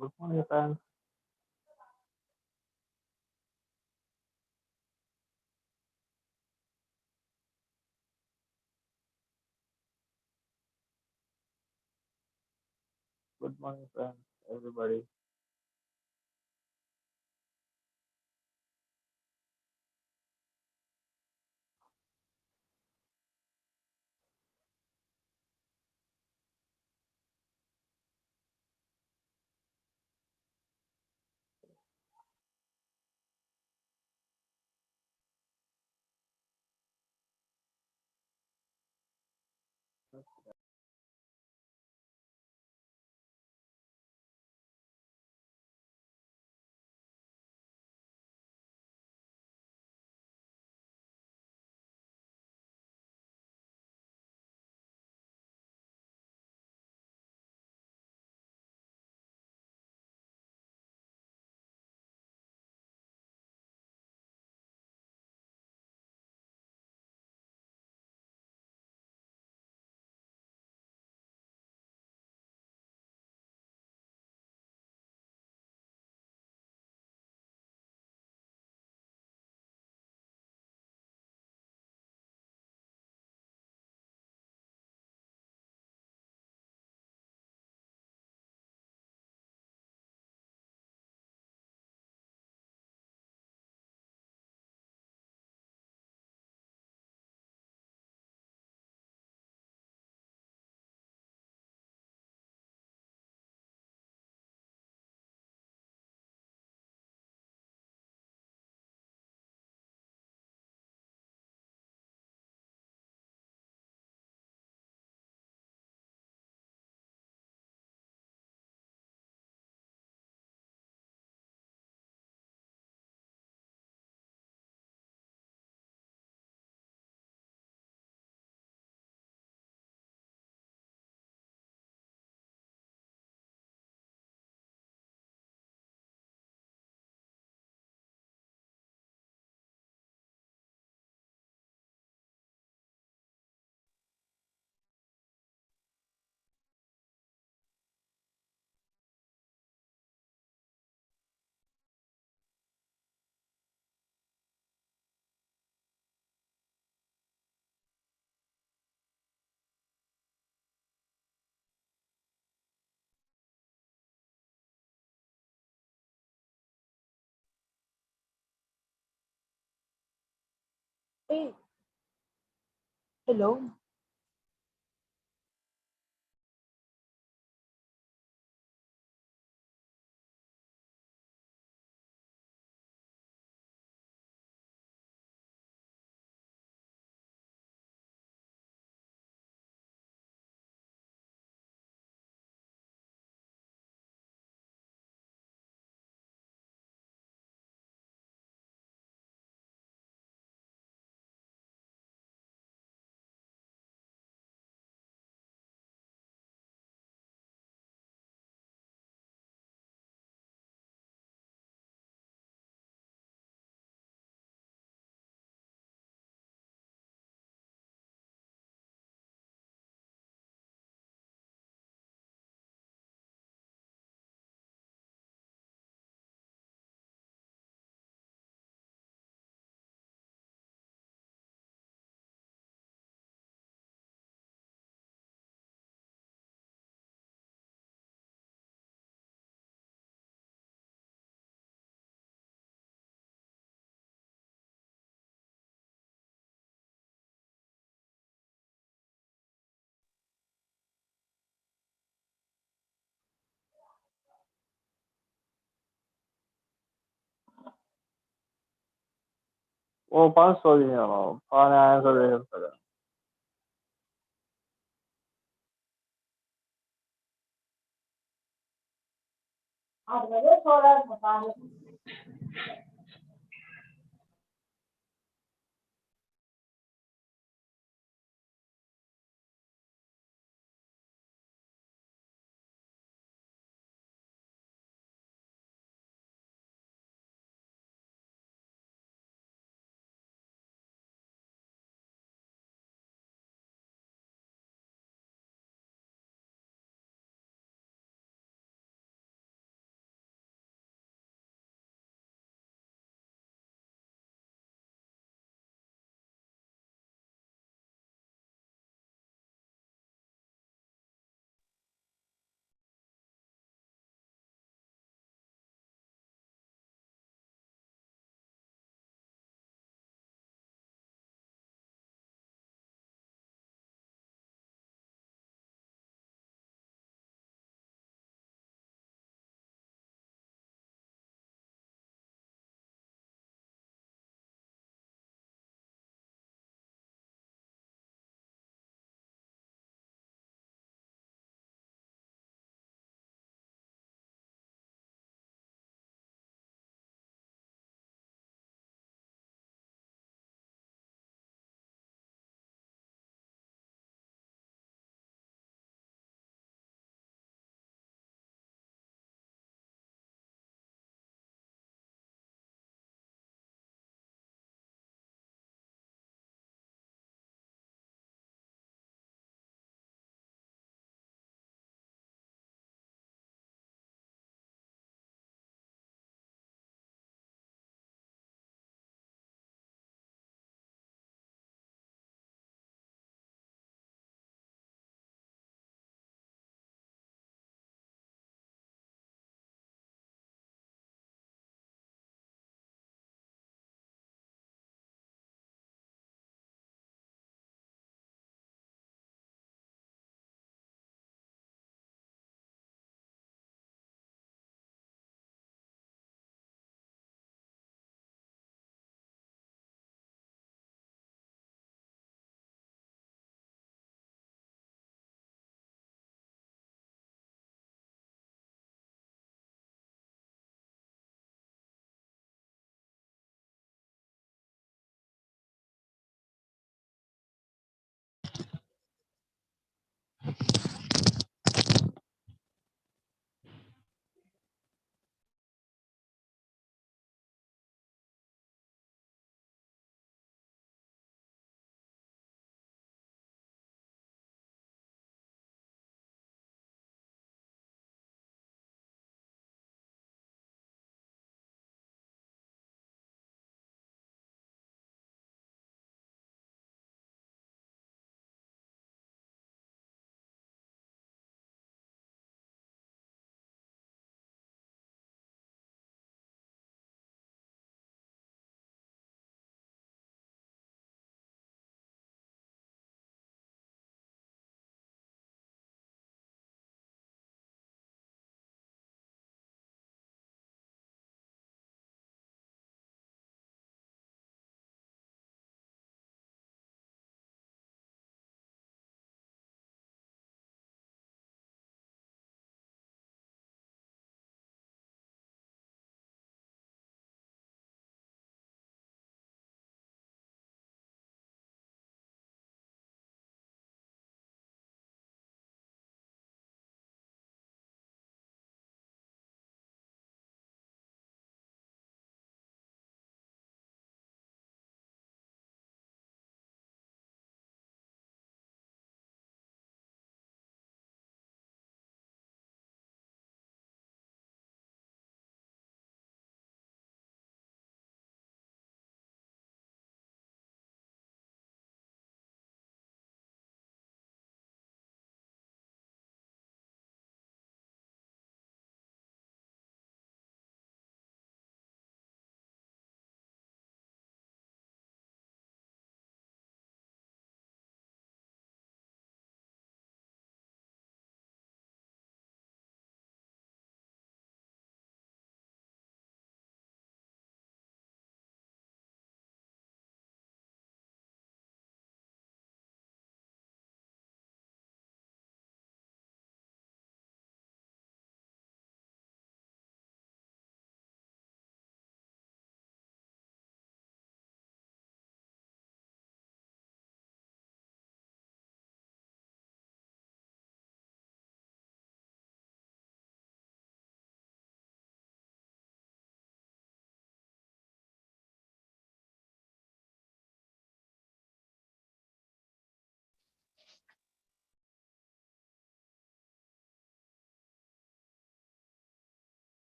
Speaker 9: Good morning, friends. Good morning, friends. Everybody.
Speaker 10: Hey, hello.
Speaker 9: वो 500 दिनやろ。パーネアンソルから。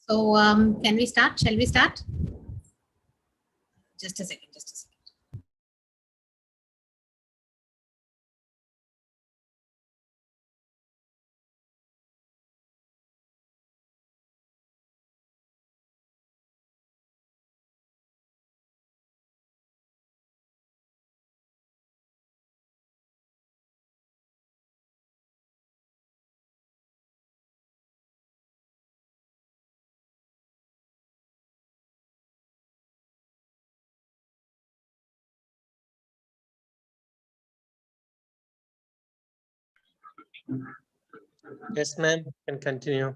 Speaker 2: So can we start? Shall we start? Just a second, just a second.
Speaker 10: Yes, ma'am. Can continue.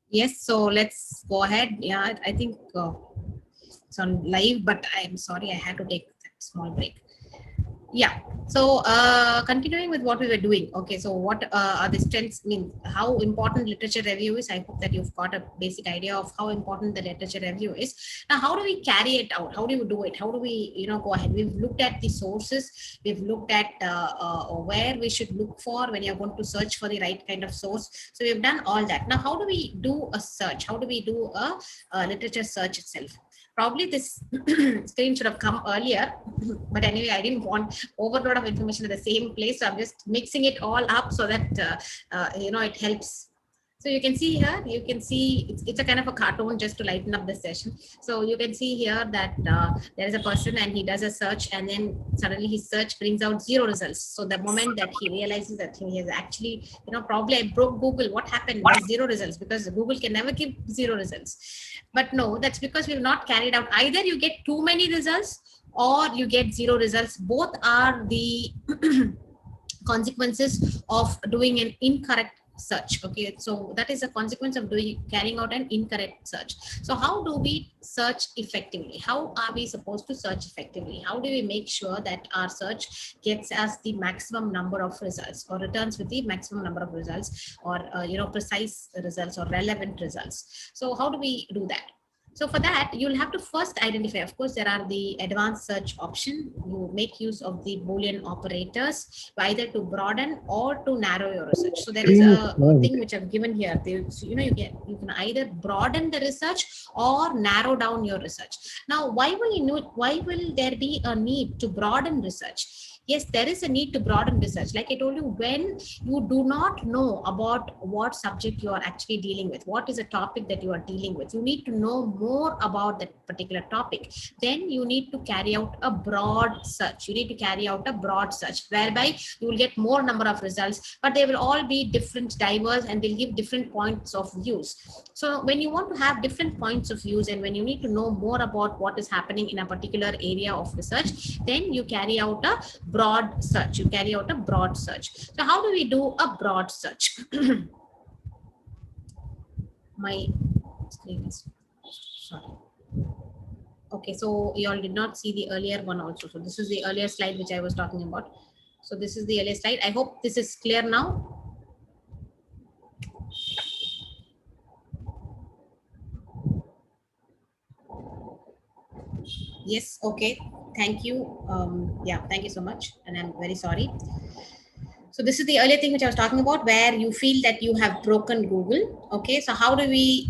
Speaker 2: Yes, so let's go ahead. Yeah, I think it's on live, but I'm sorry, I had to take that small break. Yeah, so continuing with what we were doing. Okay, so what are the strengths, mean how important literature review is. I hope that you've got a basic idea of how important the literature review is. Now, how do we carry it out? How do we do it? How do we, go ahead? We've looked at the sources. We've looked at where we should look for when you're going to search for the right kind of source. So we've done all that. Now, how do we do a search? How do we do a literature search itself? Probably this screen should have come earlier, but anyway, I didn't want overload of information at the same place, so I'm just mixing it all up so that it helps. So you can see here, you can see it's a kind of a cartoon just to lighten up the session. So you can see here that there is a person and he does a search, and then suddenly his search brings out 0 results. So the moment that he realizes that he has actually, probably I broke Google, what happened? 0 results, because Google can never give 0 results. But no, that's because we've not carried out. Either you get too many results or you get 0 results. Both are the consequences of doing an incorrect search. Okay, so that is a consequence of carrying out an incorrect search. So how do we search effectively? How are we supposed to search effectively? How do we make sure that our search gets us the maximum number of results, or returns with the maximum number of results, or precise results or relevant results? So how do we do that? So for that, you'll have to first identify, of course, there are the advanced search option. You make use of the Boolean operators, either to broaden or to narrow your research. So there is a thing which I've given here. You can either broaden the research or narrow down your research. Now, why will there be a need to broaden research? Yes, there is a need to broaden research. Like I told you, when you do not know about what subject you are actually dealing with, what is a topic that you are dealing with, you need to know more about that particular topic. Then you need to carry out a broad search. You need to carry out a broad search, whereby you will get more number of results, but they will all be different, diverse, and they'll give different points of views. So when you want to have different points of views, and when you need to know more about what is happening in a particular area of research, then you carry out a broad search. You carry out a broad search. So how do we do a broad search? My screen is sorry. Okay, so you all did not see the earlier one also. So this is the earlier slide which I was talking about. So this is the earlier slide. I hope this is clear now. Yes, okay. Thank you. Yeah, thank you so much. And I'm very sorry. So this is the earlier thing which I was talking about, where you feel that you have broken Google. Okay, so how do we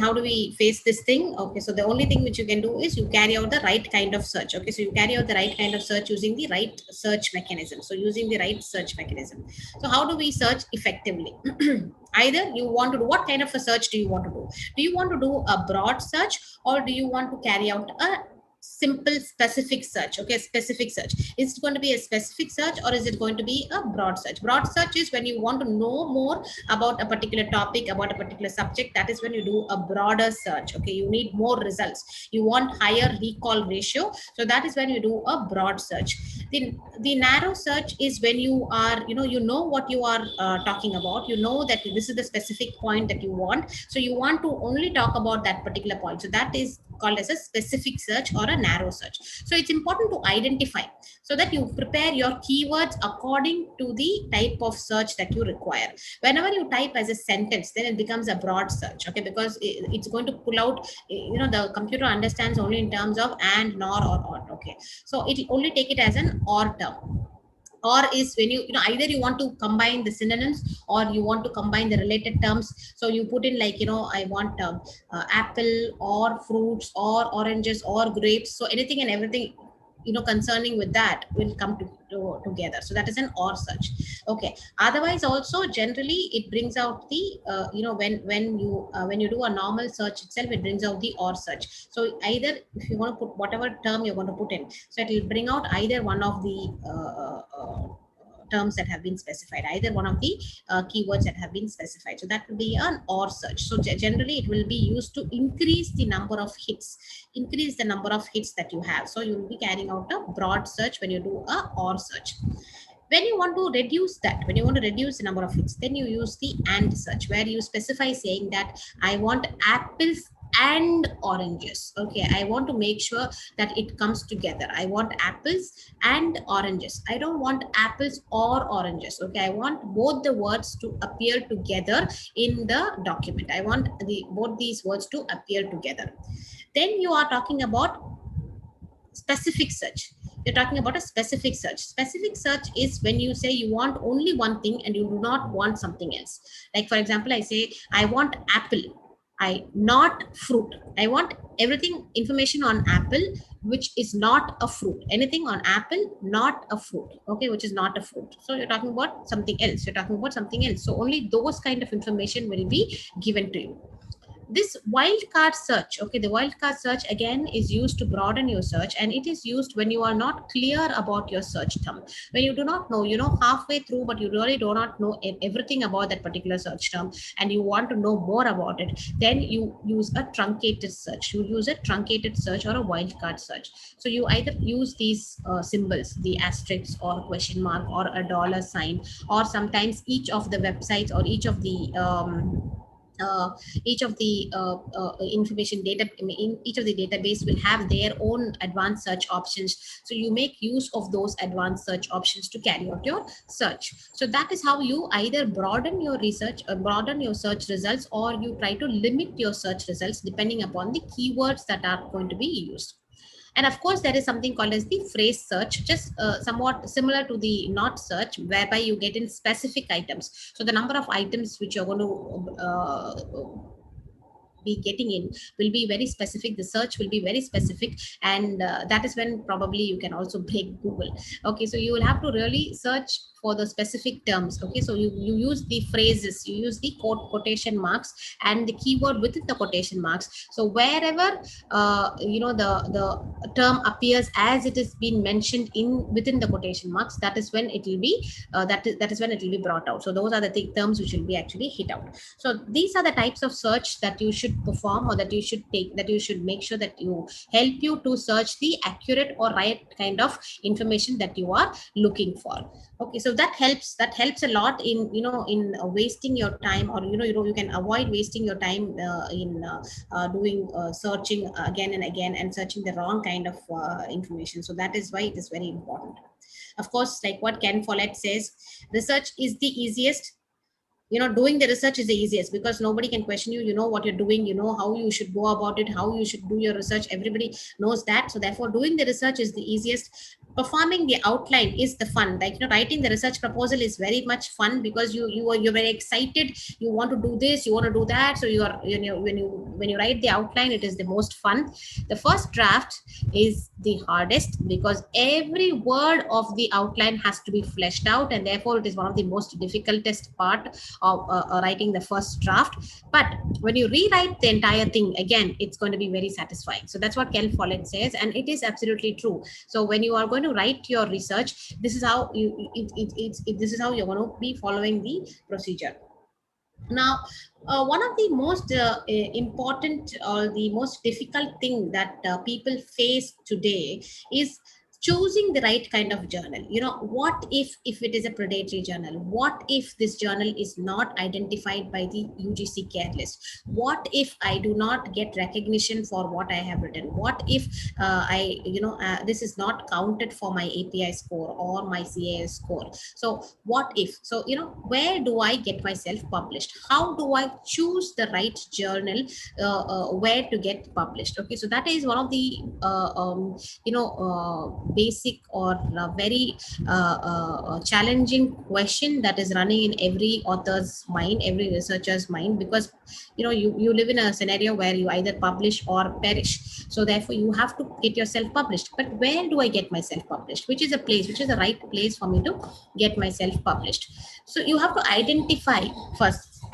Speaker 2: how do we face this thing? Okay, so the only thing which you can do is you carry out the right kind of search. Okay, so you carry out the right kind of search using the right search mechanism. So using the right search mechanism. So how do we search effectively? Either you want to do, what kind of a search do you want to do? Do you want to do a broad search, or do you want to carry out a simple specific search? Okay, specific search. Is it going to be a specific search, or is it going to be a broad search? Broad search is when you want to know more about a particular topic, about a particular subject. That is when you do a broader search. Okay, you need more results, you want higher recall ratio, so that is when you do a broad search. The narrow search is when you are, you know what you are talking about. You know that this is the specific point that you want, so you want to only talk about that particular point. So that is called as a specific search or a narrow search. So it's important to identify so that you prepare your keywords according to the type of search that you require. Whenever you type as a sentence, then it becomes a broad search, okay, because it's going to pull out, the computer understands only in terms of and, nor, or, okay. So it will only take it as an or term. Or is when either you want to combine the synonyms or you want to combine the related terms. So you put in like, I want apple or fruits or oranges or grapes. So anything and everything concerning with that will come together. So that is an or search. Okay. Otherwise also generally it brings out the when you do a normal search itself, it brings out the or search. So either if you want to put whatever term you're going to put in, so it will bring out either one of the terms that have been specified, either one of the keywords that have been specified. So that will be an or search. So generally it will be used to increase the number of hits, that you have. So you will be carrying out a broad search when you do a or search. When you want to reduce the number of hits, then you use the and search, where you specify saying that I want apples and oranges. Okay, I want to make sure that it comes together. I want apples and oranges. I don't want apples or oranges. Okay, I want both the words to appear together in the document. I want both these words to appear together. Then you are talking about specific search. You're talking about a specific search. Specific search is when you say you want only one thing and you do not want something else. Like for example, I say I want apple, not fruit. I want everything information on apple which is not a fruit. Anything on apple, not a fruit. Okay, which is not a fruit. So you're talking about something else. So only those kind of information will be given to you. This wildcard search, okay, the wildcard search again is used to broaden your search, and it is used when you are not clear about your search term. When you do not know, halfway through, but you really do not know everything about that particular search term and you want to know more about it, then you use a truncated search. You use a truncated search or a wildcard search. So you either use these symbols, the asterisk or question mark or a dollar sign, or sometimes each of the websites or each of the information data in each of the database will have their own advanced search options. So you make use of those advanced search options to carry out your search. So that is how you either broaden your research or broaden your search results, or you try to limit your search results depending upon the keywords that are going to be used. And of course, there is something called as the phrase search, just somewhat similar to the not search, whereby you get in specific items. So the number of items which you're going to be getting in will be very specific. The search will be very specific, and that is when probably you can also break Google. Okay, so you will have to really search for the specific terms. Okay, so you use the phrases, you use the quotation marks and the keyword within the quotation marks. So wherever the term appears as it is being mentioned within the quotation marks, that is when it will be that is when it will be brought out. So those are the terms which will be actually hit out. So these are the types of search that you should perform, or that you should take, that you should make sure that you help you to search the accurate or right kind of information that you are looking for. Okay, so that helps a lot in wasting your time, or you can avoid wasting your time in doing searching again and again and searching the wrong kind of information. So that is why it is very important. Of course, like what Ken Follett says, research is the easiest. Doing the research is the easiest, because nobody can question you. You know what you're doing, you know how you should go about it, how you should do your research. Everybody knows that. So therefore, doing the research is the easiest. Performing the outline is the fun. Like, writing the research proposal is very much fun, because you're very excited. You want to do this, you want to do that. So when you write the outline, it is the most fun. The first draft is the hardest, because every word of the outline has to be fleshed out, and therefore it is one of the most difficultest part of writing the first draft. But when you rewrite the entire thing again, it's going to be very satisfying. So that's what Ken Follett says, and it is absolutely true. So when you are going to write your research, this is how this is how you're going to be following the procedure. Now, one of the most important or the most difficult thing that people face today is choosing the right kind of journal. What if it is a predatory journal? What if this journal is not identified by the UGC care list? What if I do not get recognition for what I have written? What if this is not counted for my API score or my CAS score? So what if? So where do I get myself published? How do I choose the right journal where to get published? Okay, so that is one of the basic or very challenging question that is running in every author's mind, every researcher's mind, because you live in a scenario where you either publish or perish. So therefore you have to get yourself published. But where do I get myself published? Which is the right place for me to get myself published? So you have to identify first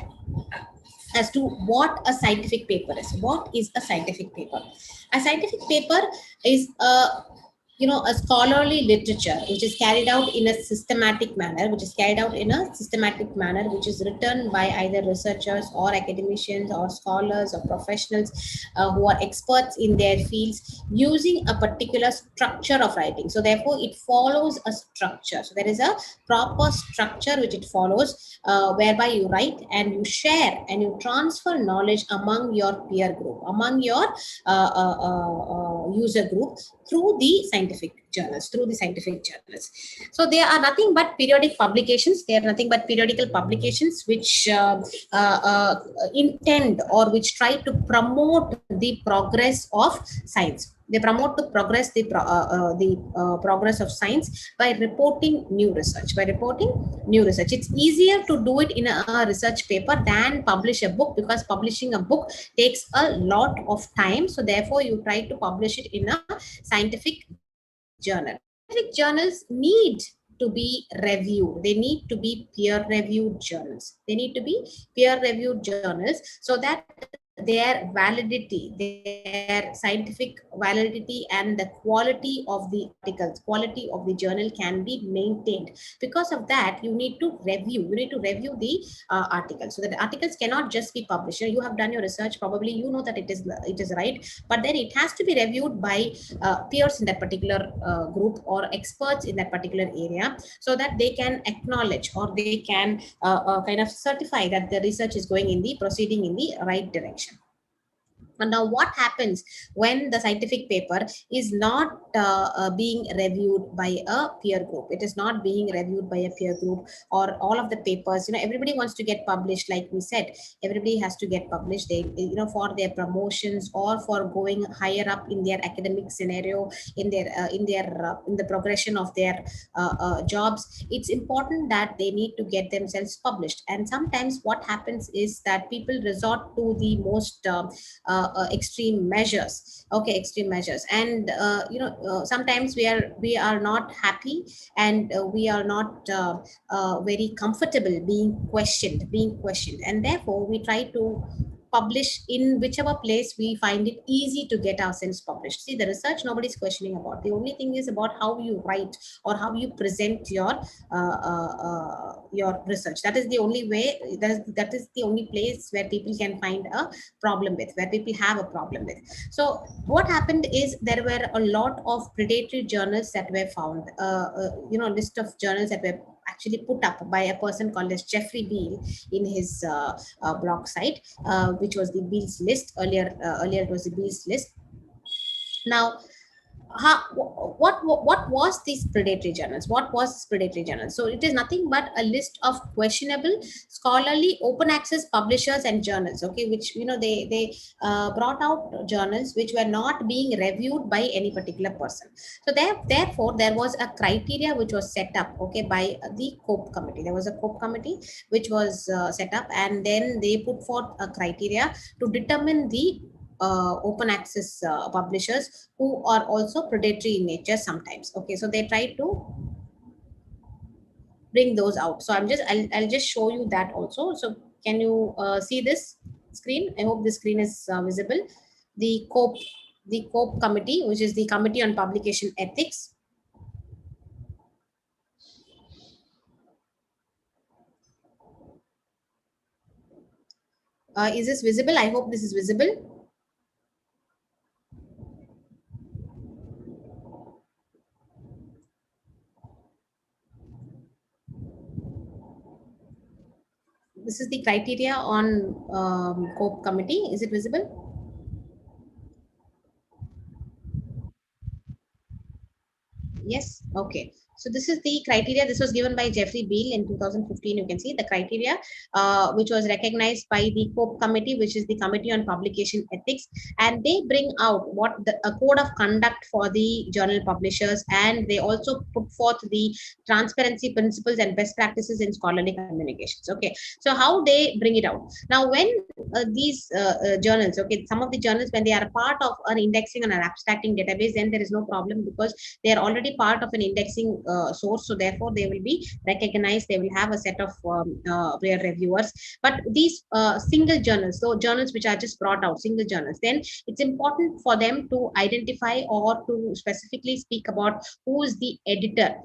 Speaker 2: as to what a scientific paper is. What is a scientific paper? A scientific paper is a scholarly literature which is carried out in a systematic manner, which is written by either researchers or academicians or scholars or professionals who are experts in their fields, using a particular structure of writing. So therefore it follows a structure. So there is a proper structure which it follows, whereby you write and you share and you transfer knowledge among your peer group, among your user group, through the scientific journals. So they are nothing but periodic publications. They are nothing but periodical publications which intend or which try to promote the progress of science. They promote to progress the progress of science by reporting new research. It's easier to do it in a research paper than publish a book, because publishing a book takes a lot of time. So therefore you try to publish it in a scientific journal. Scientific journals need to be reviewed. They need to be peer-reviewed journals. So that their validity, their scientific validity, and the quality of the articles, quality of the journal can be maintained. Because of that, you need to review the articles. So that the articles cannot just be published. You have done your research, probably you know that it is right, but then it has to be reviewed by peers in that particular group or experts in that particular area, so that they can acknowledge or they can kind of certify that the research is proceeding in the right direction. And now what happens when the scientific paper is not being reviewed by a peer group? It is not being reviewed by a peer group, or all of the papers, everybody wants to get published. Like we said, everybody has to get published. They, for their promotions or for going higher up in their academic scenario, in the progression of their jobs, it's important that they need to get themselves published. And sometimes what happens is that people resort to the most extreme measures. And sometimes we are not happy, and we are not very comfortable being questioned, and therefore we try to publish in whichever place we find it easy to get ourselves published. See, the research nobody's questioning about. The only thing is about how you write or how you present your research. That is the only way. That is the only place where people can find a problem with, where people have a problem with. So what happened is there were a lot of predatory journals that were found, list of journals that were actually put up by a person called as Jeffrey Beal in his blog site, which was the Beal's list. Earlier it was the Beal's list. Now, what was these predatory journals? So it is nothing but a list of questionable scholarly open access publishers and journals, okay, which they brought out journals which were not being reviewed by any particular person. So therefore there was a criteria which was set up, okay, by the COPE committee. There was a COPE committee which was set up, and then they put forth a criteria to determine the open access publishers who are also predatory in nature sometimes. Okay, so they try to bring those out. So I'll just show you that also. So can you see this screen? I hope this screen is visible. The COPE committee, which is the Committee on Publication Ethics. Is this visible? I hope this is visible. is the criteria on COPE committee. Is it visible? Yes. Okay. So this is the criteria. This was given by Jeffrey Beal in 2015. You can see the criteria, which was recognized by the COPE committee, which is the Committee on Publication Ethics, and they bring out what a code of conduct for the journal publishers, and they also put forth the transparency principles and best practices in scholarly communications. Okay. So how they bring it out now? When these journals, okay, some of the journals, when they are a part of an indexing and an abstracting database, then there is no problem because they are already part of an indexing source, so therefore they will be recognized. They will have a set of peer reviewers. But these single journals, so journals which are just brought out, single journals, then it's important for them to identify or to specifically speak about who is the editor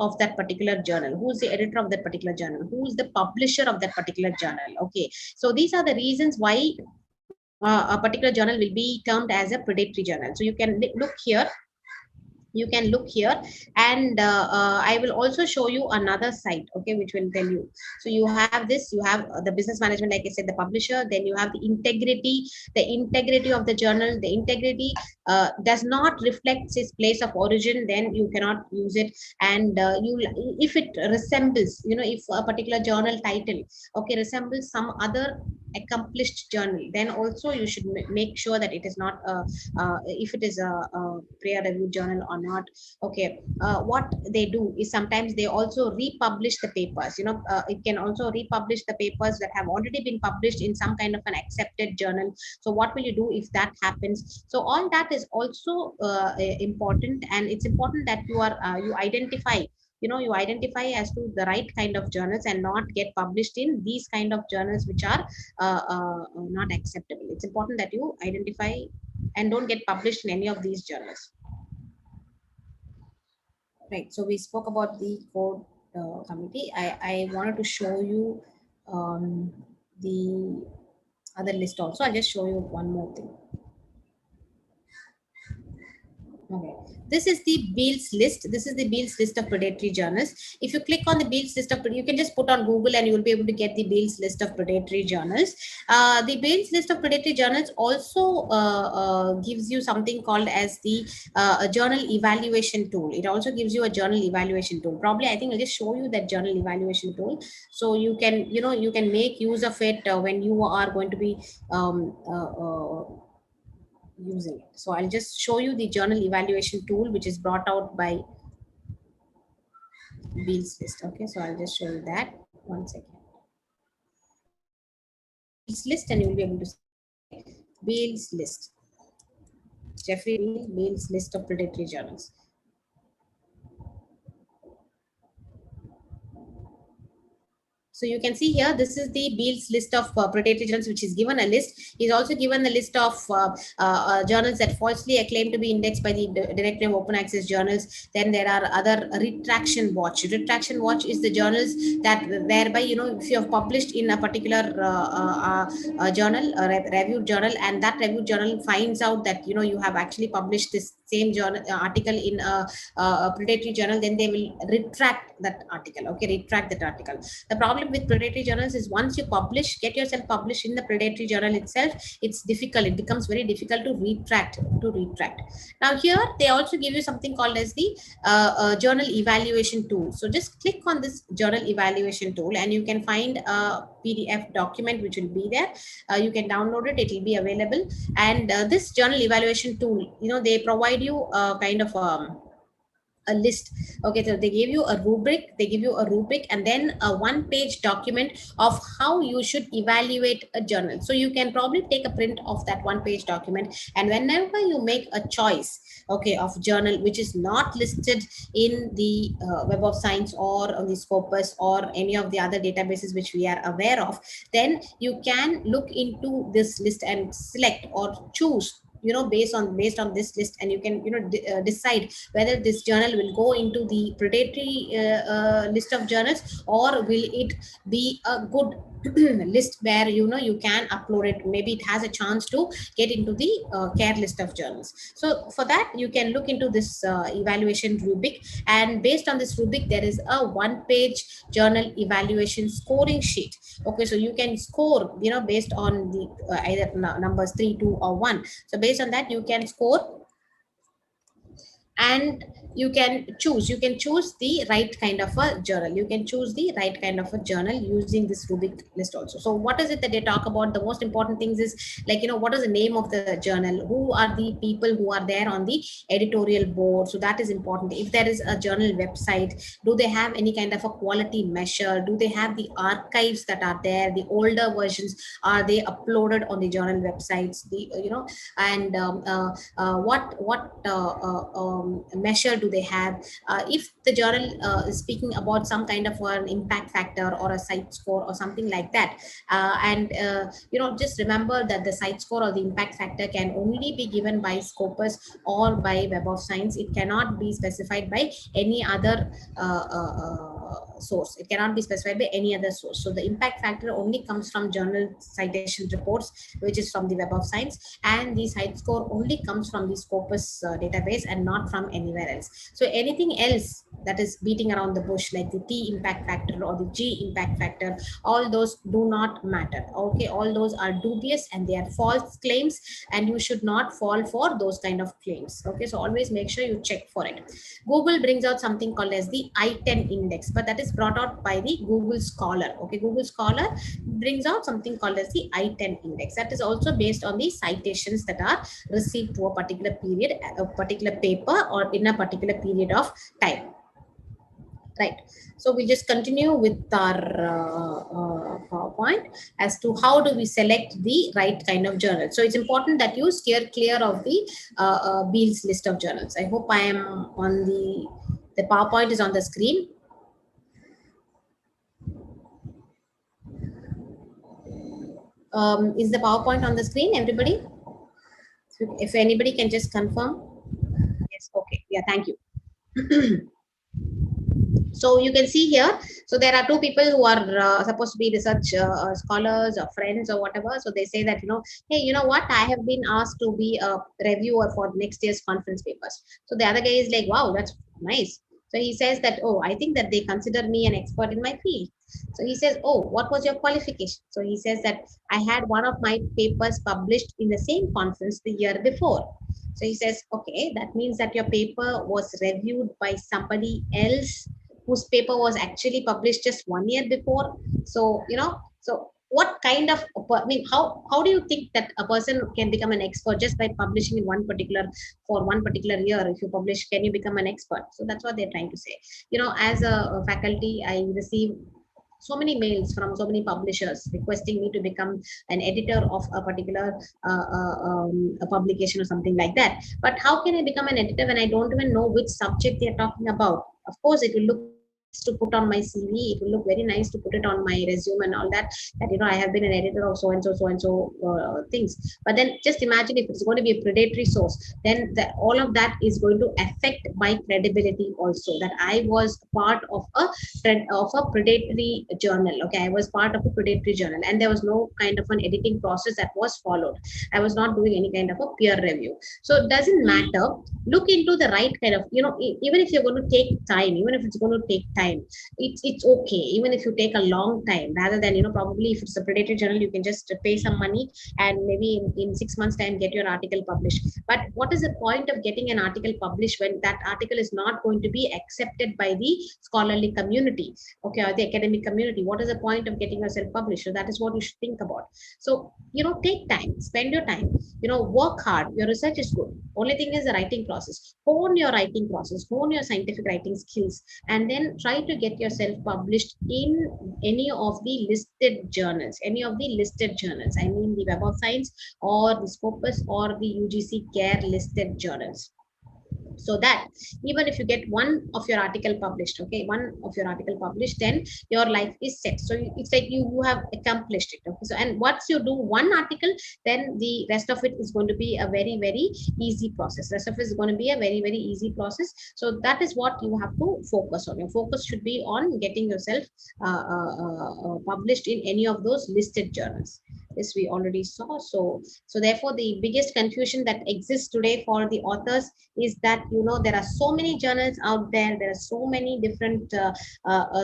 Speaker 2: of that particular journal, who is the editor of that particular journal, who is the publisher of that particular journal. Okay, so these are the reasons why a particular journal will be termed as a predatory journal. So you can look here, and I will also show you another site, okay, which will tell you. So you have this, you have the business management, like I said, the publisher, then you have the integrity of the journal. The integrity does not reflect its place of origin, then you cannot use it. And if it resembles, if a particular journal title, okay, resembles some other accomplished journal, then also you should make sure that it is not if it is a peer reviewed journal or not. Okay, what they do is sometimes they also republish the papers. It can also republish the papers that have already been published in some kind of an accepted journal. So what will you do if that happens? So all that is also important, and it's important that you identify, you identify as to the right kind of journals and not get published in these kind of journals which are not acceptable. It's important that you identify and don't get published in any of these journals. Right. So we spoke about the code committee. I wanted to show you the other list also. I'll just show you one more thing. Okay, this is the Beal's list. This is the Beal's list of predatory journals. If you click on the Beal's list of, you can just put on Google and you will be able to get the Beal's list of predatory journals. The Beal's list of predatory journals also gives you something called as the journal evaluation tool. It also gives you a journal evaluation tool. Probably, I think I'll just show you that journal evaluation tool, so you can, you can make use of it when you are going to be using it. So I'll just show you the journal evaluation tool, which is brought out by Beal's list. Okay, so I'll just show you that. One second. Beal's list, and you will be able to see Beal's list. Jeffrey Beal's list of predatory journals. So you can see here, this is the Beal's list of predatory journals, which is given a list. He's also given the list of journals that falsely acclaimed to be indexed by the Directory of Open Access Journals. Then there are other retraction watch. Retraction watch is the journals that whereby, if you have published in a particular journal, a reviewed journal, and that reviewed journal finds out that, you have actually published this same journal article in a predatory journal, then they will retract that article. Okay, retract that article. The problem with predatory journals is once you publish, get yourself published in the predatory journal itself, it's difficult. It becomes very difficult to retract. Now here they also give you something called as the journal evaluation tool. So just click on this journal evaluation tool, and you can find a PDF document which will be there. You can download it. It will be available. And this journal evaluation tool, they provide you a kind of a list. Okay, so they give you a rubric, and then a one-page document of how you should evaluate a journal. So you can probably take a print of that one-page document, and whenever you make a choice, okay, of journal which is not listed in the Web of Science or on the Scopus or any of the other databases which we are aware of, then you can look into this list and select or choose based on this list, and you can decide whether this journal will go into the predatory list of journals, or will it be a good list where you can upload it. Maybe it has a chance to get into the care list of journals. So for that, you can look into this evaluation rubric, and based on this rubric, there is a 1-page journal evaluation scoring sheet. Okay, so you can score based on the either numbers 3, 2, or 1. So based on that, you can score, and you can choose the right kind of a journal. You can choose the right kind of a journal using this rubric list also. So what is it that they talk about? The most important things is, like, what is the name of the journal, who are the people who are there on the editorial board. So that is important. If there is a journal website, do they have any kind of a quality measure? Do they have the archives that are there? The older versions, are they uploaded on the journal websites? The and what measure do they have? If the journal is speaking about some kind of an impact factor or a site score or something like that, and just remember that the site score or the impact factor can only be given by Scopus or by Web of Science. It cannot be specified by any other source. It cannot be specified by any other source. So the impact factor only comes from journal citation reports, which is from the Web of Science, and the site score only comes from the Scopus database and not from anywhere else. So anything else that is beating around the bush, like the T impact factor or the G impact factor, all those do not matter. Okay, all those are dubious and they are false claims, and you should not fall for those kind of claims. Okay, so always make sure you check for it. Google brings out something called as the I-10 index, but that is brought out by the Google Scholar. Okay, Google Scholar brings out something called as the I-10 index. That is also based on the citations that are received to a particular period, a particular paper, or in a particular period of time. Right. So we just continue with our PowerPoint as to how do we select the right kind of journal. So it's important that you steer clear of the Beale's list of journals. I hope I am on the PowerPoint is on the screen. Is the PowerPoint on the screen, everybody? So if anybody can just confirm. Yes. Okay. Yeah. Thank you. So you can see here, so there are two people who are supposed to be research scholars or friends or whatever. So they say that, hey, you know what, I have been asked to be a reviewer for next year's conference papers. So the other guy is like, wow, that's nice. So he says that, oh, I think that they consider me an expert in my field. So he says, oh, what was your qualification? So he says that I had one of my papers published in the same conference the year before. So he says, okay, that means that your paper was reviewed by somebody else whose paper was actually published just 1 year before. So, so what kind of, how do you think that a person can become an expert just by publishing in one particular year? If you publish, can you become an expert? So that's what they're trying to say. As a faculty, I receive so many mails from so many publishers requesting me to become an editor of a particular a publication or something like that. But how can I become an editor when I don't even know which subject they're talking about? Of course, it will look to put on my CV. It will look very nice to put it on my resume and all that. That I have been an editor of so and so things. But then just imagine if it's going to be a predatory source, then all of that is going to affect my credibility also. That I was part of a predatory journal. Okay, I was part of a predatory journal, and there was no kind of an editing process that was followed. I was not doing any kind of a peer review. So it doesn't matter. Look into the right kind of, even if you're going to take time, even if it's going to take time, it's okay. Even if you take a long time, rather than, probably if it's a predatory journal, you can just pay some money and maybe in 6 months time get your article published. But what is the point of getting an article published when that article is not going to be accepted by the scholarly community, okay, or the academic community? What is the point of getting yourself published? So that is what you should think about. So, take time, spend your time, work hard. Your research is good. Only thing is the writing process. Hone your writing process, hone your scientific writing skills, and then try to get yourself published in any of the listed journals. I mean the Web of Science or the Scopus or the UGC CARE listed journals. so that even if you get one of your article published, okay, one of your article published, then your life is set. So it's like you have accomplished it. Okay, so and once you do one article, then the rest of it is going to be a very easy process. Rest of it is going to be a very easy process. So that is what you have to focus on. Your focus should be on getting yourself published in any of those listed journals. This we already saw. So therefore the biggest confusion that exists today for the authors is that, you know, there are so many journals out there, there are so many different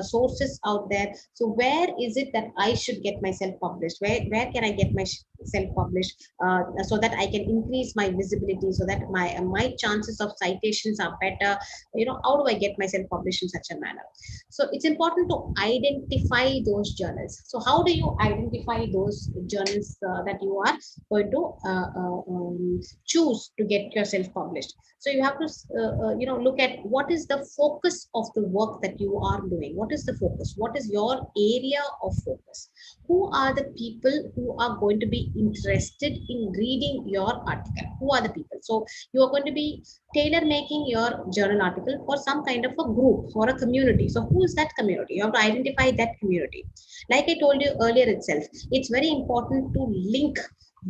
Speaker 2: sources out there. So where is it that I should get myself published? Where can I get myself published so that I can increase my visibility, so that my chances of citations are better? You know, how do I get myself published in such a manner? So it's important to identify those journals. So how do you identify those journals that you are going to choose to get yourself published? So you have to you know, look at what is the focus of the work that you are doing. What is the focus? What is your area of focus? Who are the people who are going to be interested in reading your article? Who are the people? So you are going to be tailor making your journal article for some kind of a group or a community. So who is that community? You have to identify that community. Like I told you earlier itself, it's very important to link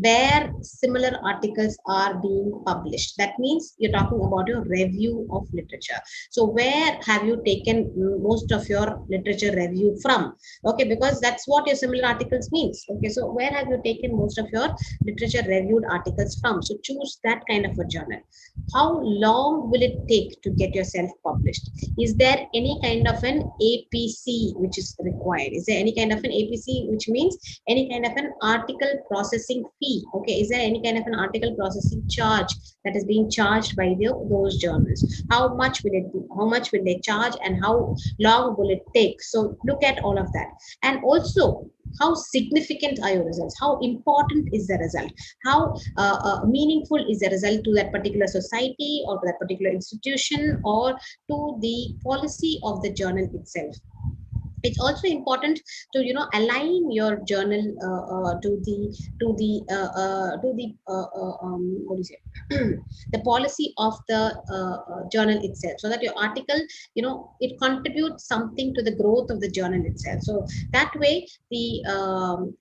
Speaker 2: where similar articles are being published. That means you're talking about your review of literature. So where have you taken most of your literature review from? Okay, because that's what your similar articles means. Okay, so where have you taken most of your literature reviewed articles from? So choose that kind of a journal. How long will it take to get yourself published? Is there any kind of an APC which is required? Is there any kind of an APC, which means any kind of an article processing fee? Okay, is there any kind of an article processing charge that is being charged by those journals? How much will it be? How much will they charge, and how long will it take? So look at all of that. And also, how significant are your results? How important is the result? How meaningful is the result to that particular society or to that particular institution or to the policy of the journal itself? It's also important to, you know, align your journal to the what do you say the policy of the journal itself, so that your article, you know, it contributes something to the growth of the journal itself. So that way the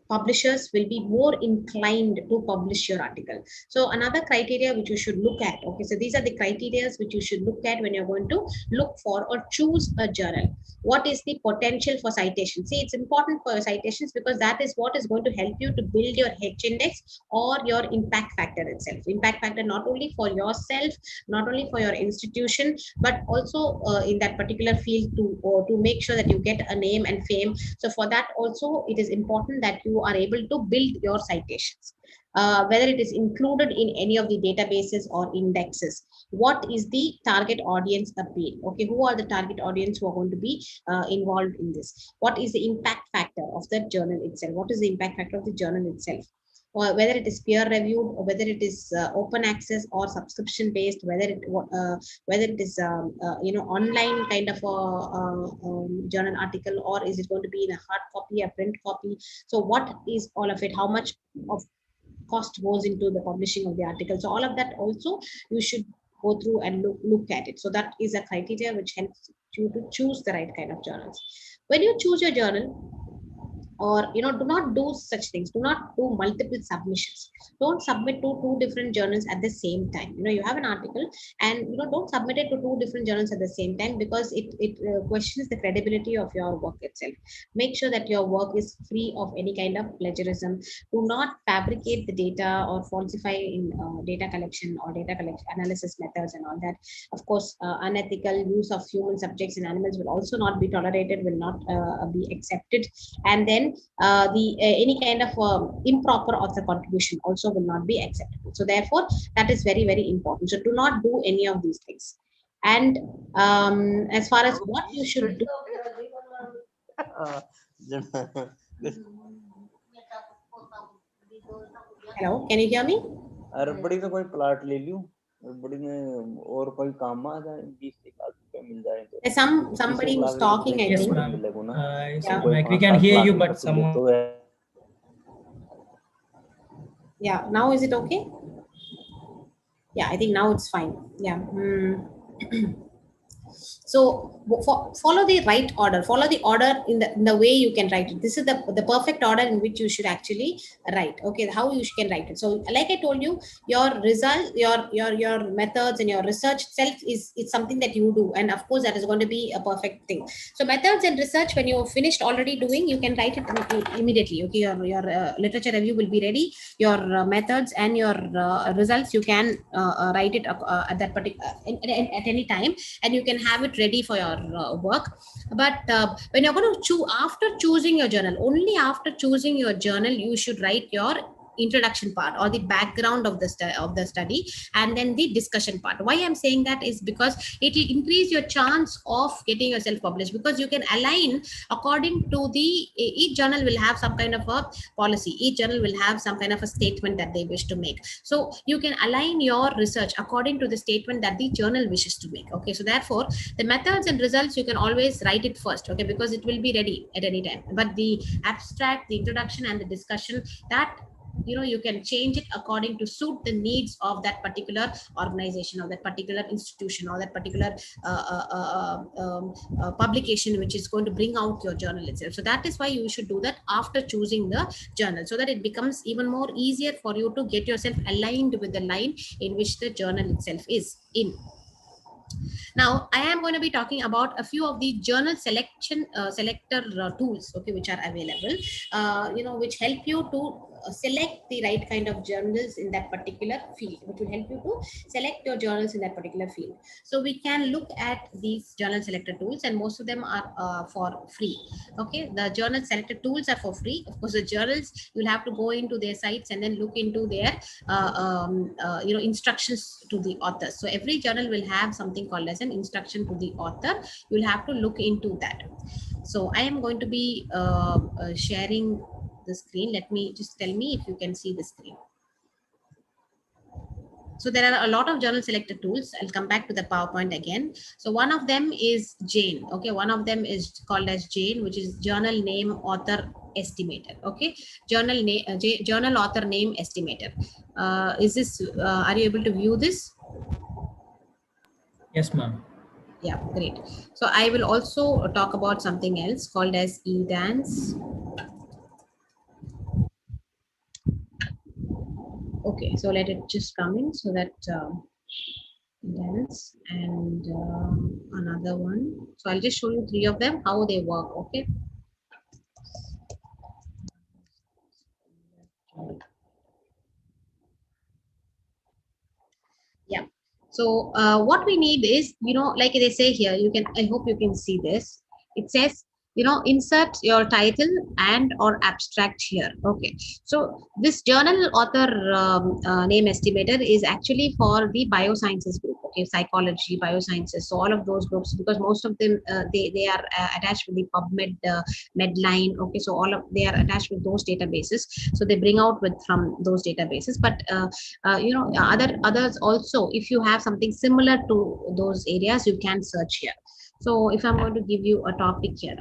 Speaker 2: publishers will be more inclined to publish your article. So another criteria which you should look at, okay, so these are the criteria which you should look at when you're going to look for or choose a journal. What is the potential for citation? See, it's important for your citations because that is what is going to help you to build your H index or your impact factor itself. Impact factor not only for yourself, not only for your institution, but also in that particular field to make sure that you get a name and fame. So for that also, it is important that you are able to build your citations. Whether it is included in any of the databases or indexes. What is the target audience appeal? Okay, who are the target audience who are going to be involved in this? What is the impact factor of the journal itself? What is the impact factor of the journal itself? Or whether it is peer reviewed, or whether it is open access or subscription based, whether it is you know, online kind of a journal article, or is it going to be in a hard copy, a print copy? So what is all of it? How much of cost goes into the publishing of the article? So all of that also you should go through and look at it. So that is a criteria which helps you to choose the right kind of journals. When you choose your journal, or, you know, do not do such things. Do not do multiple submissions. Don't submit to two different journals at the same time. You know, you have an article and, you know, don't submit it to two different journals at the same time, because it questions the credibility of your work itself. Make sure that your work is free of any kind of plagiarism. Do not fabricate the data or falsify in data collection or data collection analysis methods and all that. Of course, unethical use of human subjects and animals will also not be tolerated, will not be accepted. And then any kind of improper author contribution also will not be acceptable. So therefore, that is very important. So do not do any of these things. And as far as what you should do, hello, can you hear me?
Speaker 11: बड़ी तो कोई plot ले लूं, बड़ी में और कोई काम आ जाए, 20 रुपए मिल जाए तो
Speaker 2: Somebody who's talking, I think.
Speaker 11: Yeah.
Speaker 12: We can hear you, but someone.
Speaker 2: Yeah, now is it okay? Yeah, I think now it's fine. Yeah. So follow the right order. Follow the order in the way you can write it. This is the perfect order in which you should actually write. Okay, how you can write it. So, like I told you, your result, your methods and your research itself is something that you do, and of course that is going to be a perfect thing. So, methods and research, when you're finished already doing, you can write it immediately. Okay, your literature review will be ready. Your methods and your results, you can write it at that particular at any time, and you can have it ready for your work. But when you're going to choose, after choosing your journal, only after choosing your journal, you should write your introduction part or the background of the study, and then the discussion part. Why I'm saying that is because it will increase your chance of getting yourself published, because you can align according to each journal will have some kind of a policy, each journal will have some kind of a statement that they wish to make. So you can align your research according to the statement that the journal wishes to make. Okay, so therefore the methods and results, you can always write it first, okay, because it will be ready at any time. But the abstract, the introduction and the discussion, that you can change it according to suit the needs of that particular organization or that particular institution or that particular publication which is going to bring out your journal itself. So that is why you should do that after choosing the journal, so that it becomes even more easier for you to get yourself aligned with the line in which the journal itself is in. Now, I am going to be talking about a few of the journal selector tools, okay, which are available, which help you to select the right kind of journals in that particular field, which will help you to select your journals in that particular field. So we can look at these journal selector tools, and most of them are for free. Okay, the journal selector tools are for free. Of course, the journals, you'll have to go into their sites and then look into their instructions to the authors. So every journal will have something called as an instruction to the author. You'll have to look into that. So I am going to be sharing the screen. Let me just tell me if you can see the screen. So there are a lot of journal selector tools. I'll come back to the PowerPoint again. So one of them is Jane. Okay, one of them is called as Jane, which is journal name author estimator. Okay, journal name journal author name estimator. Is this? Are you able to view this?
Speaker 12: Yes, ma'am.
Speaker 2: Yeah, great. So I will also talk about something else called as eDance. Okay, so let it just come in so that eDance and another one. So I'll just show you three of them, how they work. Okay. Yeah. So what we need is, like they say here, I hope you can see this. It says, insert your title and or abstract here. Okay. So this journal author name estimator is actually for the biosciences group. Okay. Psychology, biosciences. So all of those groups, because most of them, they are attached with the PubMed, Medline. Okay. So they are attached with those databases. So they bring out from those databases. But others also, if you have something similar to those areas, you can search here. So if I'm going to give you a topic here,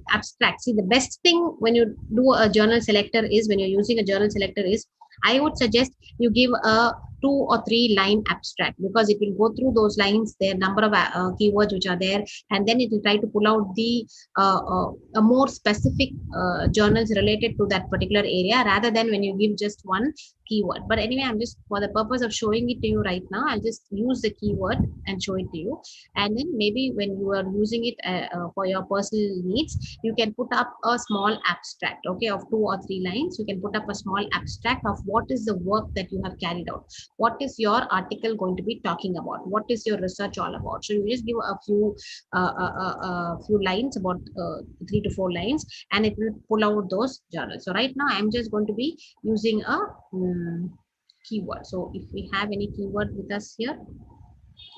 Speaker 2: abstract. See, the best thing when you do a journal selector is, when you're using a journal selector is, I would suggest you give a 2 or 3 line abstract, because it will go through those lines, their number of keywords which are there, and then it will try to pull out the a more specific journals related to that particular area, rather than when you give just one keyword. But anyway, I'm just, for the purpose of showing it to you right now, I'll just use the keyword and show it to you. And then maybe when you are using it for your personal needs, you can put up a small abstract, okay, of 2 or 3 lines. You can put up a small abstract of what is the work that you have carried out. What is your article going to be talking about? What is your research all about? So you just give a few lines, about 3 to 4 lines, and it will pull out those journals. So right now I'm just going to be using a keyword. So if we have any keyword with us here,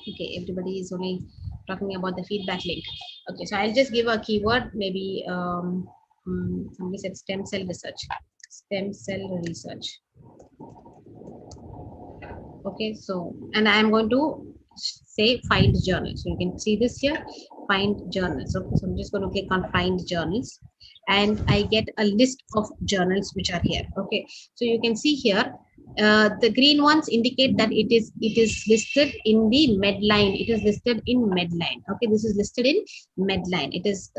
Speaker 2: okay, everybody is only talking about the feedback link. Okay, so I'll just give a keyword, maybe somebody said stem cell research. Okay, so, and I'm going to say find journals. So you can see this here, find journals. Okay, so I'm just going to click on find journals, and I get a list of journals which are here. Okay, so you can see here The green ones indicate that it is listed in the Medline. It is listed in Medline. Okay, this is listed in Medline. It is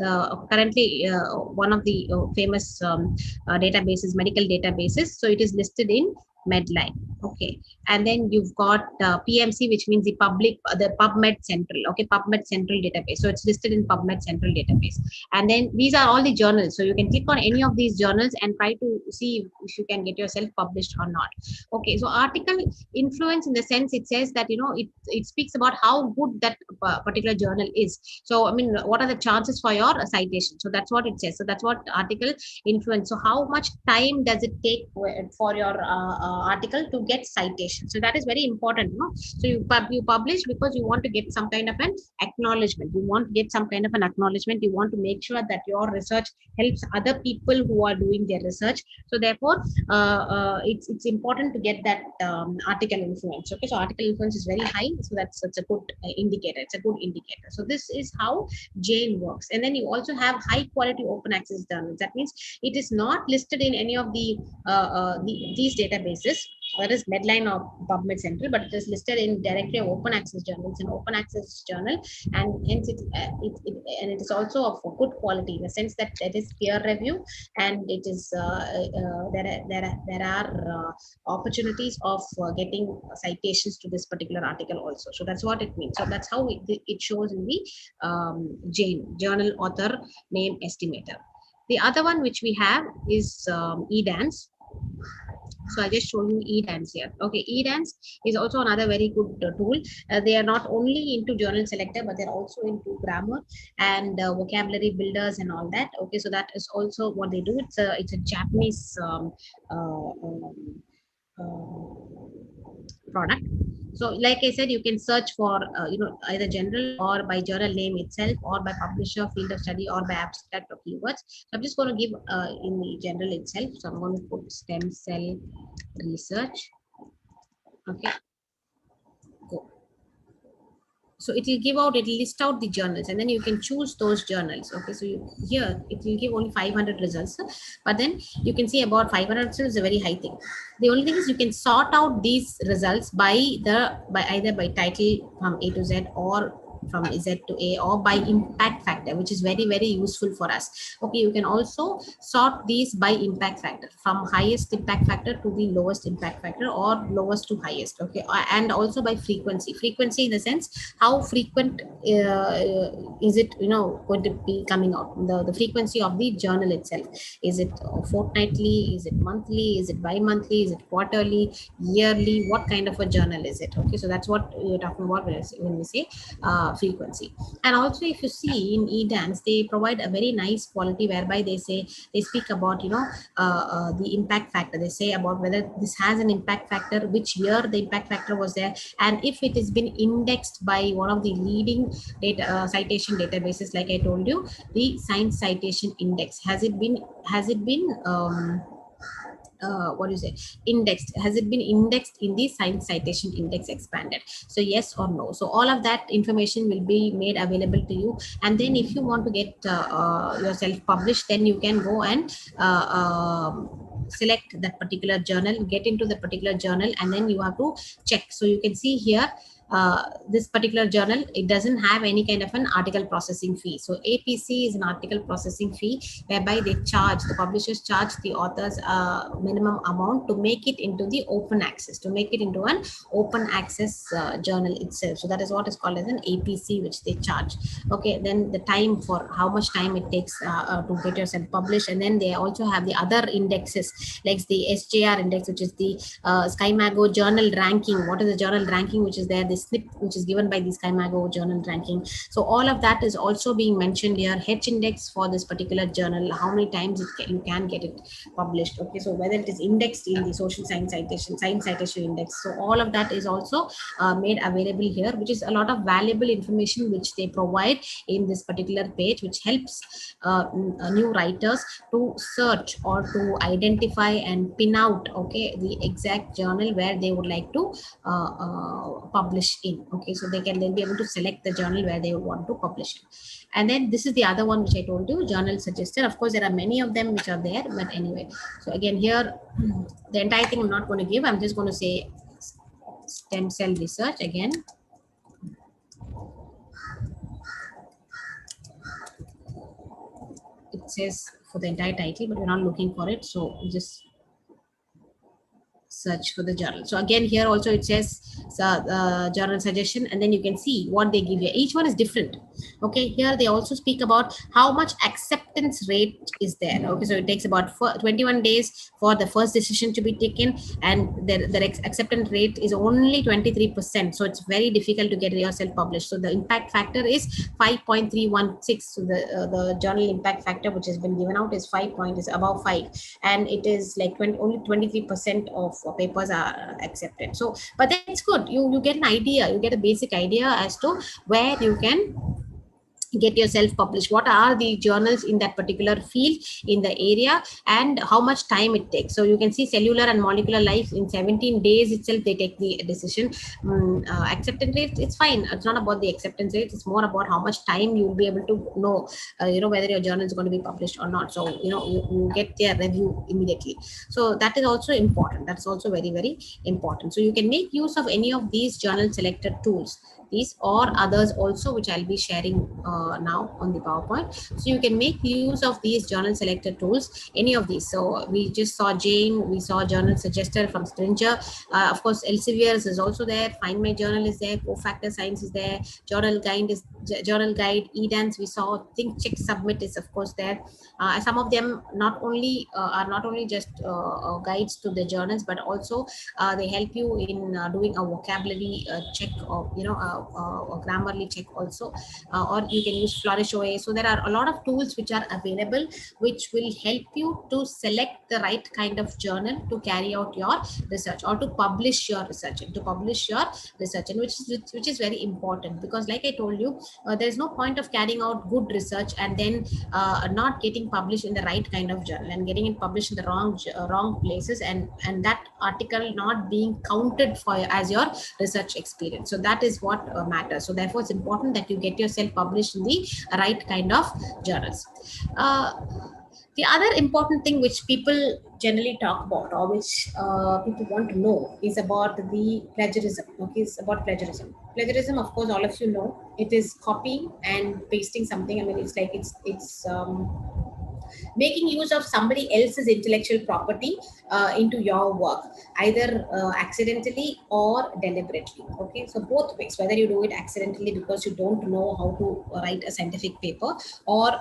Speaker 2: currently one of the famous databases, medical databases. So it is listed in Medline. Okay, and then you've got PMC, which means the PubMed Central. Okay, PubMed Central database. So it's listed in PubMed Central database. And then these are all the journals. So you can click on any of these journals and try to see if you can get yourself published or not. Okay, so article influence in the sense it says that it speaks about how good that particular journal is. So I mean, what are the chances for your citation? So that's what it says. So that's what article influence. So how much time does it take for your article to get citation? So that is very important. So you publish because you want to get some kind of an acknowledgement. You want to get some kind of an acknowledgement. You want to make sure that your research helps other people who are doing their research. So therefore it's important to get that article influence. Okay, so article influence is very high, so that's a good indicator. It's a good indicator. So this is how Jane works. And then you also have high quality open access journals. That means it is not listed in any of these databases, whether it's Medline or PubMed Central, but it is listed in directory of open access journals and open access journal, and hence it is also of good quality in the sense that it is peer review, and it is there are opportunities of getting citations to this particular article also. So that's what it means. So that's how it shows in the Jane journal author name estimator. The other one which we have is EDANS. So I just show you EDANS here. Okay, EDANS is also another very good tool. They are not only into journal selector, but they're also into grammar and vocabulary builders and all that. Okay, so that is also what they do. It's a Japanese product. So like I said, you can search for either general or by journal name itself, or by publisher, field of study, or by abstract or keywords. So I'm just going to give in the general itself. So I'm going to put stem cell research. Okay, go. So it will give out, it will list out the journals, and then you can choose those journals. Okay, so here it will give only 500 results, but then you can see about 500 results is a very high thing. The only thing is you can sort out these results by either by title from A to Z, or from Z to A, or by impact factor, which is very, very useful for us. Okay, you can also sort these by impact factor, from highest impact factor to the lowest impact factor, or lowest to highest. Okay, and also by frequency in the sense how frequent is it going to be coming out, the frequency of the journal itself. Is it fortnightly, is it monthly, is it bi-monthly, is it quarterly, yearly, what kind of a journal is it? Okay, so that's what we're talking about when we say frequency. And also, if you see in EDANS, they provide a very nice quality whereby they speak about the impact factor. They say about whether this has an impact factor, which year the impact factor was there, and if it has been indexed by one of the leading citation databases, like I told you, the Science Citation Index. Has it been what do you say, indexed? Has it been indexed in the Science Citation Index expanded? So yes or no. So all of that information will be made available to you, and then if you want to get yourself published, then you can go and select that particular journal, get into the particular journal, and then you have to check. So you can see here, this particular journal, it doesn't have any kind of an article processing fee. So APC is an article processing fee, whereby the publishers charge the authors minimum amount to make it into the open access, to make it into an open access journal itself. So that is what is called as an APC, which they charge. Okay, then the time, for how much time it takes to get yourself published. And then they also have the other indexes, like the SJR index, which is the SkyMago journal ranking. What is the journal ranking which is there? The slip which is given by the SkyMago journal ranking. So all of that is also being mentioned here. H index for this particular journal, how many times you can get it published. Okay, so whether it is indexed in the social science citation index. So all of that is also made available here, which is a lot of valuable information which they provide in this particular page, which helps new writers to search or to identify and pin out, okay, the exact journal where they would like to publish publish in. Okay, so they'll be able to select the journal where they want to publish it. And then this is the other one which I told you, journal suggested. Of course, there are many of them which are there, but anyway. So again, here the entire thing I'm not going to give. I'm just going to say stem cell research again. It says for the entire title, but we're not looking for it, so just search for the journal. So again, here also it says journal suggestion, and then you can see what they give you. Each one is different. Okay, here they also speak about how much acceptance rate is there. Okay, so it takes about 21 days for the first decision to be taken, and the acceptance rate is only 23%. So it's very difficult to get yourself published. So the impact factor is 5.316. So the journal impact factor which has been given out is above 5, and it is like only 23% of papers are accepted. So, but that's good. You get an idea, you get a basic idea as to where you can get yourself published, what are the journals in that particular field in the area, and how much time it takes. So you can see cellular and molecular life in 17 days itself they take the decision. Acceptance rate, it's fine. It's not about the acceptance rate, it's more about how much time you'll be able to know whether your journal is going to be published or not. So you get their review immediately. So that is also important. That's also very, very important. So you can make use of any of these journal selected tools, these or others also, which I'll be sharing now on the PowerPoint. So you can make use of these journal selected tools, any of these. So we just saw Jane, we saw journal suggester from Stringer. Of course, Elsevier's is also there. Find My Journal is there. Cofactor Science is there. Journal Guide, Edance we saw. Think, Check, Submit is of course there. Some of them are not only just guides to the journals, but also they help you in doing a vocabulary check, or a grammarly check also, or you can use Flourish OA. So there are a lot of tools which are available, which will help you to select the right kind of journal to carry out your research, or to publish your research, and which is very important, because like I told you, there is no point of carrying out good research and then not getting published in the right kind of journal, and getting it published in the wrong places, and that article not being counted for as your research experience. So that is what matters. So therefore it's important that you get yourself published in the right kind of journals. The other important thing which people generally talk about, or which people want to know, is about the plagiarism. Okay, it's about plagiarism. Plagiarism, of course, all of you know, it is copying and pasting something. I mean, it's like it's making use of somebody else's intellectual property into your work, either accidentally or deliberately. Okay, so both ways, whether you do it accidentally because you don't know how to write a scientific paper, or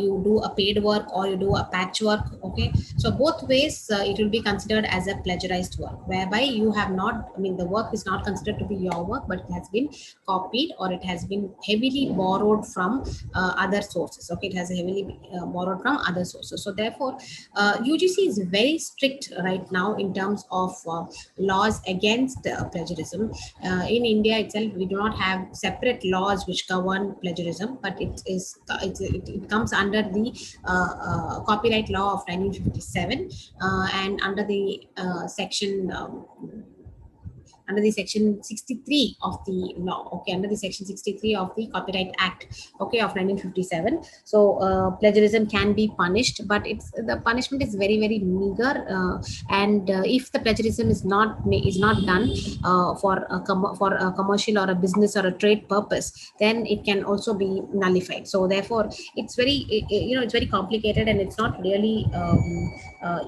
Speaker 2: you do a paid work, or you do a patchwork. Okay, so both ways it will be considered as a plagiarized work, whereby you have not, I mean, the work is not considered to be your work, but it has been copied, or it has been heavily borrowed from other sources. Okay, it has heavily borrowed from other sources. So therefore UGC is very strict right now in terms of laws against plagiarism. In India itself, we do not have separate laws which govern plagiarism, but it comes under the copyright law of 1957, and under the section 63 of the law. Okay, under the section 63 of the Copyright Act, okay, of 1957. So plagiarism can be punished, but the punishment is very, very meager, and if the plagiarism is not done for a commercial or a business or a trade purpose, then it can also be nullified. So therefore it's very it's very complicated, and it's not really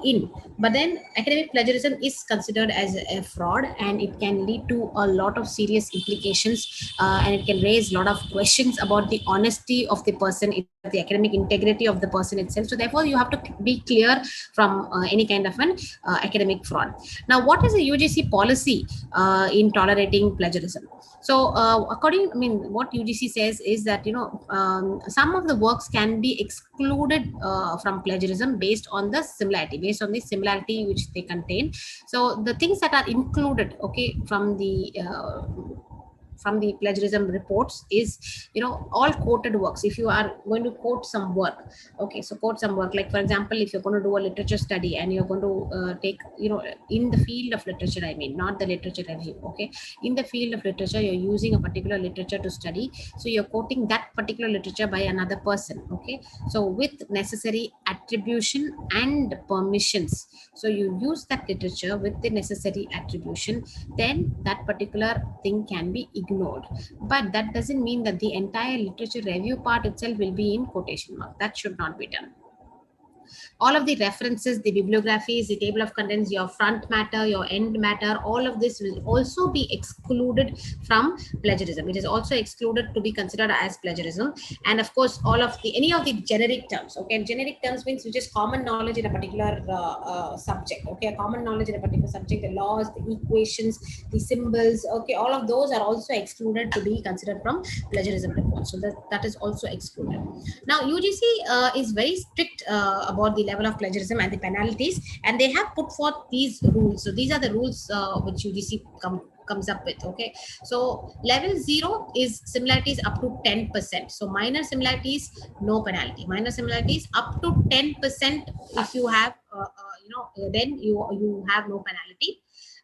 Speaker 2: in. But then academic plagiarism is considered as a fraud, and it can lead to a lot of serious implications, and it can raise a lot of questions about the honesty of the person, the academic integrity of the person itself. So therefore you have to be clear from any kind of an academic fraud. Now, what is the UGC policy in tolerating plagiarism? So what UGC says is that some of the works can be excluded from plagiarism based on the similarity which they contain. So the things that are included, okay, from the from the plagiarism reports is, all quoted works. If you are going to quote some work, okay, so quote some work, like for example, if you're going to do a literature study and you're going to take, in the field of literature, I mean, not the literature review, okay, in the field of literature, you're using a particular literature to study, so you're quoting that particular literature by another person, okay, so with necessary attribution and permissions, so you use that literature with the necessary attribution, then that particular thing can be ignored. But that doesn't mean that the entire literature review part itself will be in quotation mark. That should not be done. All of the references, the bibliographies, the table of contents, your front matter, your end matter, all of this will also be excluded from plagiarism. It is also excluded to be considered as plagiarism. And of course, all of the, any of the generic terms, okay, generic terms means which is common knowledge in a particular subject, okay, a common knowledge in a particular subject, the laws, the equations, the symbols, okay, all of those are also excluded to be considered from plagiarism report. So that is also excluded. Now, UGC is very strict about the level of plagiarism and the penalties, and they have put forth these rules. So these are the rules which UGC comes up with, okay. So level 0 is similarities up to 10%. So minor similarities, no penalty. Minor similarities up to 10%. If you have, then you have no penalty.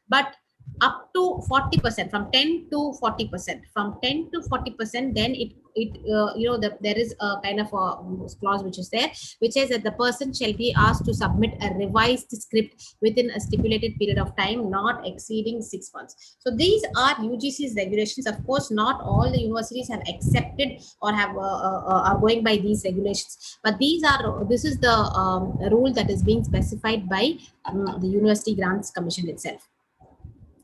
Speaker 2: But up to 40%, from 10 to 40%, from 10 to 40%, then there is a kind of a clause which is there, which says that the person shall be asked to submit a revised script within a stipulated period of time, not exceeding 6 months. So these are UGC's regulations. Of course, not all the universities have accepted or have are going by these regulations, but this is the rule that is being specified by the University Grants Commission itself.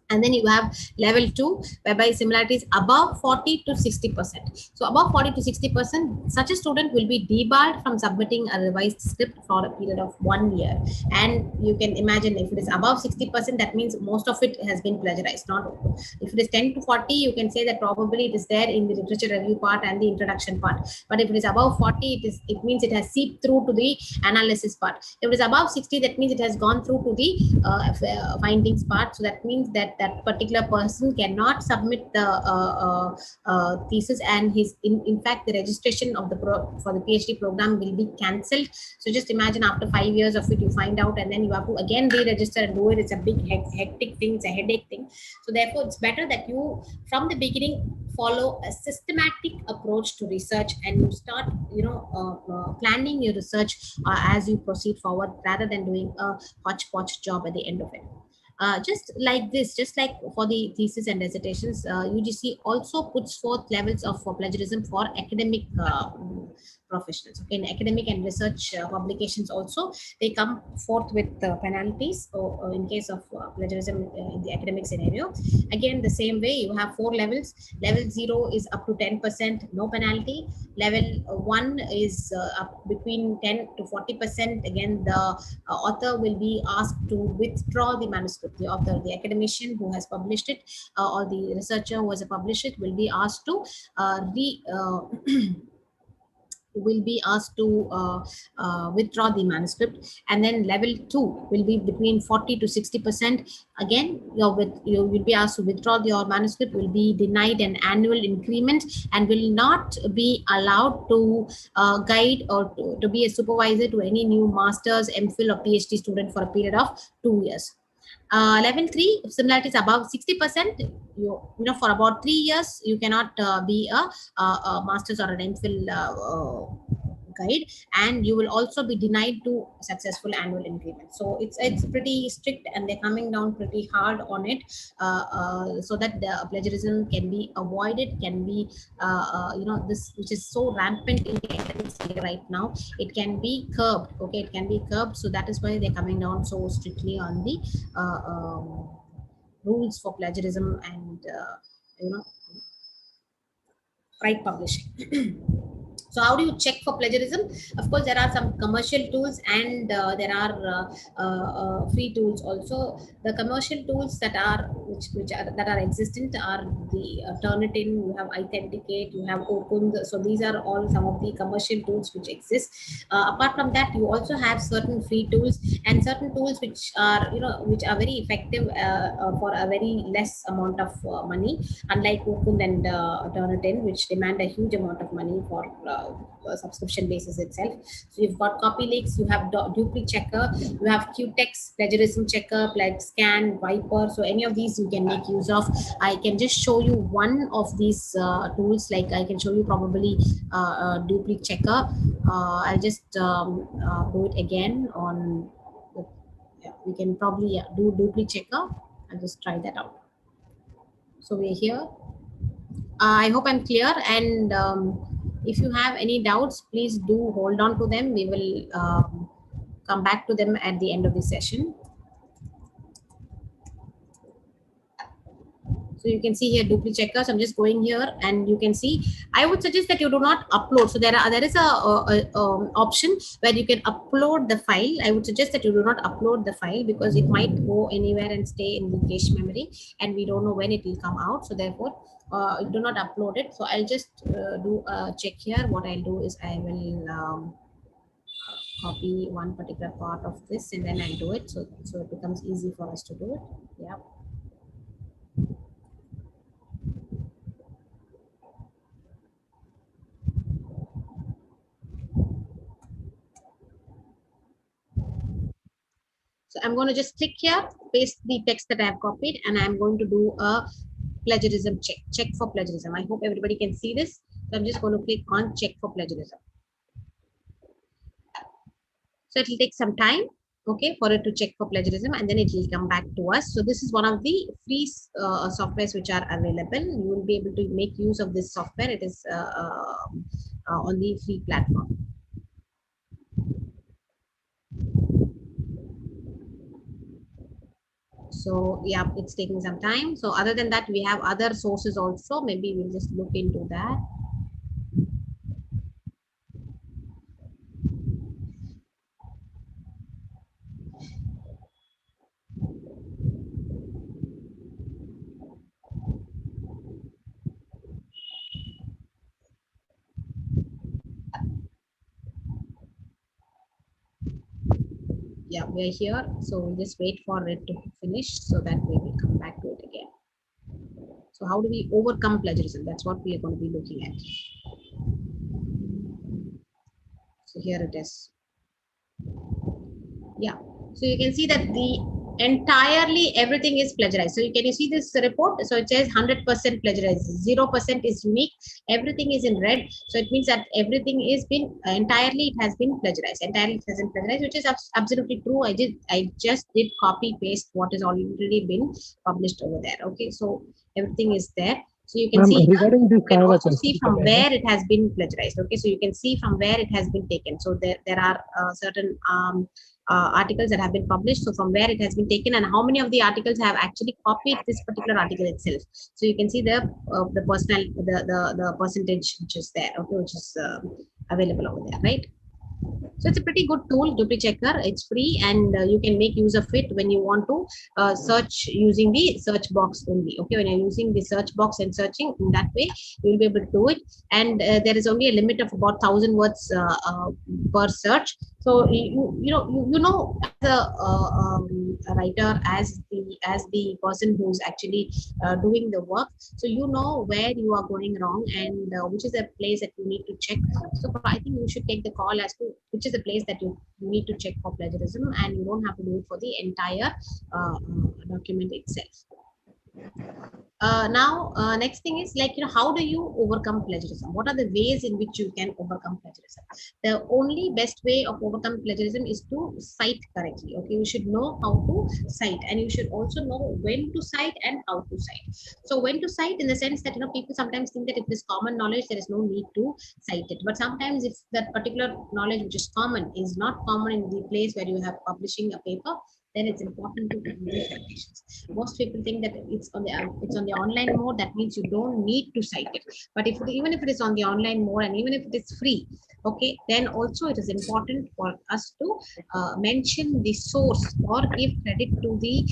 Speaker 2: And then you have level 2, whereby similarity is above 40 to 60%. So above 40 to 60%, such a student will be debarred from submitting a revised script for a period of 1 year. And you can imagine, if it is above 60%, that means most of it has been plagiarized. Not if it is 10 to 40, you can say that probably it is there in the literature review part and the introduction part. But if it is above 40, it means it has seeped through to the analysis part. If it is above 60, that means it has gone through to the findings part. So that means that particular person cannot submit the thesis, and in fact the registration of for the PhD program will be cancelled. So just imagine, after 5 years of it, you find out, and then you have to again re-register and do it. It's a big hectic thing, it's a headache thing. So therefore, it's better that you from the beginning follow a systematic approach to research, and you start planning your research as you proceed forward, rather than doing a hodgepodge job at the end of it. Just like this, just like for the thesis and dissertations, UGC also puts forth levels of plagiarism for academic professionals. Okay, in academic and research publications also, they come forth with penalties in case of plagiarism in the academic scenario. Again, the same way, you have 4 levels. Level 0 is up to 10%, no penalty. Level 1 is up between 10 to 40%. Again, the author will be asked to withdraw the manuscript. The author, the academician who has published it, or the researcher who has published it, will be asked to withdraw the manuscript. And then level 2 will be between 40 to 60%. Again, you will be asked to withdraw your manuscript, will be denied an annual increment, and will not be allowed to guide or to be a supervisor to any new master's, MPhil or PhD student for a period of 2 years. Level 3, if similarity is above 60%, for about 3 years, you cannot be a master's or an MPhil guide, and you will also be denied to successful annual increment. So it's pretty strict, and they're coming down pretty hard on it, so that the plagiarism can be avoided, can be this which is so rampant in the academic sphere right now, it can be curbed. Okay, it can be curbed. So that is why they're coming down so strictly on the rules for plagiarism and right publishing. So how do you check for plagiarism? Of course, there are some commercial tools and there are free tools also. The commercial tools that are that are existent are the Turnitin, you have Authenticate, you have Okund. So these are all some of the commercial tools which exist. Apart from that, you also have certain free tools and certain tools which are which are very effective for a very less amount of money, unlike Okund and Turnitin, which demand a huge amount of money for subscription basis itself. So you've got copy leaks, you have duplicate checker, you have Qtex, plagiarism checker, plag scan, Viper. So any of these you can make use of. I can just show you one of these tools. Like I can show you probably duplicate checker. I'll just do it again on. Yeah, we can probably do duplicate checker. I'll just try that out. So we're here. I hope I'm clear, and if you have any doubts, please do hold on to them. We will come back to them at the end of the session. So you can see here duplicate checker. So I'm just going here, and you can see. I would suggest that you do not upload. So there is a option where you can upload the file. I would suggest that you do not upload the file because it might go anywhere and stay in the cache memory, and we don't know when it will come out. So therefore, do not upload it. So I'll just do a check here. What I'll do is I will copy one particular part of this, and then I'll do it. So it becomes easy for us to do it. Yeah. So I'm going to just click here, paste the text that I have copied, and I'm going to do a plagiarism check for plagiarism. I hope everybody can see this. So I'm just going to click on check for plagiarism. So it will take some time, okay, for it to check for plagiarism, and then it will come back to us. So this is one of the free softwares which are available. You will be able to make use of this software. It is on the free platform. So yeah, it's taking some time. So other than that, we have other sources also. Maybe we'll just look into that. Yeah, we're here. So we'll just wait for it to finish so that we will come back to it again. So how do we overcome plagiarism? That's what we are going to be looking at. So here it is. Yeah. So you can see that the entirely everything is plagiarized. So you see this report? So it says 100% plagiarized, 0% is unique, everything is in red. So it means that everything is been entirely, it has been plagiarized. Entirely it has been plagiarized, which is absolutely true. I just did copy paste what is already been published over there. Okay, so everything is there. So you can see, you can also see from where it has been plagiarized. Okay, so you can see from where it has been taken. So there are certain articles that have been published. So from where it has been taken and how many of the articles have actually copied this particular article itself. So you can see the percentage which is there. Okay, which is available over there, right? So it's a pretty good tool, duplicate checker. It's free, and you can make use of it when you want to search using the search box only. Okay, when you're using the search box and searching in that way, you will be able to do it. And there is only a limit of about 1,000 words per search. So you know as a writer, as the person who's actually doing the work, so you know where you are going wrong and which is a place that you need to check. So I think you should take the call as to which is a place that you need to check for plagiarism, and you don't have to do it for the entire document itself. Now, next thing is like, how do you overcome plagiarism? What are the ways in which you can overcome plagiarism? The only best way of overcome plagiarism is to cite correctly. Okay, you should know how to cite, and you should also know when to cite and how to cite. So when to cite in the sense that, people sometimes think that if it is common knowledge, there is no need to cite it. But sometimes if that particular knowledge which is common is not common in the place where you have publishing a paper, then it's important to have these citations. Most people think that it's on the online mode. That means you don't need to cite it. But even if it is on the online mode, and even if it is free, okay, then also it is important for us to mention the source or give credit to the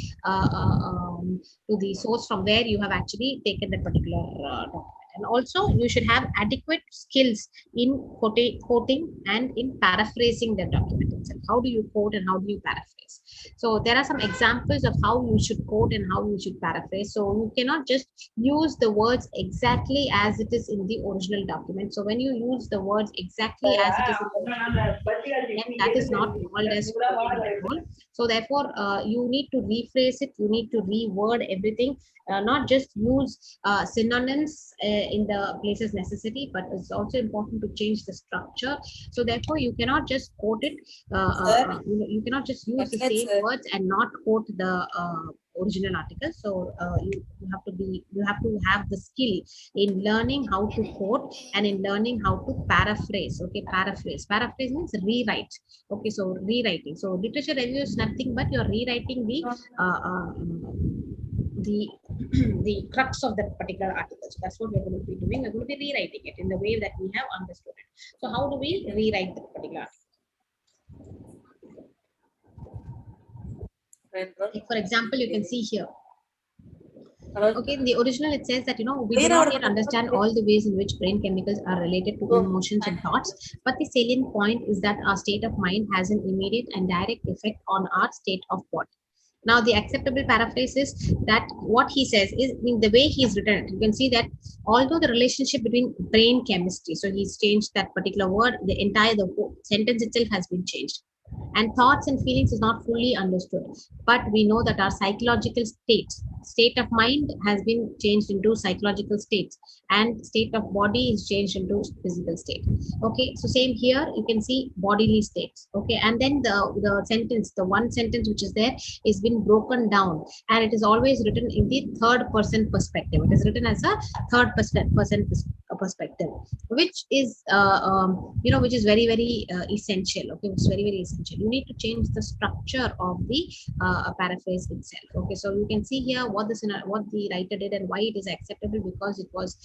Speaker 2: source from where you have actually taken that particular document. And also you should have adequate skills in quoting and in paraphrasing the document itself. How do you quote and how do you paraphrase? So there are some examples of how you should quote and how you should paraphrase. So you cannot just use the words exactly as it is in the original document. So when you use the words exactly as it is in the original document, then that is not called as quoting at all. So therefore, you need to rephrase it. You need to reword everything. Not just use synonyms in the places necessary, but it's also important to change the structure. So therefore, you cannot just quote it. You cannot just use the same words and not quote the original article. So you have to have the skill in learning how to quote and in learning how to paraphrase. Okay, paraphrase means rewrite. Okay, so rewriting. So literature review is nothing but you're rewriting the the crux of that particular article. So that's what we're going to be doing. We're going to be rewriting it in the way that we have understood it. So how do we rewrite that particular article? Like for example, you can see here. Okay, in the original it says that, we do not yet understand all the ways in which brain chemicals are related to emotions and thoughts, but the salient point is that our state of mind has an immediate and direct effect on our state of body. Now, the acceptable paraphrase is that what he says is, in the way he is written it, you can see that although the relationship between brain chemistry, so he's changed that particular word, the whole sentence itself has been changed. And thoughts and feelings is not fully understood, but we know that our psychological state of mind has been changed into psychological states, and state of body is changed into physical state. Okay, so same here, you can see bodily states. Okay, and then the one sentence which is there is been broken down, and it is always written in the third person perspective. It is written as a third person perspective, which is which is very, very essential. Okay, it's very, very essential. You need to change the structure of the paraphrase itself. Okay, so you can see here what the writer did and why it is acceptable, because it was,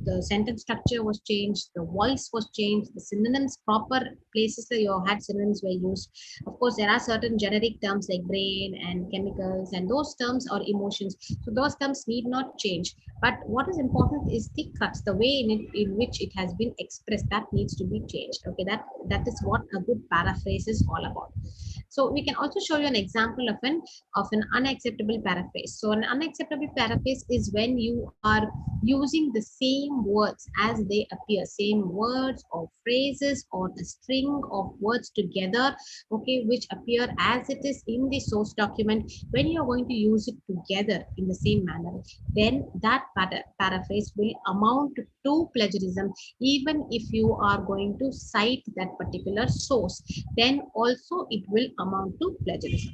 Speaker 2: the sentence structure was changed, the voice was changed, the synonyms, proper places that you had synonyms were used. Of course, there are certain generic terms like brain and chemicals, and those terms are emotions. So those terms need not change. But what is important is the cuts, the way in which it has been expressed, that needs to be changed. Okay, that is what a good paraphrase is all about. So we can also show you an example of an unacceptable paraphrase. So an unacceptable paraphrase is when you are using the same words as they appear, same words or phrases or a string of words together, okay, which appear as it is in the source document. When you are going to use it together in the same manner, then that paraphrase will amount to plagiarism. Even if you are going to cite that particular source, then also it will amount to plagiarism.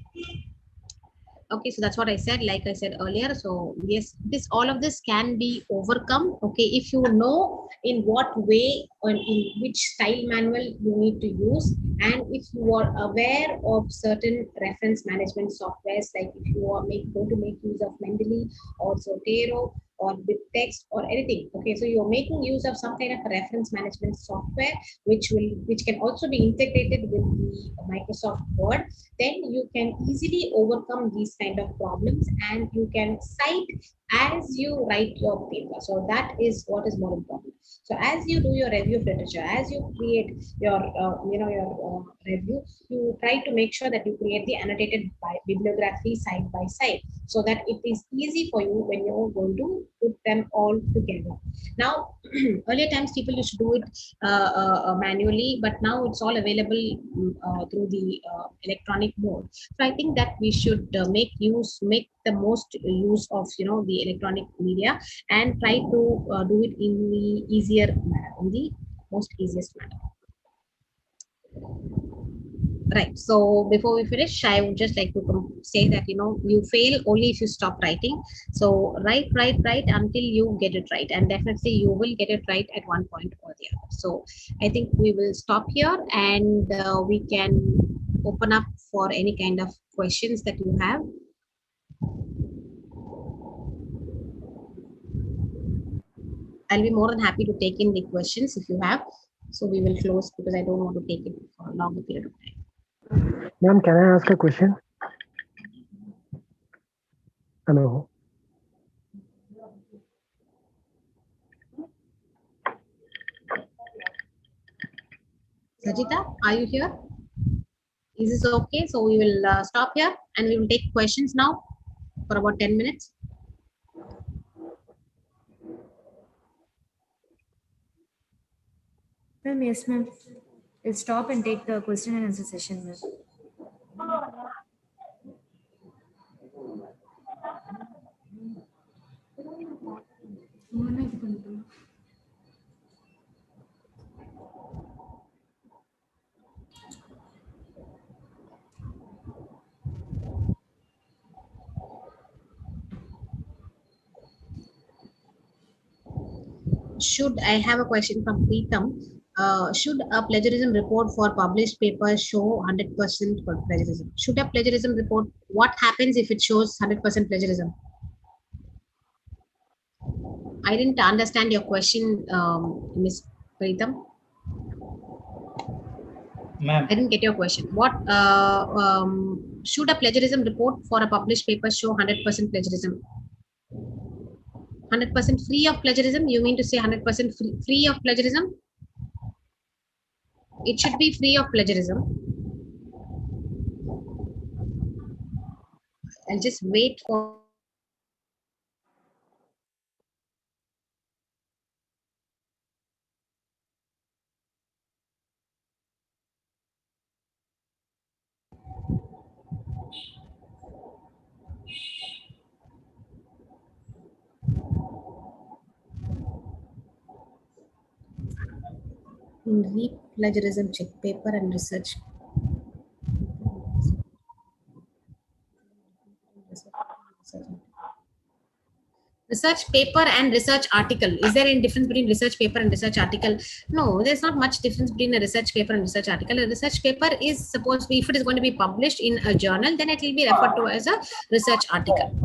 Speaker 2: Okay, so that's what I said, like I said earlier. So yes, all of this can be overcome, okay, if you know in what way or in which style manual you need to use, and if you are aware of certain reference management softwares, like if you are going to make use of Mendeley or Zotero or BitText or anything. Okay, so you're making use of some kind of a reference management software which can also be integrated with the Microsoft Word. Then you can easily overcome these kind of problems, and you can cite as you write your paper. So that is what is more important. So as you do your review of literature, as you create your review, you try to make sure that you create the annotated bibliography side by side, so that it is easy for you when you're going to put them all together. Now, earlier times people used to do it manually, but now it's all available through the electronic mode. So I think that we should make the most use of the electronic media, and try to do it in the easier manner, in the most easiest manner. Right. So before we finish, I would just like to say that you fail only if you stop writing. So write until you get it right, and definitely you will get it right at one point or the other. So I think we will stop here, and we can open up for any kind of questions that you have. I'll be more than happy to take in the questions if you have. So we will close because I don't want to take it for a longer period of time.
Speaker 6: Ma'am, can I ask a question? Hello.
Speaker 2: Sajita, are you here? Is this okay? So we will stop here and we will take questions now for about 10 minutes.
Speaker 3: Ma'am, yes, ma'am. We'll stop and take the question and answer session, ma'am.
Speaker 2: Should I have a question from Preetham? Should a plagiarism report for published papers show 100% for plagiarism? Should a plagiarism report, what happens if it shows 100% plagiarism? I didn't understand your question, Ms. Preetham.
Speaker 12: Ma'am.
Speaker 2: I didn't get your question. What should a plagiarism report for a published paper show 100% plagiarism? 100% free of plagiarism? You mean to say 100% free of plagiarism? It should be free of plagiarism. I'll just wait for. In plagiarism check paper and research. Research paper and research article. Is there any difference between research paper and research article? No, there's not much difference between a research paper and research article. A research paper is supposed to be, if it is going to be published in a journal, then it will be referred to as a research article.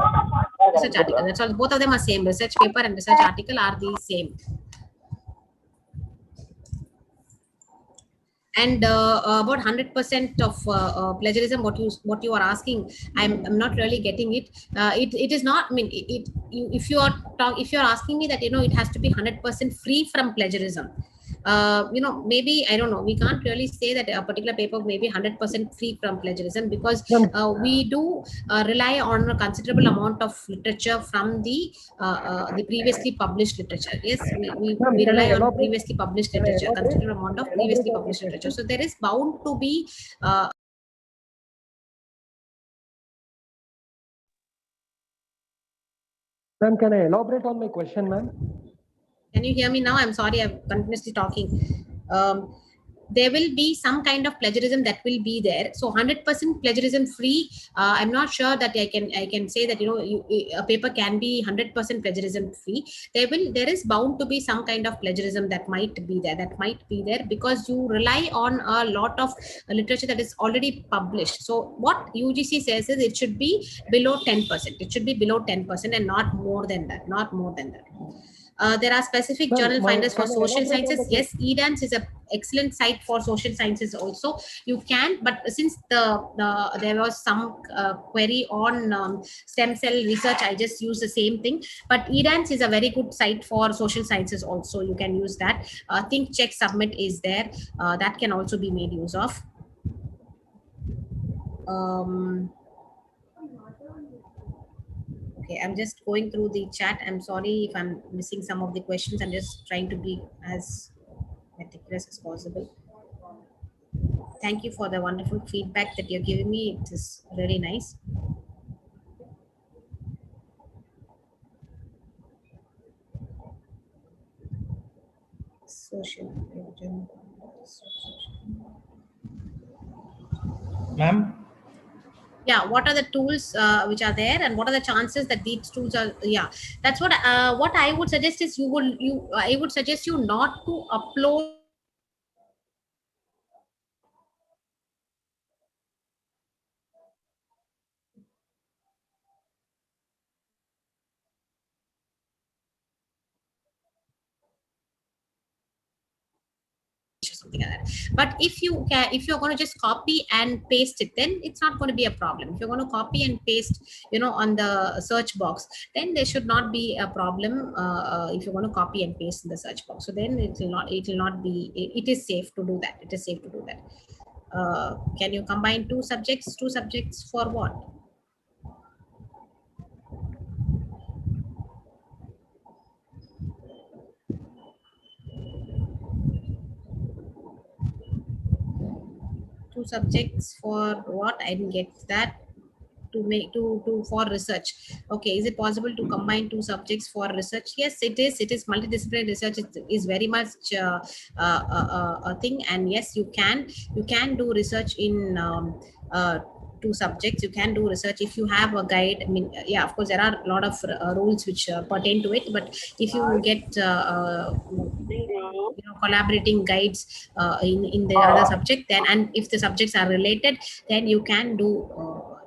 Speaker 2: Research article. That's all. Both of them are same. Research paper and research article are the same. And about 100% of plagiarism, what you are asking, I'm not really getting it. It is not. I mean, if you are asking me that it has to be 100% free from plagiarism. Maybe I don't know. We can't really say that a particular paper may be 100% free from plagiarism because we do rely on a considerable amount of literature from the previously published literature. Yes, we rely on previously published literature, considerable amount of previously published literature. So there is bound to be.
Speaker 6: Ma'am, can I elaborate on my question, ma'am?
Speaker 2: Can you hear me now? I'm sorry, I'm continuously talking. There will be some kind of plagiarism that will be there. So 100% plagiarism free. I'm not sure that I can say that a paper can be 100% plagiarism free. There is bound to be some kind of plagiarism that might be there. Because you rely on a lot of literature that is already published. So what UGC says is it should be below 10%. It should be below 10% and not more than that. There are specific journal finders for social sciences. Yes, EDANS is an excellent site for social sciences also. You can, but since there was some query on stem cell research, I just use the same thing. But EDANS is a very good site for social sciences also. You can use that. Think, Check, Submit is there. That can also be made use of. Okay, I'm just going through the chat. I'm sorry if I'm missing some of the questions. I'm just trying to be as meticulous as possible. Thank you for the wonderful feedback that you're giving me. It is really nice.
Speaker 12: Ma'am?
Speaker 2: Yeah, what are the tools which are there, and what are the chances that these tools are? Yeah, that's what I would suggest is I would suggest you not to upload something like that. But if you're going to just copy and paste it, then it's not going to be a problem. If you're going to copy and paste, on the search box, then there should not be a problem. If you're going to copy and paste in the search box, so then it will not be. It is safe to do that. It is safe to do that. Can you combine two subjects? Two subjects for what? Two subjects for what? I didn't get that. To make for research. Okay, is it possible to combine two subjects for research? Yes, it is multidisciplinary research. It is very much a thing, and yes, you can do research in two subjects. You can do research if you have a guide. I mean, yeah, of course there are a lot of rules which pertain to it, but if you get collaborating guides in the other subject, then, and if the subjects are related, then you can do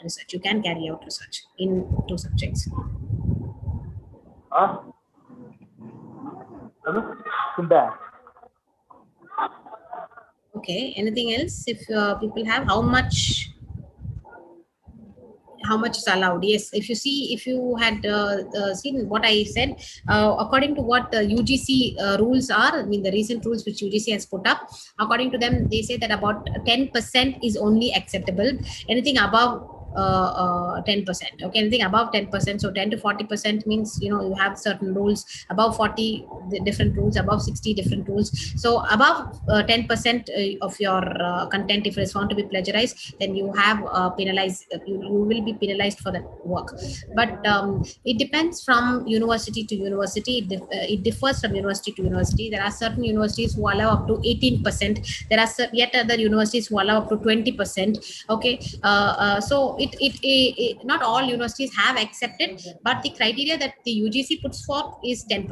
Speaker 2: research. You can carry out research in two subjects. Okay, anything else? If people have, how much is allowed? Yes, if you had seen what I said, according to what the UGC rules are, I mean the recent rules which UGC has put up, according to them, they say that about 10% is only acceptable. Anything above 10%, okay, anything above 10%, so 10 to 40% means you have certain rules, above 40 different rules, above 60 different rules. So above 10% of your content, if it is found to be plagiarized, then you have penalized, you will be penalized for that work. But it depends from university to university. It differs from university to university. There are certain universities who allow up to 18%. There are yet other universities who allow up to 20%. Okay, so it not all universities have accepted, but the criteria that the UGC puts forth is 10%.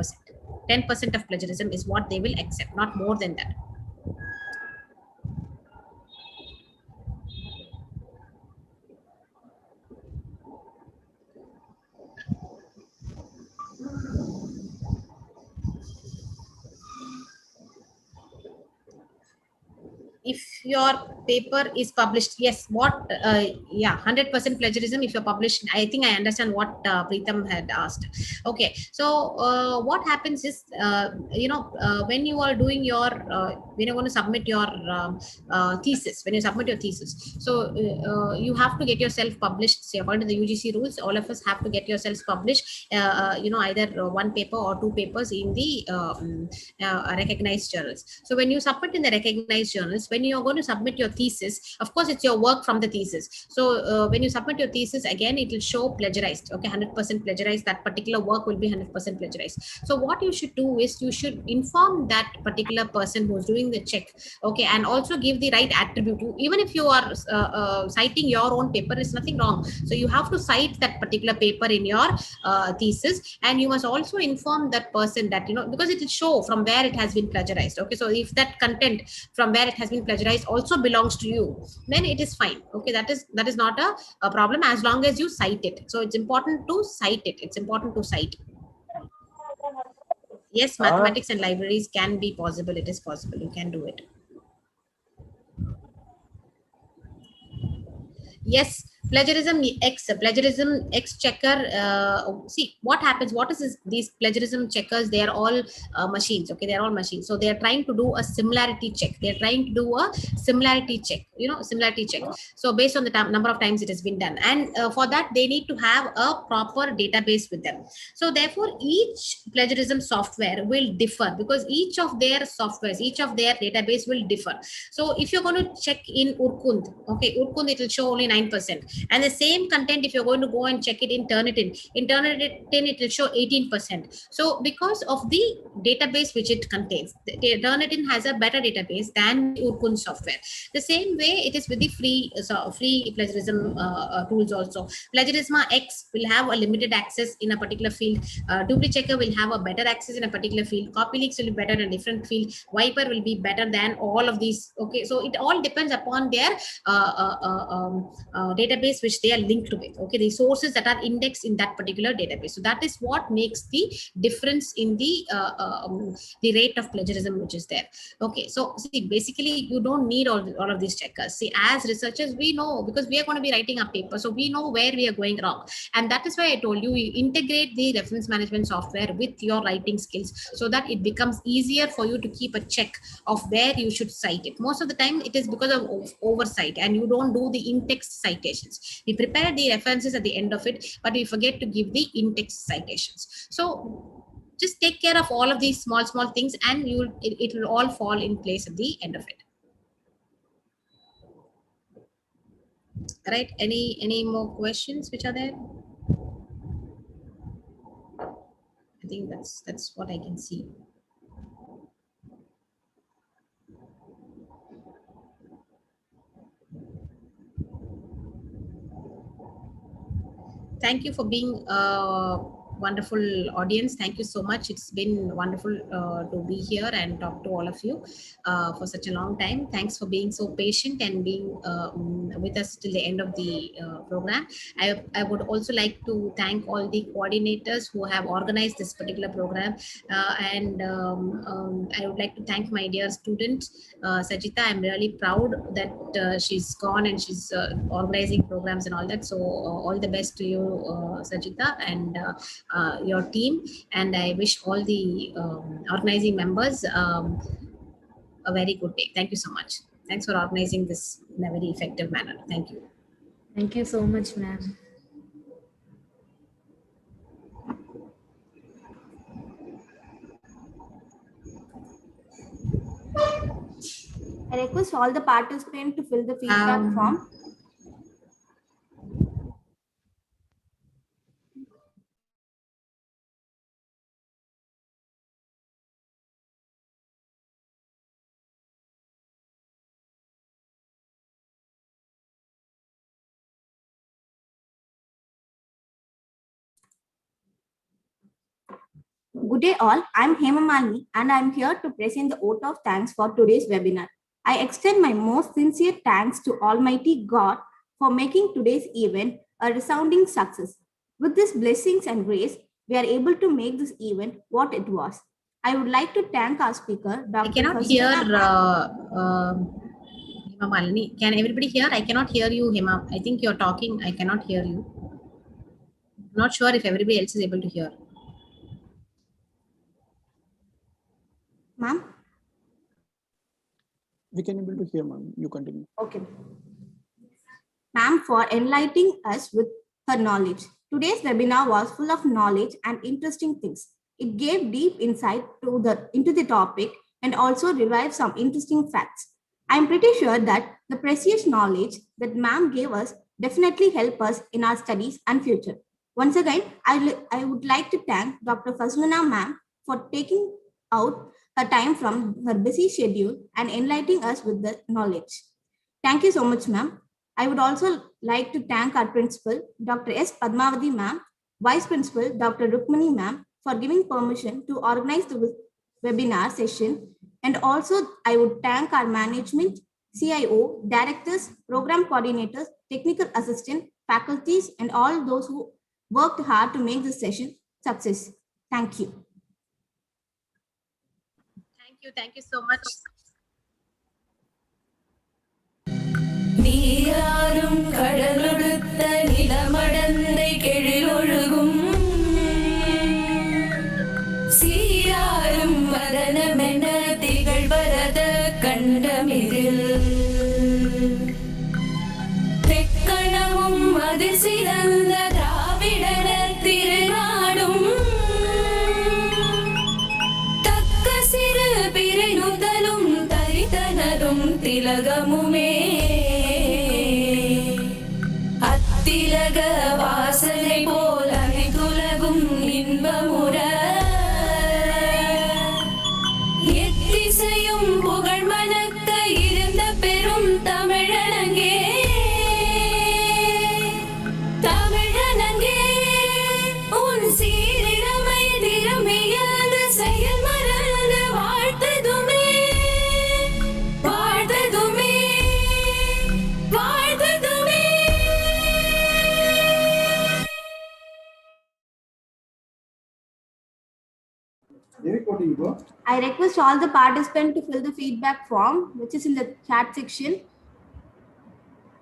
Speaker 2: 10% of plagiarism is what they will accept, not more than that. If your paper is published, yes, what 100% plagiarism if you're published. I think I understand what Preetham had asked. Okay, so what happens is when you are doing your when you're going to submit your thesis, when you submit your thesis, so you have to get yourself published. See, according to the UGC rules, all of us have to get yourselves published, either one paper or two papers in the recognized journals. So when you submit in the recognized journals, when you are going to submit your thesis, of course it's your work from the thesis. So when you submit your thesis, again it will show plagiarized. Okay, 100% plagiarized. That particular work will be 100% plagiarized. So what you should do is you should inform that particular person who's doing the check. Okay, and also give the right attribute. Even if you are citing your own paper, there's nothing wrong. So you have to cite that particular paper in your thesis, and you must also inform that person that because it will show from where it has been plagiarized. Okay, so if that content from where it has been plagiarized also belongs to you, then it is fine. Okay, that is not a problem, as long as you cite it. So it's important to cite it. It's important to cite. Yes, mathematics and libraries can be possible. It is possible. You can do it. Yes, plagiarism X checker. See what happens. What is this, these plagiarism checkers? They are all machines. Okay, they are all machines. So they are trying to do a similarity check. They are trying to do a similarity check. Similarity check. So based on the number of times it has been done, and for that they need to have a proper database with them. So therefore, each plagiarism software will differ because each of their softwares, each of their database will differ. So if you're going to check in Urkund, okay, Urkund, it will show only 9%. And the same content, if you're going to go and check it in Turnitin, it will show 18%. So because of the database which it contains, Turnitin has a better database than Urkund software. The same way it is with the free plagiarism tools also. Plagiarisma X will have a limited access in a particular field. DupliChecker will have a better access in a particular field. CopyLeaks will be better in a different field. Viper will be better than all of these. Okay, so it all depends upon their database database which they are linked with. Okay, the sources that are indexed in that particular database. So that is what makes the difference in the rate of plagiarism which is there. Okay, so see, basically you don't need all of these checkers. See, as researchers, we know, because we are going to be writing a paper, so we know where we are going wrong. And that is why I told you, you integrate the reference management software with your writing skills so that it becomes easier for you to keep a check of where you should cite it. Most of the time it is because of oversight, and you don't do the in-text citations. We prepare the references at the end of it, but we forget to give the in-text citations. So just take care of all of these small things, and it will all fall in place at the end of it. Right? Any more questions which are there? I think that's what I can see. Thank you for being wonderful audience. Thank you so much. It's been wonderful to be here and talk to all of you for such a long time. Thanks for being so patient and being with us till the end of the program. I would also like to thank all the coordinators who have organized this particular program, and I would like to thank my dear student Sajita. I'm really proud that she's gone and she's organizing programs and all that. So all the best to you, Sajita, and your team. And I wish all the organizing members a very good day. Thank you so much. Thanks for organizing this in a very effective manner. Thank you.
Speaker 3: Thank you so much, ma'am.
Speaker 1: I request all the participants to fill the feedback form. Good day all, I'm Hema Malini and I'm here to present the vote of thanks for today's webinar. I extend my most sincere thanks to Almighty God for making today's event a resounding success. With these blessings and grace, we are able to make this event what it was. I would like to thank our speaker, Dr.
Speaker 2: I cannot hear Hema Malini. Can everybody hear? I cannot hear you, Hema. I think you're talking. I cannot hear you. I'm not sure if everybody else is able to hear.
Speaker 1: Ma'am?
Speaker 13: We can able to hear, ma'am. You continue.
Speaker 1: Okay. Ma'am, for enlightening us with her knowledge. Today's webinar was full of knowledge and interesting things. It gave deep insight into the topic and also revived some interesting facts. I'm pretty sure that the precious knowledge that ma'am gave us definitely help us in our studies and future. Once again, I would like to thank Dr. Fazluna ma'am for taking out her time from her busy schedule and enlightening us with the knowledge. Thank you so much, ma'am. I would also like to thank our principal, Dr. S. Padmavati ma'am, Vice Principal, Dr. Rukmani ma'am, for giving permission to organize the webinar session. And also, I would thank our management, CIO, directors, program coordinators, technical assistant, faculties, and all those who worked hard to make this session success. Thank you.
Speaker 2: Thank you so much.
Speaker 14: நீராறும் கடலொடுத்த நிலமடந்தை கெழிலொழுகும் சீராறும் வதனமென திகழ்வரத கண்டமிதில் தெக்கணமும் அது சிறந்த திராவிடன திருநாடும் தக்க சிறு பிறைநுதலும் தரித்தனரும் திலகமுமே அத்திலக வாசனை போல் அனைத்துலகும் இன்பமுற எத்திசையும் புகழ் மணக்க இருந்த பெரும் தமிழனங்கே தமிழனங்கே
Speaker 1: I request all the participants to fill the feedback form, which is in the chat section.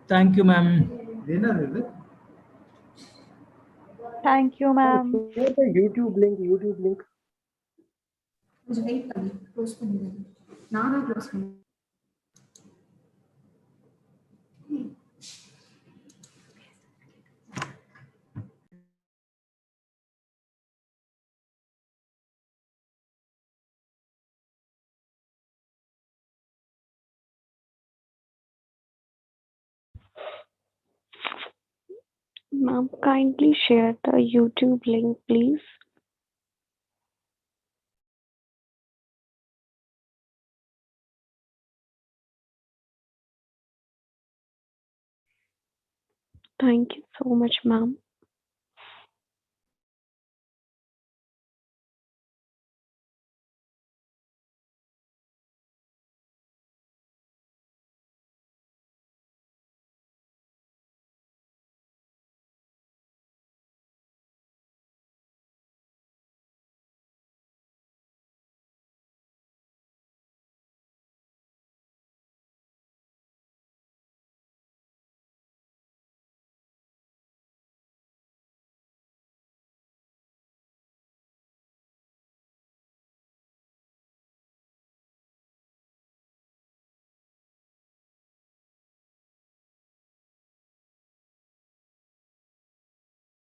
Speaker 12: Thank you, ma'am.
Speaker 15: Thank you, ma'am.
Speaker 6: Share the YouTube link.
Speaker 1: கொஞ்சம் wait பண்ணு. Close பண்ணிடுறேன். நானும் close பண்ணேன்.
Speaker 15: Ma'am, kindly share the YouTube link, please. Thank you so much, ma'am.